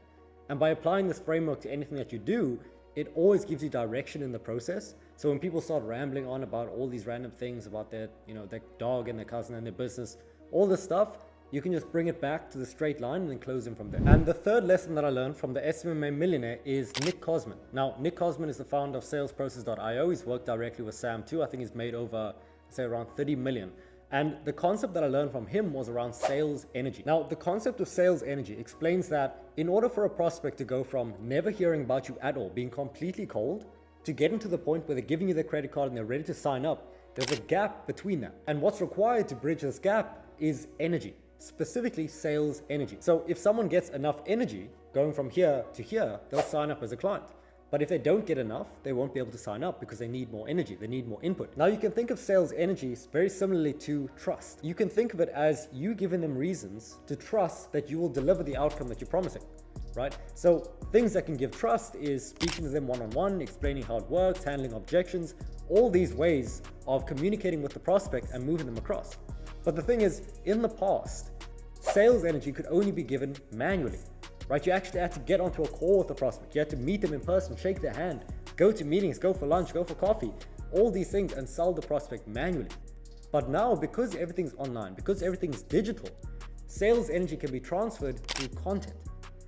And by applying this framework to anything that you do, it always gives you direction in the process. So when people start rambling on about all these random things about their, their dog and their cousin and their business, all this stuff, you can just bring it back to the straight line and then close them from there. And the third lesson that I learned from the SMMA millionaire is Nick Cosman. Now, Nick Cosman is the founder of salesprocess.io. He's worked directly with Sam too. I think he's made over, say, around 30 million. And the concept that I learned from him was around sales energy. Now, the concept of sales energy explains that in order for a prospect to go from never hearing about you at all, being completely cold, to getting to the point where they're giving you their credit card and they're ready to sign up, there's a gap between that. And what's required to bridge this gap is energy. specifically sales energy. So if someone gets enough energy going from here to here, they'll sign up as a client. But if they don't get enough, they won't be able to sign up because they need more energy, they need more input. Now you can think of sales energy very similarly to trust. You can think of it as you giving them reasons to trust that you will deliver the outcome that you're promising, right? So things that can give trust is speaking to them one-on-one, explaining how it works, handling objections, all these ways of communicating with the prospect and moving them across. But the thing is, in the past, sales energy could only be given manually. Right? You actually had to get onto a call with the prospect. You had to meet them in person, shake their hand, go to meetings, go for lunch, go for coffee, all these things, and sell the prospect manually. But now, because everything's online, because everything's digital, sales energy can be transferred through content.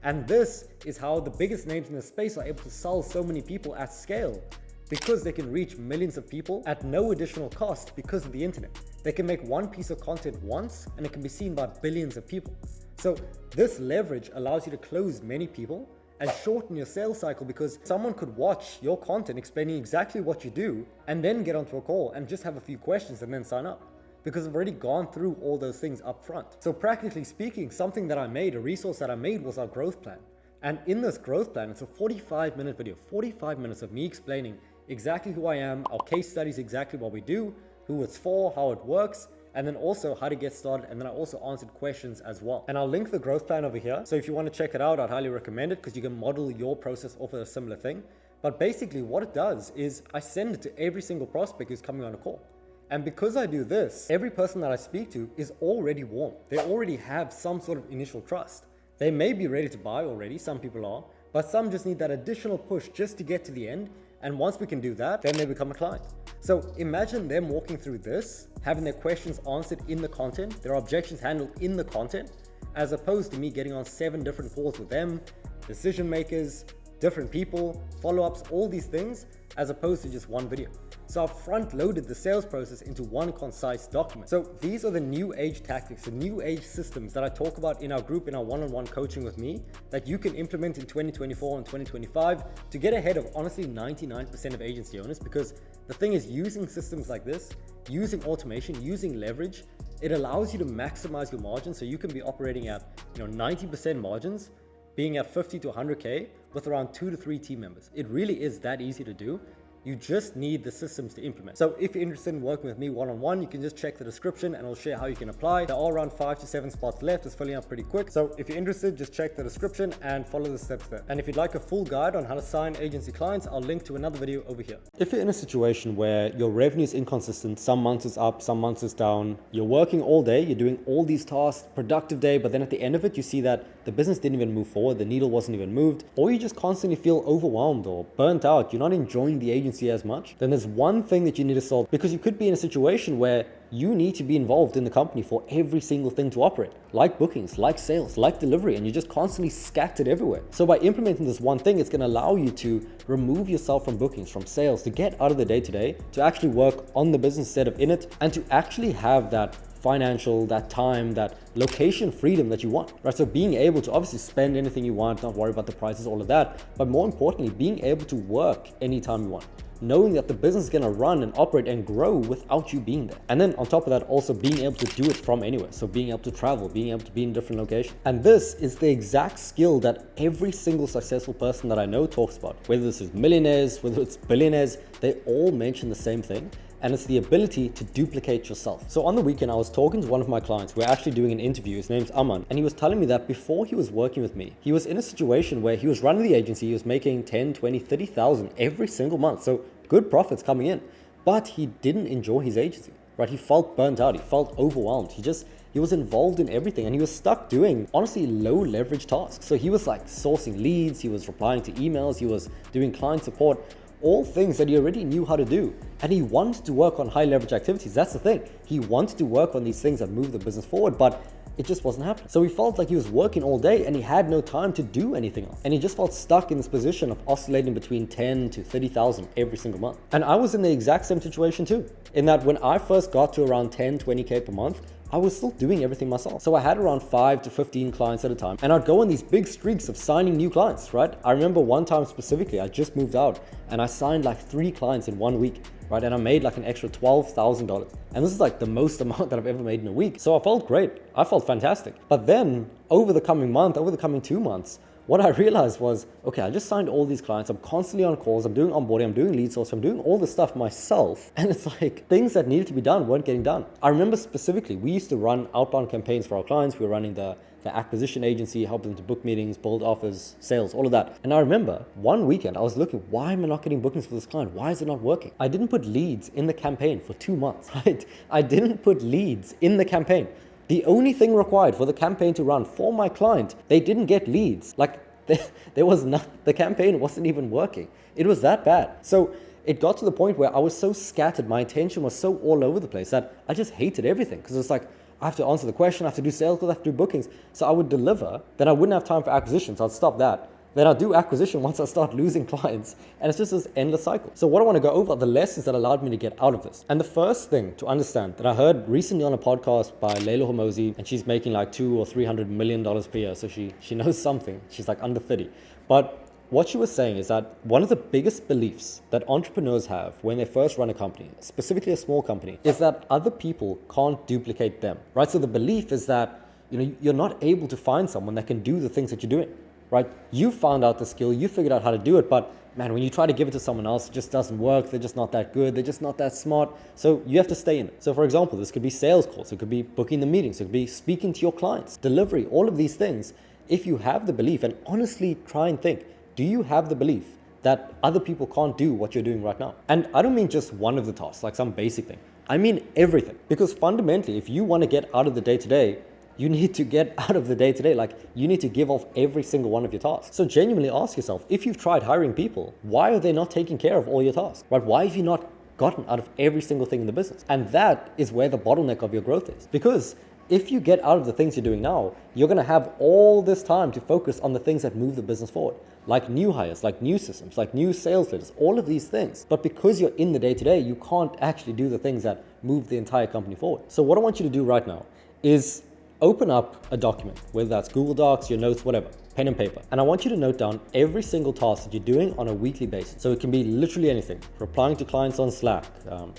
And this is how the biggest names in the space are able to sell so many people at scale, because they can reach millions of people at no additional cost because of the internet. They can make one piece of content once and it can be seen by billions of people. So this leverage allows you to close many people and shorten your sales cycle, because someone could watch your content explaining exactly what you do and then get onto a call and just have a few questions and then sign up, because I've already gone through all those things up front. So practically speaking, something that I made, a resource that I made, was our growth plan. And in this growth plan, it's a 45-minute video, 45 minutes of me explaining exactly who I am, our case studies, exactly what we do, who it's for, how it works, and then also how to get started. And then I also answered questions as well. And I'll link the growth plan over here. So if you want to check it out, I'd highly recommend it, because you can model your process off of a similar thing. But basically what it does is I send it to every single prospect who's coming on a call. And because I do this, every person that I speak to is already warm. They already have some sort of initial trust. They may be ready to buy already, some people are, but some just need that additional push just to get to the end. And once we can do that, then they become a client. So imagine them walking through this, having their questions answered in the content, their objections handled in the content, as opposed to me getting on 7 different calls with them, decision makers, different people, follow-ups, all these things, as opposed to just one video. So I've front-loaded the sales process into one concise document. So these are the new age tactics, the new age systems that I talk about in our group, in our one-on-one coaching with me, that you can implement in 2024 and 2025 to get ahead of honestly 99% of agency owners. Because the thing is, using systems like this, using automation, using leverage, it allows you to maximize your margins. So you can be operating at 90% margins, being at 50 to 100K with around 2 to 3 team members. It really is that easy to do. You just need the systems to implement. So if you're interested in working with me one-on-one, you can just check the description and I'll share how you can apply. There are around 5 to 7 spots left. It's filling up pretty quick. So if you're interested, just check the description and follow the steps there. And if you'd like a full guide on how to sign agency clients, I'll link to another video over here. If you're in a situation where your revenue is inconsistent, some months it's up, some months it's down, you're working all day, you're doing all these tasks, productive day, but then at the end of it, you see that the business didn't even move forward, the needle wasn't even moved, or you just constantly feel overwhelmed or burnt out, you're not enjoying the agency as much, then there's one thing that you need to solve, because you could be in a situation where you need to be involved in the company for every single thing to operate, like bookings, like sales, like delivery, and you're just constantly scattered everywhere. So by implementing this one thing, it's going to allow you to remove yourself from bookings, from sales, to get out of the day-to-day, to actually work on the business instead of in it, and to actually have that financial, that time, that location freedom that you want, right? So being able to obviously spend anything you want, not worry about the prices, all of that, but more importantly, being able to work anytime you want, knowing that the business is going to run and operate and grow without you being there. And then on top of that, also being able to do it from anywhere. So being able to travel, being able to be in different locations. And this is the exact skill that every single successful person that I know talks about. Whether this is millionaires, whether it's billionaires, they all mention the same thing. And it's the ability to duplicate yourself. So on the weekend, I was talking to one of my clients. We're actually doing an interview. His name's Aman. And he was telling me that before he was working with me, he was in a situation where he was running the agency. He was making 10, 20, 30,000 every single month. So good profits coming in. But he didn't enjoy his agency, right? He felt burnt out. He felt overwhelmed. He was involved in everything and he was stuck doing honestly low leverage tasks. So he was like sourcing leads. He was replying to emails. He was doing client support. All things that he already knew how to do. And he wanted to work on high leverage activities. That's the thing. He wanted to work on these things that move the business forward, but it just wasn't happening. So he felt like he was working all day and he had no time to do anything else. And he just felt stuck in this position of oscillating between 10 to 30,000 every single month. And I was in the exact same situation too, in that when I first got to around 10, 20K per month, I was still doing everything myself. So I had around 5 to 15 clients at a time, and I'd go on these big streaks of signing new clients, right? I remember one time specifically, I just moved out and I signed like 3 clients in 1 week, right? And I made like an extra $12,000. And this is like the most amount that I've ever made in a week. So I felt great. I felt fantastic. But then over the coming month, over the coming 2 months, what I realized was, okay, I just signed all these clients. I'm constantly on calls. I'm doing onboarding. I'm doing lead source. I'm doing all this stuff myself. And it's like things that needed to be done weren't getting done. I remember specifically, we used to run outbound campaigns for our clients. We were running the acquisition agency, helping them to book meetings, build offers, sales, all of that. And I remember one weekend I was looking, why am I not getting bookings for this client? Why is it not working? I didn't put leads in the campaign for 2 months, right? I didn't put leads in the campaign. The only thing required for the campaign to run for my client, they didn't get leads. Like there was not, the campaign wasn't even working. It was that bad. So it got to the point where I was so scattered, my attention was so all over the place that I just hated everything, because it's like, I have to answer the question, I have to do sales calls, I have to do bookings. So I would deliver, then I wouldn't have time for acquisition, so I'd stop that. Then I'll do acquisition once I start losing clients. And it's just this endless cycle. So what I want to go over are the lessons that allowed me to get out of this. And the first thing to understand that I heard recently on a podcast by Layla Hormozi, and she's making like $200 or $300 million per year. So she knows something. She's like under 30. But what she was saying is that one of the biggest beliefs that entrepreneurs have when they first run a company, specifically a small company, is that other people can't duplicate them, right? So the belief is that, you're not able to find someone that can do the things that you're doing. Right? You found out the skill, you figured out how to do it, but man, when you try to give it to someone else, it just doesn't work. They're just not that good. They're just not that smart. So you have to stay in it. So for example, this could be sales calls. It could be booking the meetings. It could be speaking to your clients, delivery, all of these things. If you have the belief, and honestly try and think, do you have the belief that other people can't do what you're doing right now? And I don't mean just one of the tasks, like some basic thing. I mean everything. Because fundamentally, if you want to get out of the day-to-day, you need to get out of the day-to-day. Like, you need to give off every single one of your tasks. So genuinely ask yourself, if you've tried hiring people, why are they not taking care of all your tasks? Right? Why have you not gotten out of every single thing in the business? And that is where the bottleneck of your growth is. Because if you get out of the things you're doing now, you're going to have all this time to focus on the things that move the business forward, like new hires, like new systems, like new sales leaders, all of these things. But because you're in the day-to-day, you can't actually do the things that move the entire company forward. So what I want you to do right now is open up a document, whether that's Google Docs, your notes, whatever, pen and paper. And I want you to note down every single task that you're doing on a weekly basis. So it can be literally anything: replying to clients on Slack,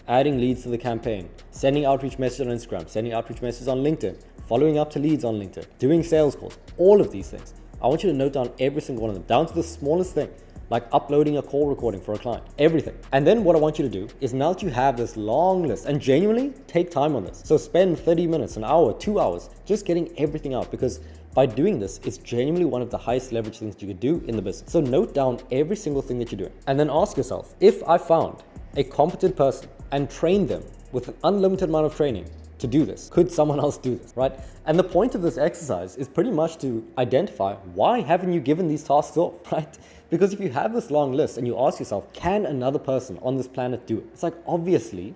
adding leads to the campaign, sending outreach messages on Instagram, sending outreach messages on LinkedIn, following up to leads on LinkedIn, doing sales calls, all of these things. I want you to note down every single one of them, down to the smallest thing, like uploading a call recording for a client, everything. And then what I want you to do is, now that you have this long list, and genuinely take time on this. So spend 30 minutes, an hour, 2 hours, just getting everything out, because by doing this, it's genuinely one of the highest leverage things you could do in the business. So note down every single thing that you're doing, and then ask yourself, if I found a competent person and trained them with an unlimited amount of training to do this, could someone else do this, right? And the point of this exercise is pretty much to identify, why haven't you given these tasks off, right? Because if you have this long list and you ask yourself, can another person on this planet do it? It's like, obviously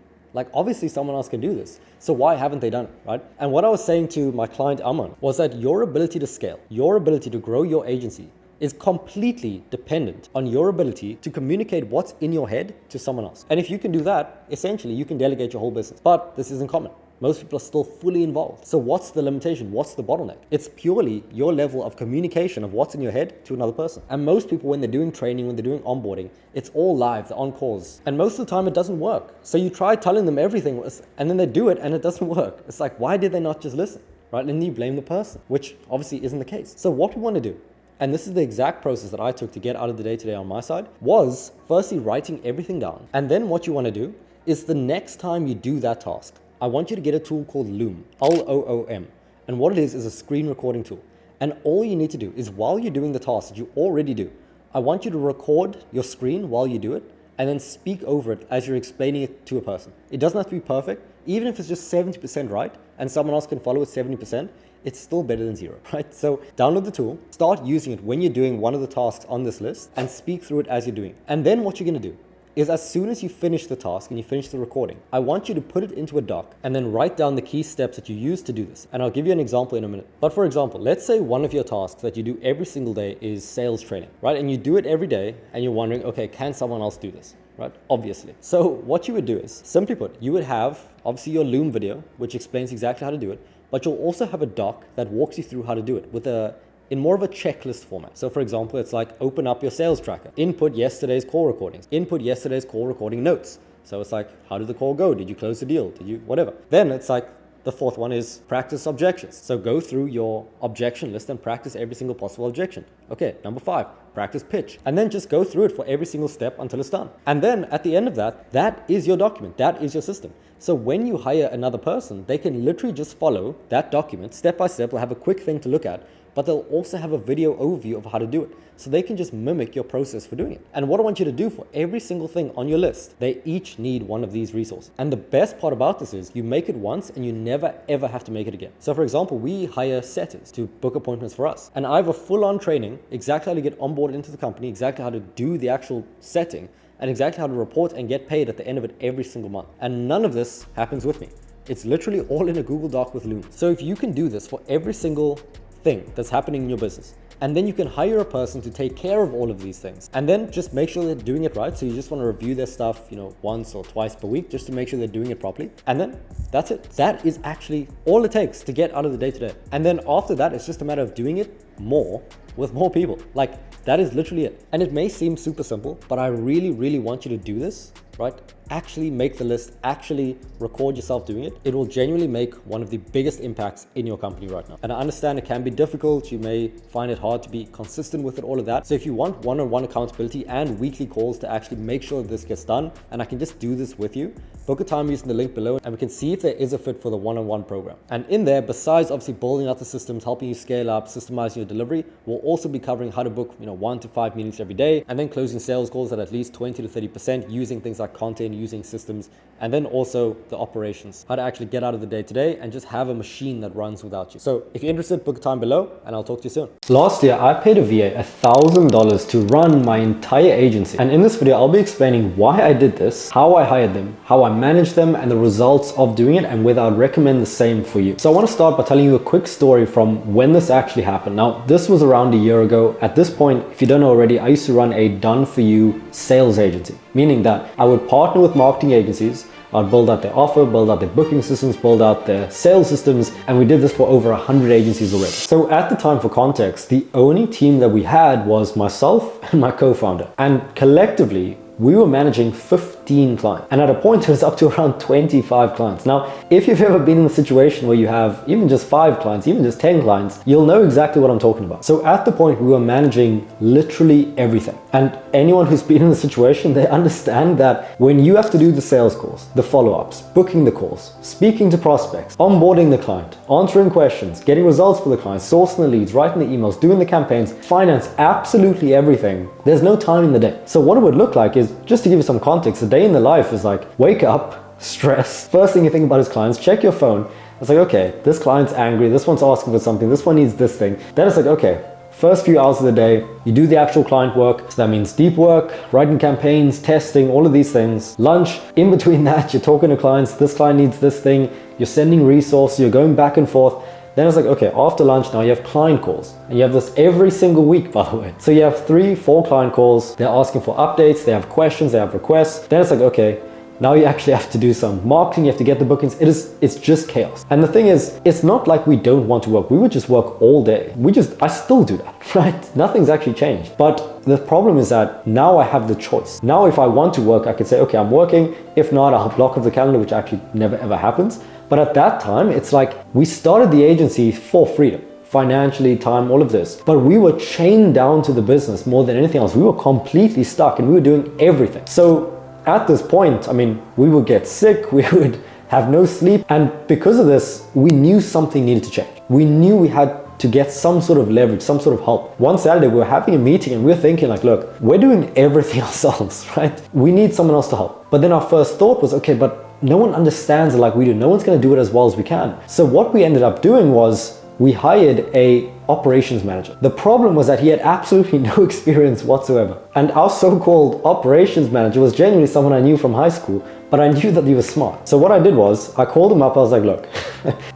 someone else can do this. So why haven't they done it, right? And what I was saying to my client Aman was that your ability to scale, your ability to grow your agency, is completely dependent on your ability to communicate what's in your head to someone else. And if you can do that, essentially you can delegate your whole business. But this isn't common. Most people are still fully involved. So what's the limitation? What's the bottleneck? It's purely your level of communication of what's in your head to another person. And most people, when they're doing training, when they're doing onboarding, it's all live, they're on calls. And most of the time it doesn't work. So you try telling them everything and then they do it and it doesn't work. It's like, why did they not just listen, right? And then you blame the person, which obviously isn't the case. So what we want to do, and this is the exact process that I took to get out of the day-to-day on my side, was firstly writing everything down. And then what you want to do is, the next time you do that task, I want you to get a tool called Loom, Loom. And what it is a screen recording tool. And all you need to do is, while you're doing the task that you already do, I want you to record your screen while you do it, and then speak over it as you're explaining it to a person. It doesn't have to be perfect. Even if it's just 70% right, and someone else can follow it 70%, it's still better than zero, right? So download the tool, start using it when you're doing one of the tasks on this list, and speak through it as you're doing it. And then what you're gonna do is, as soon as you finish the task and you finish the recording, I want you to put it into a doc and then write down the key steps that you use to do this. And I'll give you an example in a minute. But for example, let's say one of your tasks that you do every single day is sales training, right? And you do it every day and you're wondering, okay, can someone else do this? right? Obviously. So what you would do is, simply put, you would have obviously your Loom video, which explains exactly how to do it, but you'll also have a doc that walks you through how to do it in more of a checklist format. So for example, it's like open up your sales tracker, input yesterday's call recordings, input yesterday's call recording notes. So it's like, how did the call go? Did you close the deal? Did you, whatever. Then it's like, the fourth one is practice objections. So go through your objection list and practice every single possible objection. Okay, number 5, practice pitch. And then just go through it for every single step until it's done. And then at the end of that, that is your document. That is your system. So when you hire another person, they can literally just follow that document step by step. They'll have a quick thing to look at, but they'll also have a video overview of how to do it. So they can just mimic your process for doing it. And what I want you to do for every single thing on your list, they each need one of these resources. And the best part about this is you make it once and you never ever have to make it again. So for example, we hire setters to book appointments for us. And I have a full-on training, exactly how to get onboarded into the company, exactly how to do the actual setting, and exactly how to report and get paid at the end of it every single month. And none of this happens with me. It's literally all in a Google Doc with Loom. So if you can do this for every single thing that's happening in your business, and then you can hire a person to take care of all of these things, and then just make sure they're doing it right. So you just want to review their stuff, once or twice per week, just to make sure they're doing it properly. And then that's it. That is actually all it takes to get out of the day-to-day. And then after that, it's just a matter of doing it more with more people. Like, that is literally it. And it may seem super simple, but I really, really want you to do this, right? Actually make the list, actually record yourself doing it. It will genuinely make one of the biggest impacts in your company right now. And I understand it can be difficult. You may find it hard to be consistent with it, all of that. So if you want one-on-one accountability and weekly calls to actually make sure that this gets done, and I can just do this with you, book a time using the link below, and we can see if there is a fit for the one-on-one program. And in there, besides obviously building out the systems, helping you scale up, systemizing your delivery, we'll also be covering how to book 1 to 5 meetings every day, and then closing sales goals at least 20 to 30% using things like content, using systems, and then also the operations, how to actually get out of the day-to-day and just have a machine that runs without you. So if you're interested, book a time below and I'll talk to you soon. Last year, I paid a VA $1,000 to run my entire agency. And in this video, I'll be explaining why I did this, how I hired them, how I managed them, and the results of doing it, and whether I'd recommend the same for you. So I want to start by telling you a quick story from when this actually happened. Now, this was around a year ago. At this point, if you don't know already, I used to run a done-for-you sales agency, meaning that I would partner with marketing agencies. I'd build out their offer, build out their booking systems, build out their sales systems, and we did this for over 100 agencies already. So at the time, for context, the only team that we had was myself and my co-founder, and collectively we were managing 15 clients. And at a point, it was up to around 25 clients. Now, if you've ever been in a situation where you have even just 5 clients, even just 10 clients, you'll know exactly what I'm talking about. So at the point, we were managing literally everything. And anyone who's been in the situation, they understand that when you have to do the sales calls, the follow-ups, booking the calls, speaking to prospects, onboarding the client, answering questions, getting results for the clients, sourcing the leads, writing the emails, doing the campaigns, finance, absolutely everything, there's no time in the day. So what it would look like is, just to give you some context, a day in the life is like, wake up, stress. First thing you think about is clients, check your phone. It's like, okay, this client's angry, this one's asking for something, this one needs this thing. Then it's like, okay, first few hours of the day, you do the actual client work. So that means deep work, writing campaigns, testing, all of these things. Lunch, in between that, you're talking to clients, this client needs this thing, you're sending resources, you're going back and forth. Then it's like, okay, after lunch now you have client calls, and you have this every single week, by the way. So you have 3-4 client calls, they're asking for updates, they have questions, they have requests. Then it's like, okay, now you actually have to do some marketing, you have to get the bookings. It's just chaos. And the thing is, it's not like we don't want to work. We would just work all day. I still do that, right? Nothing's actually changed. But the problem is that now I have the choice. Now, if I want to work, I can say, okay, I'm working. If not, I'll block off the calendar, which actually never ever happens. But at that time, it's like we started the agency for freedom, financially, time, all of this. But we were chained down to the business more than anything else. We were completely stuck and we were doing everything. So at this point, I mean, we would get sick, we would have no sleep. And because of this, we knew something needed to change. We knew we had to get some sort of leverage, some sort of help. One Saturday, we were having a meeting and we were thinking like, look, we're doing everything ourselves, right? We need someone else to help. But then our first thought was, okay, but no one understands it like we do. No one's going to do it as well as we can. So what we ended up doing was we hired a operations manager. The problem was that he had absolutely no experience whatsoever. And our so-called operations manager was genuinely someone I knew from high school, but I knew that he was smart. So what I did was I called him up. I was like, look,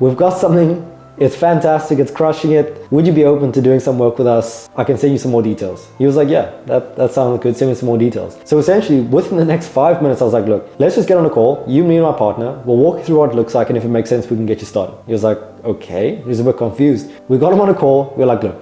we've got something It's fantastic. It's crushing it. Would you be open to doing some work with us? I can send you some more details. He was like, yeah, that sounds good. Send me some more details. So essentially within the next 5 minutes, I was like, look, let's just get on a call. You, me and my partner, we'll walk you through what it looks like. And if it makes sense, we can get you started. He was like, okay. He was a bit confused. We got him on a call. We were like, look,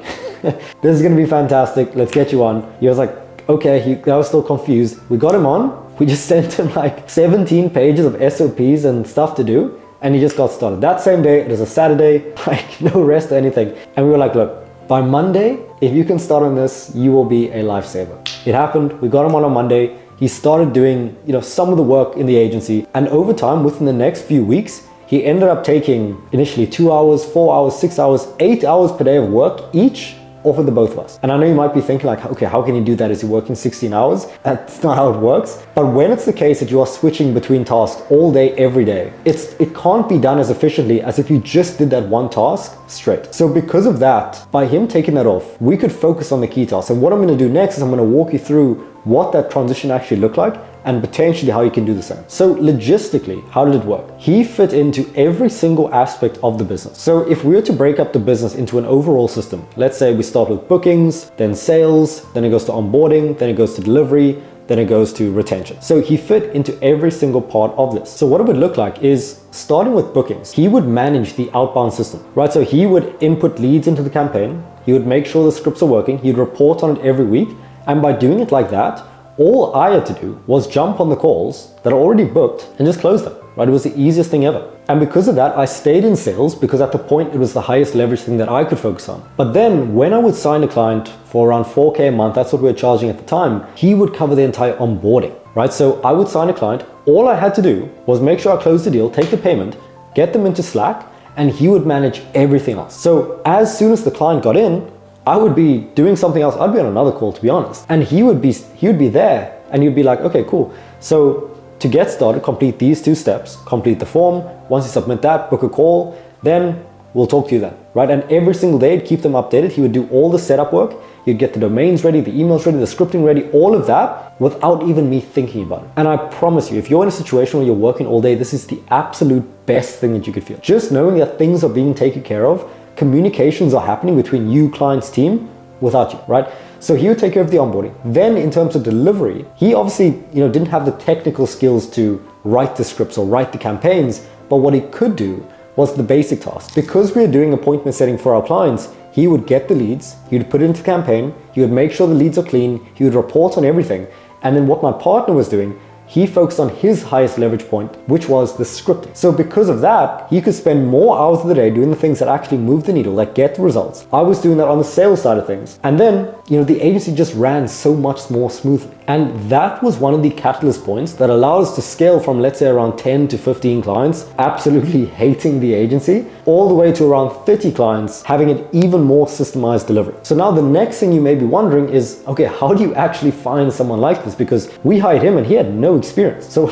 this is going to be fantastic. Let's get you on. He was like, okay. I was still confused. We got him on. We just sent him like 17 pages of SOPs and stuff to do. And he just got started. That same day, it was a Saturday, like no rest or anything. And we were like, look, by Monday, if you can start on this, you will be a lifesaver. It happened. We got him on Monday. He started doing, some of the work in the agency. And over time, within the next few weeks, he ended up taking initially 2 hours, 4 hours, 6 hours, 8 hours per day of work each off of the both of us. And I know you might be thinking like, okay, how can you do that? Is he working 16 hours? That's not how it works. But when it's the case that you are switching between tasks all day, every day, it can't be done as efficiently as if you just did that one task straight. So because of that, by him taking that off, we could focus on the key tasks. And what I'm going to do next is I'm going to walk you through what that transition actually looked like and potentially how you can do the same. So logistically, how did it work? He fit into every single aspect of the business. So if we were to break up the business into an overall system, let's say we start with bookings, then sales, then it goes to onboarding, then it goes to delivery, then it goes to retention. So he fit into every single part of this. So what it would look like is starting with bookings, he would manage the outbound system, right? So he would input leads into the campaign. He would make sure the scripts are working. He'd report on it every week. And by doing it like that, all I had to do was jump on the calls that are already booked and just close them, right? It was the easiest thing ever. And because of that, I stayed in sales because at the point it was the highest leverage thing that I could focus on. But then when I would sign a client for around 4K a month, that's what we were charging at the time, he would cover the entire onboarding, right? So I would sign a client. All I had to do was make sure I closed the deal, take the payment, get them into Slack, and he would manage everything else. So as soon as the client got in, I would be doing something else. I'd be on another call, to be honest. And he would be there and you'd be like, okay, cool. So to get started, complete these 2 steps, complete the form. Once you submit that, book a call, then we'll talk to you then, right? And every single day, he'd keep them updated. He would do all the setup work. He'd get the domains ready, the emails ready, the scripting ready, all of that without even me thinking about it. And I promise you, if you're in a situation where you're working all day, this is the absolute best thing that you could feel. Just knowing that things are being taken care of, communications are happening between you, client's team, without you, right? So he would take care of the onboarding. Then in terms of delivery, he obviously, didn't have the technical skills to write the scripts or write the campaigns, but what he could do was the basic tasks. Because we are doing appointment setting for our clients, he would get the leads, he would put it into the campaign, he would make sure the leads are clean, he would report on everything. And then what my partner was doing, he focused on his highest leverage point, which was the scripting. So because of that, he could spend more hours of the day doing the things that actually move the needle, that get the results. I was doing that on the sales side of things. And then, the agency just ran so much more smoothly. And that was one of the catalyst points that allowed us to scale from, let's say, around 10 to 15 clients, absolutely hating the agency, all the way to around 30 clients, having an even more systemized delivery. So now the next thing you may be wondering is, okay, how do you actually find someone like this? Because we hired him and he had no experience. So,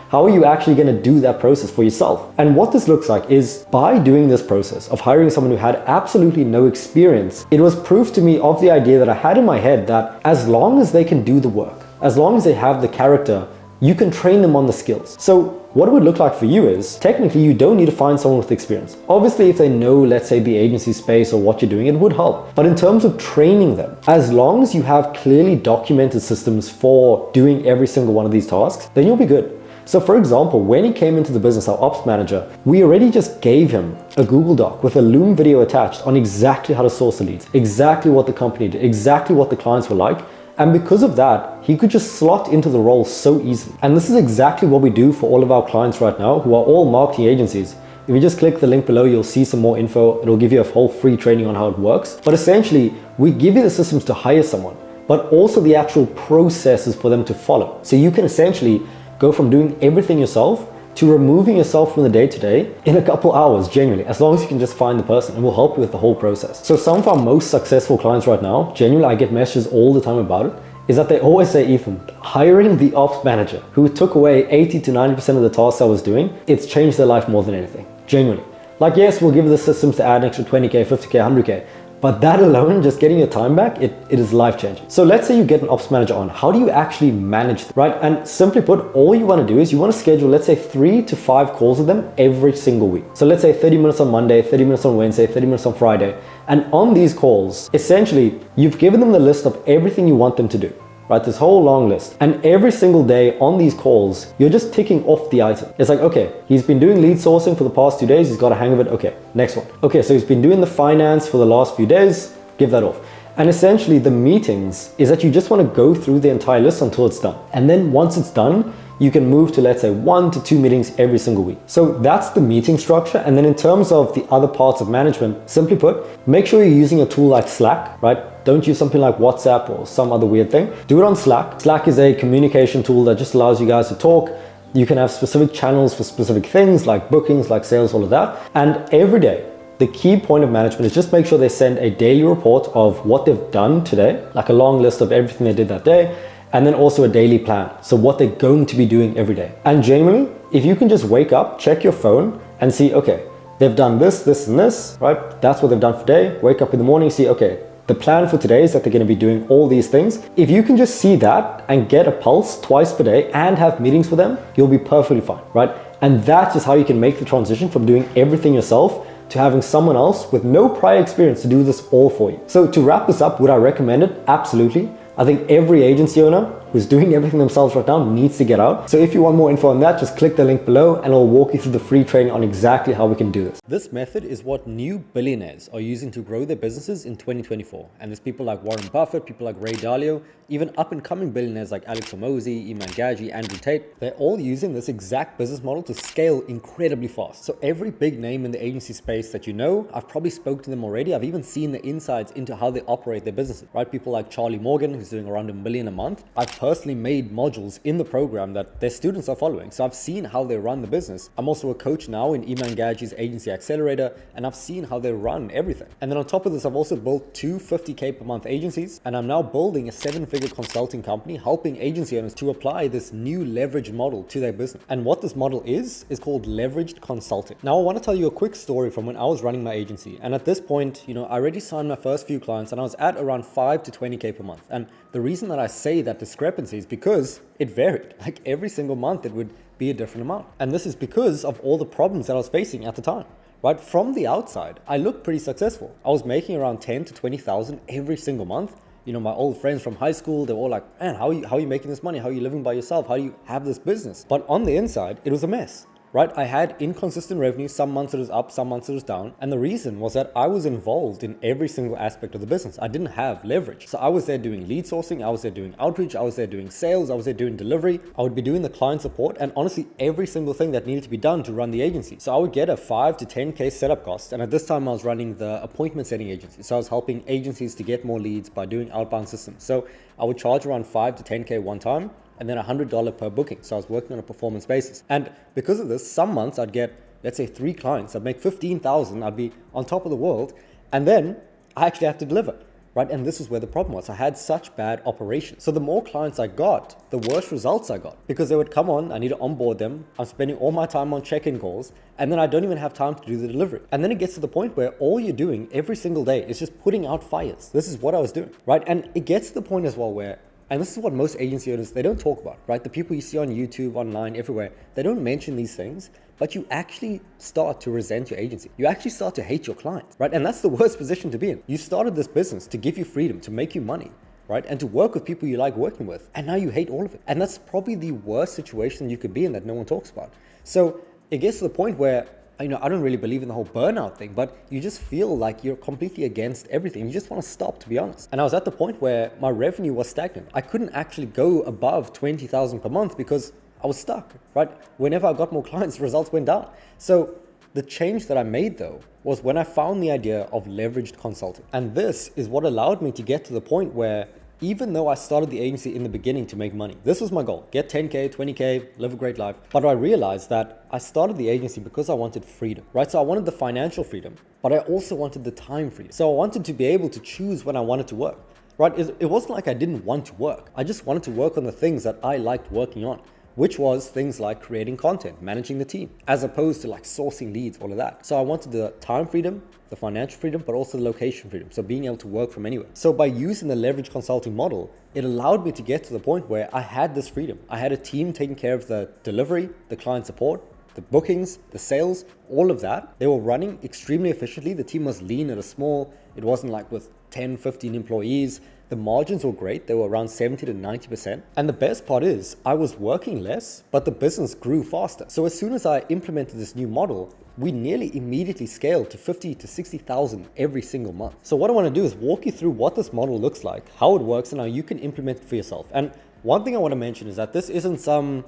how are you actually going to do that process for yourself? And what this looks like is by doing this process of hiring someone who had absolutely no experience, it was proof to me of the idea that I had in my head that as long as they can do the work, as long as they have the character, you can train them on the skills. So what it would look like for you is, technically you don't need to find someone with experience. Obviously, if they know, let's say, the agency space or what you're doing, it would help. But in terms of training them, as long as you have clearly documented systems for doing every single one of these tasks, then you'll be good. So for example, when he came into the business, our ops manager, we already just gave him a Google Doc with a Loom video attached on exactly how to source the leads, exactly what the company did, exactly what the clients were like. And because of that, he could just slot into the role so easily. And this is exactly what we do for all of our clients right now, who are all marketing agencies. If you just click the link below, you'll see some more info. It'll give you a whole free training on how it works. But essentially, we give you the systems to hire someone, but also the actual processes for them to follow. So you can essentially go from doing everything yourself to removing yourself from the day-to-day in a couple hours, genuinely, as long as you can just find the person, and we'll help you with the whole process. So some of our most successful clients right now, genuinely, I get messages all the time about it, is that they always say, Ethan, hiring the ops manager who took away 80 to 90% of the tasks I was doing, it's changed their life more than anything, genuinely. Like, yes, we'll give the systems to add an extra 20K, 50K, 100K, But that alone, just getting your time back, it is life-changing. So let's say you get an ops manager on. How do you actually manage them, right? And simply put, all you want to do is you want to schedule, let's say 3 to 5 calls with them every single week. So let's say 30 minutes on Monday, 30 minutes on Wednesday, 30 minutes on Friday. And on these calls, essentially, you've given them the list of everything you want them to do. Right, this whole long list. And every single day on these calls, you're just ticking off the item. It's like, okay, he's been doing lead sourcing for the past 2 days. He's got a hang of it. Okay, next one. Okay, so he's been doing the finance for the last few days. Give that off. And essentially the meetings is that you just want to go through the entire list until it's done. And then once it's done, you can move to, let's say, 1 to 2 meetings every single week. So that's the meeting structure. And then in terms of the other parts of management, simply put, make sure you're using a tool like Slack, right? Don't use something like WhatsApp or some other weird thing. Do it on Slack. Slack is a communication tool that just allows you guys to talk. You can have specific channels for specific things like bookings, like sales, all of that. And every day, the key point of management is just make sure they send a daily report of what they've done today, like a long list of everything they did that day, and then also a daily plan. So what they're going to be doing every day. And generally, if you can just wake up, check your phone and see, okay, they've done this, this, and this, right? That's what they've done for today. Wake up in the morning, see, okay, the plan for today is that they're going to be doing all these things. If you can just see that and get a pulse twice per day and have meetings with them, you'll be perfectly fine, right? And that is how you can make the transition from doing everything yourself to having someone else with no prior experience to do this all for you. So to wrap this up, would I recommend it? Absolutely. I think every agency owner who's doing everything themselves right now needs to get out. So if you want more info on that, just click the link below and I'll walk you through the free training on exactly how we can do this. This method is what new billionaires are using to grow their businesses in 2024. And there's people like Warren Buffett, people like Ray Dalio, even up and coming billionaires like Alex Hormozi, Iman Gadzhi, Andrew Tate. They're all using this exact business model to scale incredibly fast. So every big name in the agency space that you know, I've probably spoken to them already. I've even seen the insights into how they operate their businesses, right? People like Charlie Morgan, who's doing around $1 million a month. I've personally made modules in the program that their students are following. So I've seen how they run the business. I'm also a coach now in Iman Gadzhi's Agency Accelerator, and I've seen how they run everything. And then on top of this, I've also built 2 $50K per month agencies, and I'm now building a 7-figure consulting company helping agency owners to apply this new leveraged model to their business. And what this model is called leveraged consulting. Now I want to tell you a quick story from when I was running my agency. And at this point, I already signed my first few clients and I was at around 5 to 20K per month. And the reason that I say that discrepancy is because it varied. Like every single month it would be a different amount. And this is because of all the problems that I was facing at the time. Right? From the outside, I looked pretty successful. I was making around 10 to 20,000 every single month. My old friends from high school, they were all like, man, how are you making this money? How are you living by yourself? How do you have this business? But on the inside, it was a mess. Right? I had inconsistent revenue. Some months it was up, some months it was down. And the reason was that I was involved in every single aspect of the business. I didn't have leverage. So I was there doing lead sourcing. I was there doing outreach. I was there doing sales. I was there doing delivery. I would be doing the client support and honestly, every single thing that needed to be done to run the agency. So I would get a 5 to 10K setup cost. And at this time I was running the appointment setting agency. So I was helping agencies to get more leads by doing outbound systems. So I would charge around 5 to 10K one time, and then $100 per booking. So I was working on a performance basis. And because of this, some months I'd get, let's say 3 clients, I'd make 15,000, I'd be on top of the world. And then I actually have to deliver, right? And this is where the problem was. I had such bad operations. So the more clients I got, the worse results I got because they would come on, I need to onboard them. I'm spending all my time on check-in calls and then I don't even have time to do the delivery. And then it gets to the point where all you're doing every single day is just putting out fires. This is what I was doing, right? And it gets to the point as well where, and this is what most agency owners, they don't talk about, right? The people you see on YouTube, online, everywhere, they don't mention these things, but you actually start to resent your agency. You actually start to hate your clients, right? And that's the worst position to be in. You started this business to give you freedom, to make you money, right? And to work with people you like working with. And now you hate all of it. And that's probably the worst situation you could be in that no one talks about. So it gets to the point where, I don't really believe in the whole burnout thing, but you just feel like you're completely against everything. You just want to stop, to be honest. And I was at the point where my revenue was stagnant. I couldn't actually go above 20,000 per month because I was stuck, right? Whenever I got more clients, results went down. So the change that I made though, was when I found the idea of leveraged consulting. And this is what allowed me to get to the point where even though I started the agency in the beginning to make money, this was my goal, get 10K, 20K, live a great life. But I realized that I started the agency because I wanted freedom, right? So I wanted the financial freedom, but I also wanted the time freedom. So I wanted to be able to choose when I wanted to work, right? It wasn't like I didn't want to work. I just wanted to work on the things that I liked working on, which was things like creating content, managing the team, as opposed to like sourcing leads, all of that. So I wanted the time freedom, the financial freedom, but also the location freedom. So being able to work from anywhere. So by using the leverage consulting model, it allowed me to get to the point where I had this freedom. I had a team taking care of the delivery, the client support, the bookings, the sales, all of that. They were running extremely efficiently. The team was lean, it was small. It wasn't like with 10, 15 employees. The margins were great. They were around 70 to 90%. And the best part is I was working less, but the business grew faster. So as soon as I implemented this new model, we nearly immediately scaled to 50 to 60,000 every single month. So what I want to do is walk you through what this model looks like, how it works, and how you can implement it for yourself. And one thing I want to mention is that this isn't some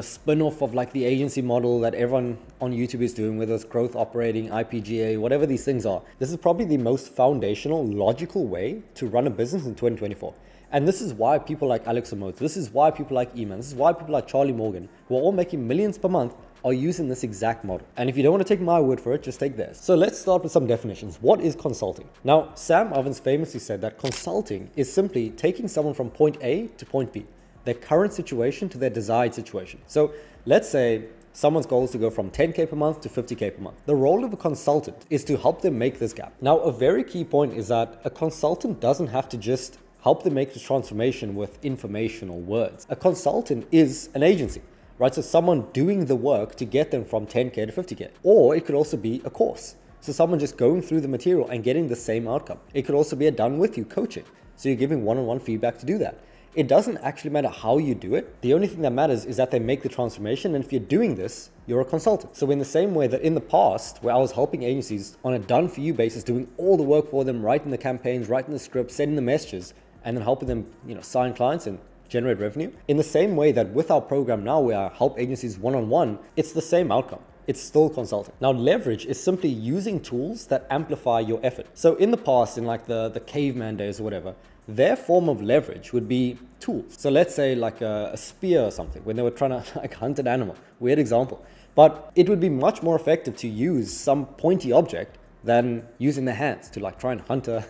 spin-off of like the agency model that everyone on YouTube is doing, whether it's growth operating, IPGA, whatever these things are. This is probably the most foundational, logical way to run a business in 2024. And this is why people like Alex Omoto, this is why people like Eman, this is why people like Charlie Morgan, who are all making millions per month, are using this exact model. And if you don't want to take my word for it, just take theirs. So let's start with some definitions. What is consulting? Now, Sam Ovens famously said that consulting is simply taking someone from point A to point B, their current situation to their desired situation. So let's say someone's goal is to go from 10K per month to 50K per month. The role of a consultant is to help them make this gap. Now, a very key point is that a consultant doesn't have to just help them make this transformation with informational words. A consultant is an agency, right? So someone doing the work to get them from 10K to 50K. Or it could also be a course. So someone just going through the material and getting the same outcome. It could also be a done with you coaching. So you're giving one-on-one feedback to do that. It doesn't actually matter how you do it. The only thing that matters is that they make the transformation. And if you're doing this, you're a consultant. So in the same way that in the past, where I was helping agencies on a done for you basis, doing all the work for them, writing the campaigns, writing the scripts, sending the messages, and then helping them, sign clients and generate revenue. In the same way that with our program now, where I help agencies one-on-one, it's the same outcome. It's still consulting. Now, leverage is simply using tools that amplify your effort. So in the past, in like the caveman days or whatever, their form of leverage would be tools. So let's say like a spear or something, when they were trying to like hunt an animal. Weird example. But it would be much more effective to use some pointy object than using their hands to like try and hunt a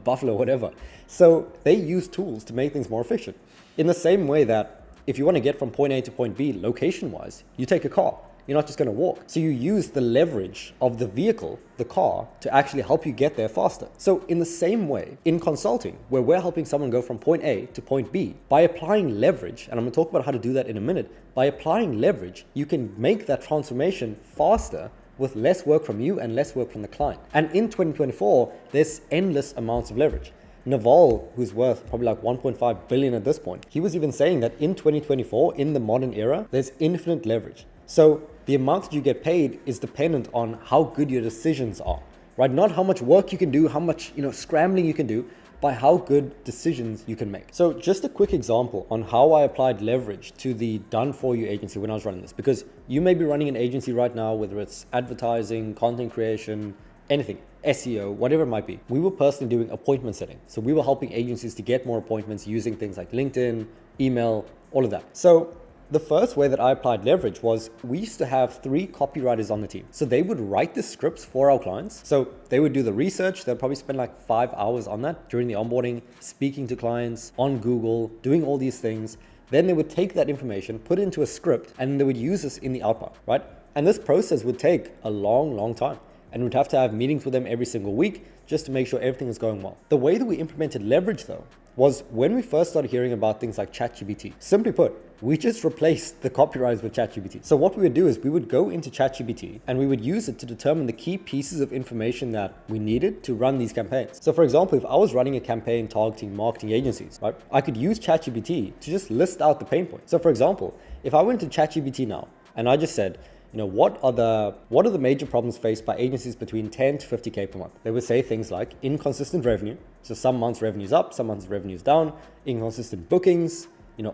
buffalo or whatever. So they use tools to make things more efficient. In the same way that if you want to get from point A to point B location-wise, you take a car. You're not just going to walk. So you use the leverage of the vehicle, the car, to actually help you get there faster. So in the same way, in consulting, where we're helping someone go from point A to point B, by applying leverage, and I'm going to talk about how to do that in a minute, by applying leverage, you can make that transformation faster with less work from you and less work from the client. And in 2024, there's endless amounts of leverage. Naval, who's worth probably like 1.5 billion at this point, he was even saying that in 2024, in the modern era, there's infinite leverage. So the amount that you get paid is dependent on how good your decisions are, right? Not how much work you can do, how much scrambling you can do, by how good decisions you can make. So just a quick example on how I applied leverage to the done for you agency when I was running this, because you may be running an agency right now, whether it's advertising, content creation, anything, SEO, whatever it might be. We were personally doing appointment setting. So we were helping agencies to get more appointments using things like LinkedIn, email, all of that. So the first way that I applied leverage was we used to have 3 copywriters on the team. So they would write the scripts for our clients. So they would do the research. They'd probably spend like 5 hours on that during the onboarding, speaking to clients on Google, doing all these things. Then they would take that information, put it into a script, and they would use this in the outbound, right? And this process would take a long, long time. And we'd have to have meetings with them every single week just to make sure everything is going well. The way that we implemented leverage though, was when we first started hearing about things like ChatGPT. Simply put, we just replaced the copywriters with ChatGPT. So what we would do is we would go into ChatGPT and we would use it to determine the key pieces of information that we needed to run these campaigns. So for example, if I was running a campaign targeting marketing agencies, right, I could use ChatGPT to just list out the pain points. So for example, if I went to ChatGPT now and I just said, what are the major problems faced by agencies between 10 to 50K per month? They would say things like inconsistent revenue. So some months revenue's up, some months revenue's down, inconsistent bookings,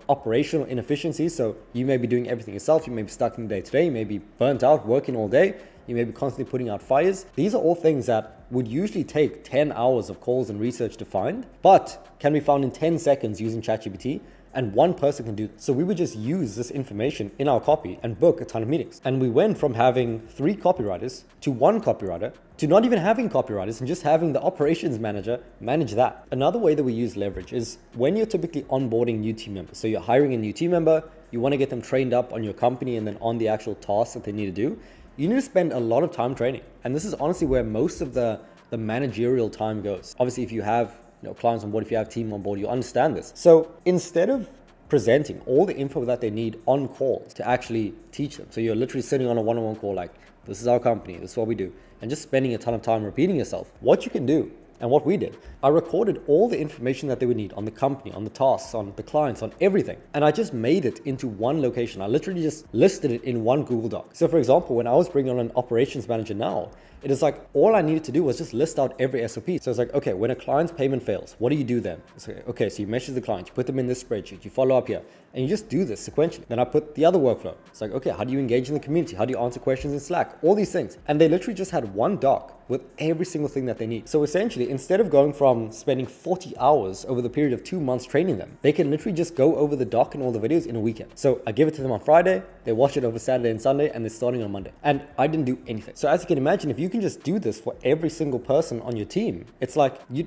operational inefficiencies. So you may be doing everything yourself. You may be stuck in the day-to-day. You may be burnt out, working all day. You may be constantly putting out fires. These are all things that would usually take 10 hours of calls and research to find, but can be found in 10 seconds using ChatGPT. and one person can do this. So we would just use this information in our copy and book a ton of meetings. And we went from having 3 copywriters to 1 copywriter to not even having copywriters and just having the operations manager manage that. Another way that we use leverage is when you're typically onboarding new team members. So you're hiring a new team member, you want to get them trained up on your company and then on the actual tasks that they need to do. You need to spend a lot of time training. And this is honestly where most of the managerial time goes. Obviously, if you have clients on board, if you have team on board, you understand this. So instead of presenting all the info that they need on calls to actually teach them, so you're literally sitting on a one-on-one call like, this is our company, this is what we do, and just spending a ton of time repeating yourself, what you can do, and what we did, I recorded all the information that they would need on the company, on the tasks, on the clients, on everything. And I just made it into one location. I literally just listed it in one Google Doc. So for example, when I was bringing on an operations manager now, it is like all I needed to do was just list out every SOP. So it's like, okay, when a client's payment fails, what do you do then? It's like, okay, so you message the client, you put them in this spreadsheet, you follow up here, and you just do this sequentially. Then I put the other workflow. It's like, okay, how do you engage in the community? How do you answer questions in Slack? All these things. And they literally just had one doc with every single thing that they need. So essentially, instead of going from spending 40 hours over the period of 2 months training them, they can literally just go over the doc and all the videos in a weekend. So I give it to them on Friday, they watch it over Saturday and Sunday, and they're starting on Monday. And I didn't do anything. So as you can imagine, if you can just do this for every single person on your team, it's like you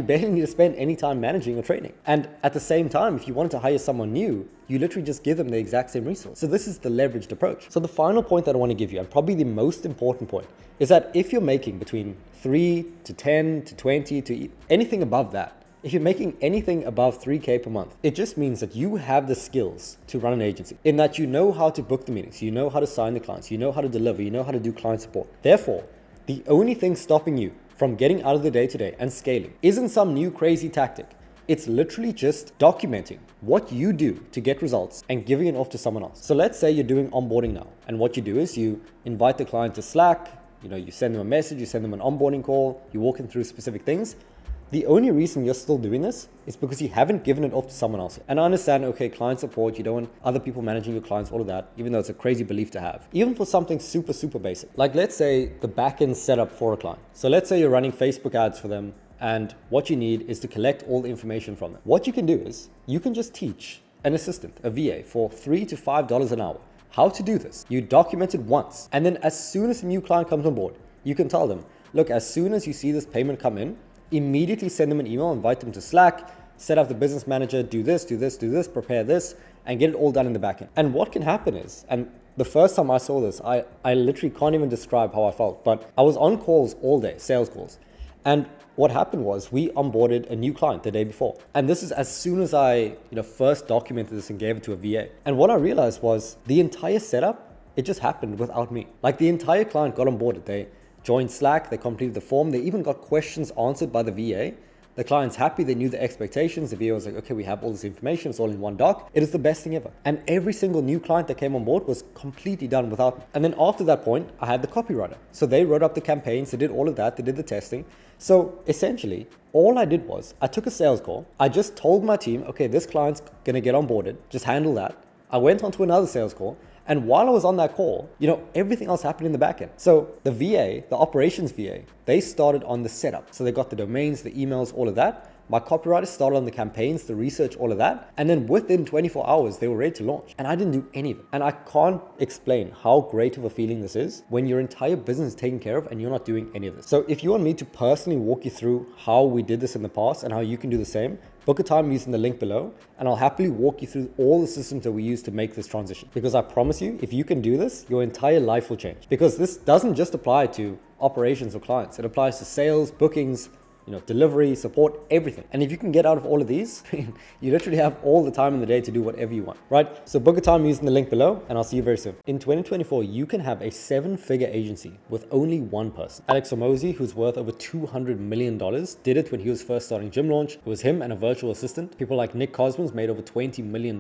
barely need to spend any time managing or training. And at the same time, if you wanted to hire someone new, you literally just give them the exact same resource. So this is the leveraged approach. So the final point that I want to give you, and probably the most important point, is that if you're making between 3 to 10 to 20 to anything above that, if you're making anything above 3K per month, it just means that you have the skills to run an agency, in that you know how to book the meetings, you know how to sign the clients, you know how to deliver, you know how to do client support. Therefore, the only thing stopping you from getting out of the day-to-day and scaling isn't some new crazy tactic. It's literally just documenting what you do to get results and giving it off to someone else. So let's say you're doing onboarding now, and what you do is you invite the client to Slack, you send them a message, you send them an onboarding call, you walk them through specific things. The only reason you're still doing this is because you haven't given it off to someone else. And I understand, okay, client support, you don't want other people managing your clients, all of that, even though it's a crazy belief to have. Even for something super, super basic. Like let's say the backend setup for a client. So let's say you're running Facebook ads for them, and what you need is to collect all the information from them. What you can do is you can just teach an assistant, a VA, for $3 to $5 an hour how to do this. You document it once, and then as soon as a new client comes on board, you can tell them, look, as soon as you see this payment come in, immediately send them an email, invite them to Slack, set up the business manager, do this, prepare this, and get it all done in the backend. And what can happen is, and the first time I saw this, I literally can't even describe how I felt, but I was on calls all day, sales calls. And what happened was we onboarded a new client the day before. And this is as soon as I first documented this and gave it to a VA. And what I realized was the entire setup, it just happened without me. Like the entire client got onboarded. They joined Slack, they completed the form, they even got questions answered by the VA. The client's happy, they knew the expectations. The VA was like, okay, we have all this information, it's all in one doc. It is the best thing ever. And every single new client that came on board was completely done without me. And then after that point, I had the copywriter. So they wrote up the campaigns, they did all of that, they did the testing. So essentially, all I did was I took a sales call. I just told my team, okay, this client's gonna get onboarded, just handle that. I went on to another sales call. And while I was on that call, everything else happened in the backend. So the VA, the operations VA, they started on the setup. So they got the domains, the emails, all of that. My copywriters started on the campaigns, the research, all of that. And then within 24 hours, they were ready to launch. And I didn't do any of it. And I can't explain how great of a feeling this is when your entire business is taken care of and you're not doing any of this. So if you want me to personally walk you through how we did this in the past and how you can do the same, book a time using the link below, and I'll happily walk you through all the systems that we use to make this transition. Because I promise you, if you can do this, your entire life will change. Because this doesn't just apply to operations or clients. It applies to sales, bookings, delivery, support, everything. And if you can get out of all of these, you literally have all the time in the day to do whatever you want, right? So book a time using the link below, and I'll see you very soon. In 2024, you can have a 7-figure agency with only one person. Alex Hormozi, who's worth over $200 million, did it when he was first starting Gym Launch. It was him and a virtual assistant. People like Nick Cosmos made over $20 million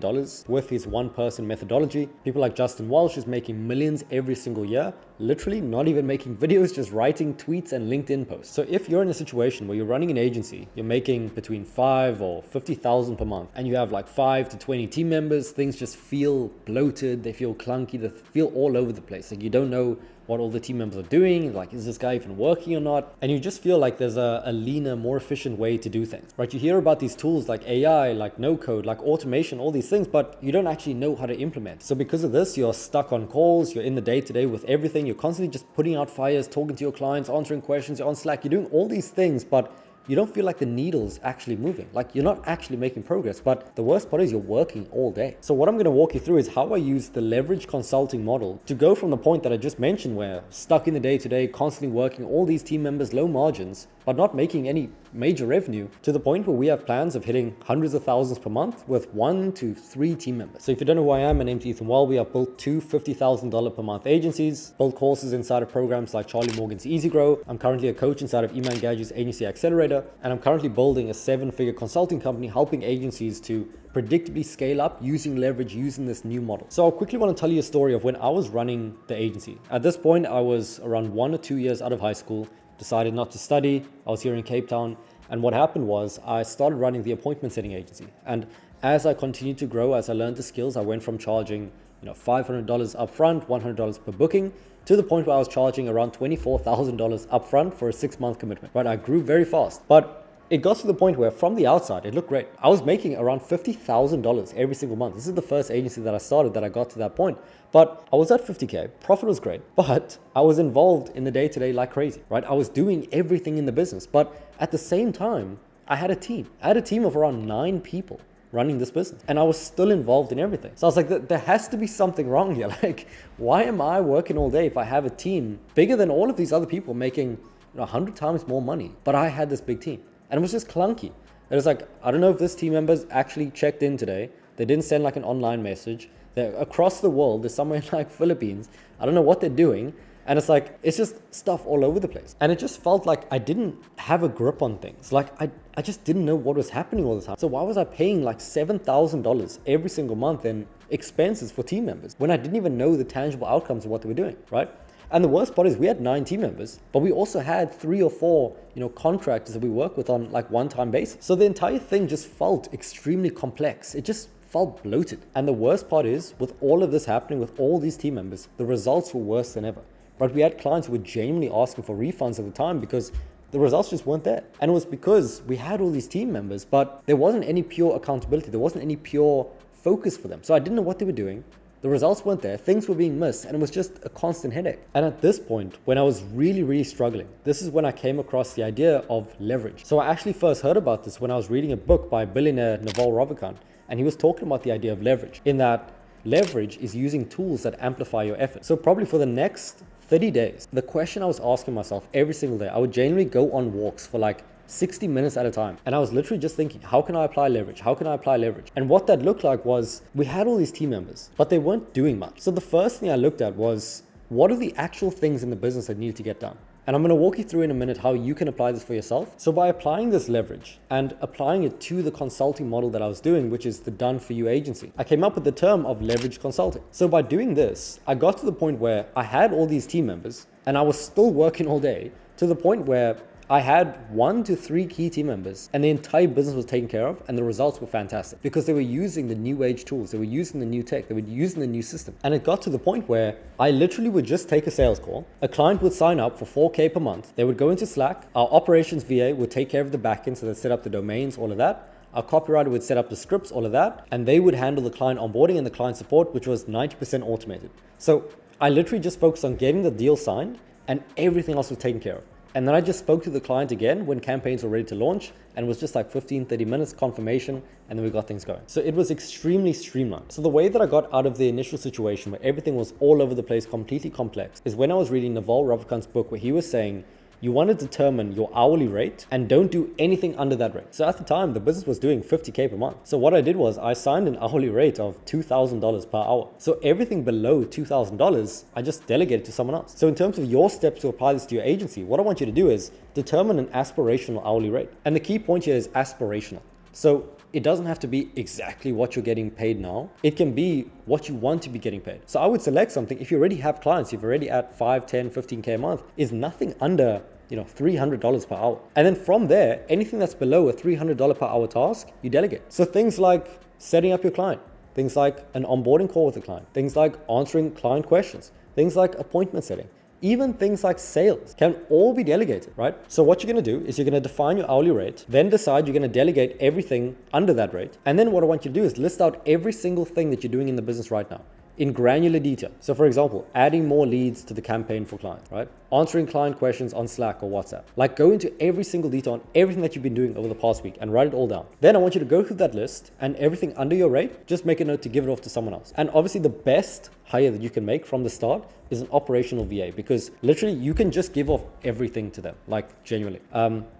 with his one-person methodology. People like Justin Walsh is making millions every single year, literally not even making videos, just writing tweets and LinkedIn posts. So if you're in a situation where you're running an agency, you're making between 5 or 50,000 per month, and you have like 5 to 20 team members, things just feel bloated, they feel clunky, they feel all over the place. Like you don't know what all the team members are doing, like is this guy even working or not? And you just feel like there's a leaner, more efficient way to do things, right? You hear about these tools like AI, like no code, like automation, all these things, but you don't actually know how to implement. So because of this, you're stuck on calls, you're in the day-to-day with everything, you're constantly just putting out fires, talking to your clients, answering questions, you're on Slack, you're doing all these things, but you don't feel like the needle's actually moving. Like you're not actually making progress, but the worst part is you're working all day. So what I'm gonna walk you through is how I use the leverage consulting model to go from the point that I just mentioned where stuck in the day-to-day, constantly working, all these team members, low margins, but not making any major revenue, to the point where we have plans of hitting hundreds of thousands per month with 1 to 3 team members. So if you don't know who I am, my name's Ethan Welby. I've built 2 $50,000 per month agencies, built courses inside of programs like Charlie Morgan's Easy Grow. I'm currently a coach inside of Iman Gadget's Agency Accelerator, and I'm currently building a 7-figure consulting company helping agencies to predictably scale up using leverage, using this new model. So I quickly want to tell you a story of when I was running the agency. At this point, I was around 1 or 2 years out of high school, decided not to study. I was here in Cape Town. And what happened was I started running the appointment setting agency. And as I continued to grow, as I learned the skills, I went from charging $500 upfront, $100 per booking, to the point where I was charging around $24,000 upfront for a 6-month commitment. Right? I grew very fast. But it got to the point where from the outside, it looked great. I was making around $50,000 every single month. This is the first agency that I started that I got to that point. But I was at 50K, profit was great, but I was involved in the day-to-day like crazy, right? I was doing everything in the business, but at the same time, I had a team. I had a team of around 9 people running this business, and I was still involved in everything. So I was like, there has to be something wrong here. Like, why am I working all day if I have a team bigger than all of these other people making 100 times more money, but I had this big team? And it was just clunky. It was like, I don't know if this team members actually checked in today. They didn't send like an online message. They're across the world. They're somewhere in like Philippines. I don't know what they're doing. And it's like, it's just stuff all over the place. And it just felt like I didn't have a grip on things. Like I just didn't know what was happening all the time. So why was I paying like $7,000 every single month in expenses for team members when I didn't even know the tangible outcomes of what they were doing, right? And the worst part is we had 9 team members, but we also had 3 or 4, contractors that we work with on like one-time basis. So the entire thing just felt extremely complex. It just felt bloated. And the worst part is with all of this happening with all these team members, the results were worse than ever. But we had clients who were genuinely asking for refunds at the time because the results just weren't there. And it was because we had all these team members, but there wasn't any pure accountability. There wasn't any pure focus for them. So I didn't know what they were doing. The results weren't there, things were being missed, and it was just a constant headache. And at this point, when I was really, really struggling, this is when I came across the idea of leverage. So I actually first heard about this when I was reading a book by billionaire Naval Ravikant, and he was talking about the idea of leverage, in that leverage is using tools that amplify your effort. So probably for the next 30 days, the question I was asking myself every single day, I would genuinely go on walks for like 60 minutes at a time. And I was literally just thinking, how can I apply leverage? How can I apply leverage? And what that looked like was we had all these team members, but they weren't doing much. So the first thing I looked at was, what are the actual things in the business that needed to get done? And I'm going to walk you through in a minute how you can apply this for yourself. So by applying this leverage and applying it to the consulting model that I was doing, which is the done for you agency, I came up with the term of leverage consulting. So by doing this, I got to the point where I had all these team members and I was still working all day, to the point where I had 1 to 3 key team members and the entire business was taken care of, and the results were fantastic because they were using the new age tools, they were using the new tech, they were using the new system. And it got to the point where I literally would just take a sales call. A client would sign up for $4K per month. They would go into Slack. Our operations VA would take care of the backend, so they'd set up the domains, all of that. Our copywriter would set up the scripts, all of that, and they would handle the client onboarding and the client support, which was 90% automated. So I literally just focused on getting the deal signed and everything else was taken care of. And then I just spoke to the client again when campaigns were ready to launch, and it was just like 15-30 minutes confirmation, and then we got things going. So it was extremely streamlined. So the way that I got out of the initial situation where everything was all over the place, completely complex, is when I was reading Naval Ravikant's book, where he was saying, you want to determine your hourly rate and don't do anything under that rate. So at the time, the business was doing $50K per month. So what I did was I signed an hourly rate of $2,000 per hour. So everything below $2,000, I just delegated to someone else. So in terms of your steps to apply this to your agency, what I want you to do is determine an aspirational hourly rate. And the key point here is aspirational. So it doesn't have to be exactly what you're getting paid now. It can be what you want to be getting paid. So I would select something, if you already have clients, you're already at 5, 10, 15K a month, is nothing under $300 per hour. And then from there, anything that's below a $300 per hour task, you delegate. So things like setting up your client, things like an onboarding call with a client, things like answering client questions, things like appointment setting, even things like sales can all be delegated, right? So what you're going to do is you're going to define your hourly rate, then decide you're going to delegate everything under that rate. And then what I want you to do is list out every single thing that you're doing in the business right now in granular detail. So for example, adding more leads to the campaign for clients, right? Answering client questions on Slack or WhatsApp. Like go into every single detail on everything that you've been doing over the past week and write it all down. Then I want you to go through that list and everything under your rate, just make a note to give it off to someone else. And obviously the best hire that you can make from the start is an operational VA, because literally you can just give off everything to them, like genuinely.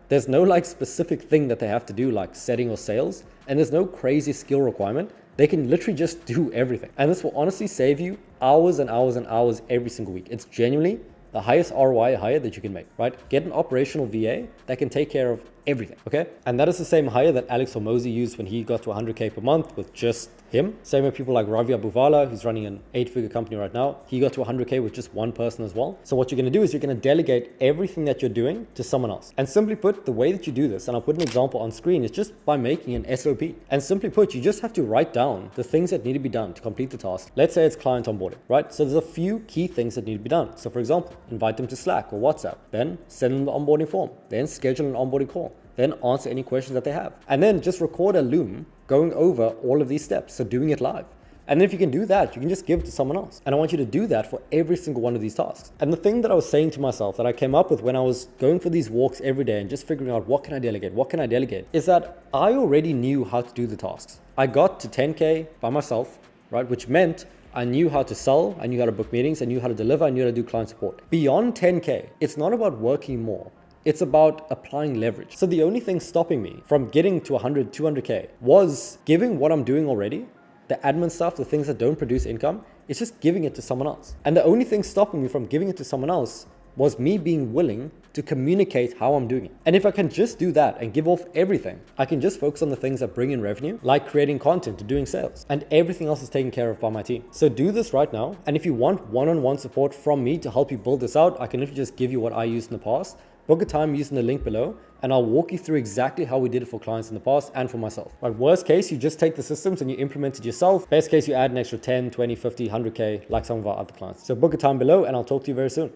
There's no like specific thing that they have to do, like setting or sales, and there's no crazy skill requirement. They can literally just do everything. And this will honestly save you hours and hours and hours every single week. It's genuinely the highest ROI hire that you can make, right? Get an operational VA that can take care of everything, okay? And that is the same hire that Alex Hormozi used when he got to 100K per month with just him. Same with people like Ravi Abuvala, who's running an 8-figure company right now. He got to 100K with just one person as well. So what you're gonna do is you're gonna delegate everything that you're doing to someone else. And simply put, the way that you do this, and I'll put an example on screen, is just by making an SOP. And simply put, you just have to write down the things that need to be done to complete the task. Let's say it's client onboarding, right? So there's a few key things that need to be done. So for example, invite them to Slack or WhatsApp, then send them the onboarding form, then schedule an onboarding call, then answer any questions that they have. And then just record a Loom going over all of these steps, so doing it live. And then if you can do that, you can just give it to someone else. And I want you to do that for every single one of these tasks. And the thing that I was saying to myself that I came up with when I was going for these walks every day and just figuring out what can I delegate, is that I already knew how to do the tasks. I got to 10K by myself, right? Which meant I knew how to sell, I knew how to book meetings, I knew how to deliver, I knew how to do client support. Beyond 10K, it's not about working more. It's about applying leverage. So the only thing stopping me from getting to 100, 200K was giving what I'm doing already, the admin stuff, the things that don't produce income, it's just giving it to someone else. And the only thing stopping me from giving it to someone else was me being willing to communicate how I'm doing it. And if I can just do that and give off everything, I can just focus on the things that bring in revenue, like creating content and doing sales, and everything else is taken care of by my team. So do this right now. And if you want one-on-one support from me to help you build this out, I can literally just give you what I used in the past. Book a time using the link below, and I'll walk you through exactly how we did it for clients in the past and for myself. Right, worst case, you just take the systems and you implement it yourself. Best case, you add an extra 10, 20, 50, 100K like some of our other clients. So book a time below and I'll talk to you very soon.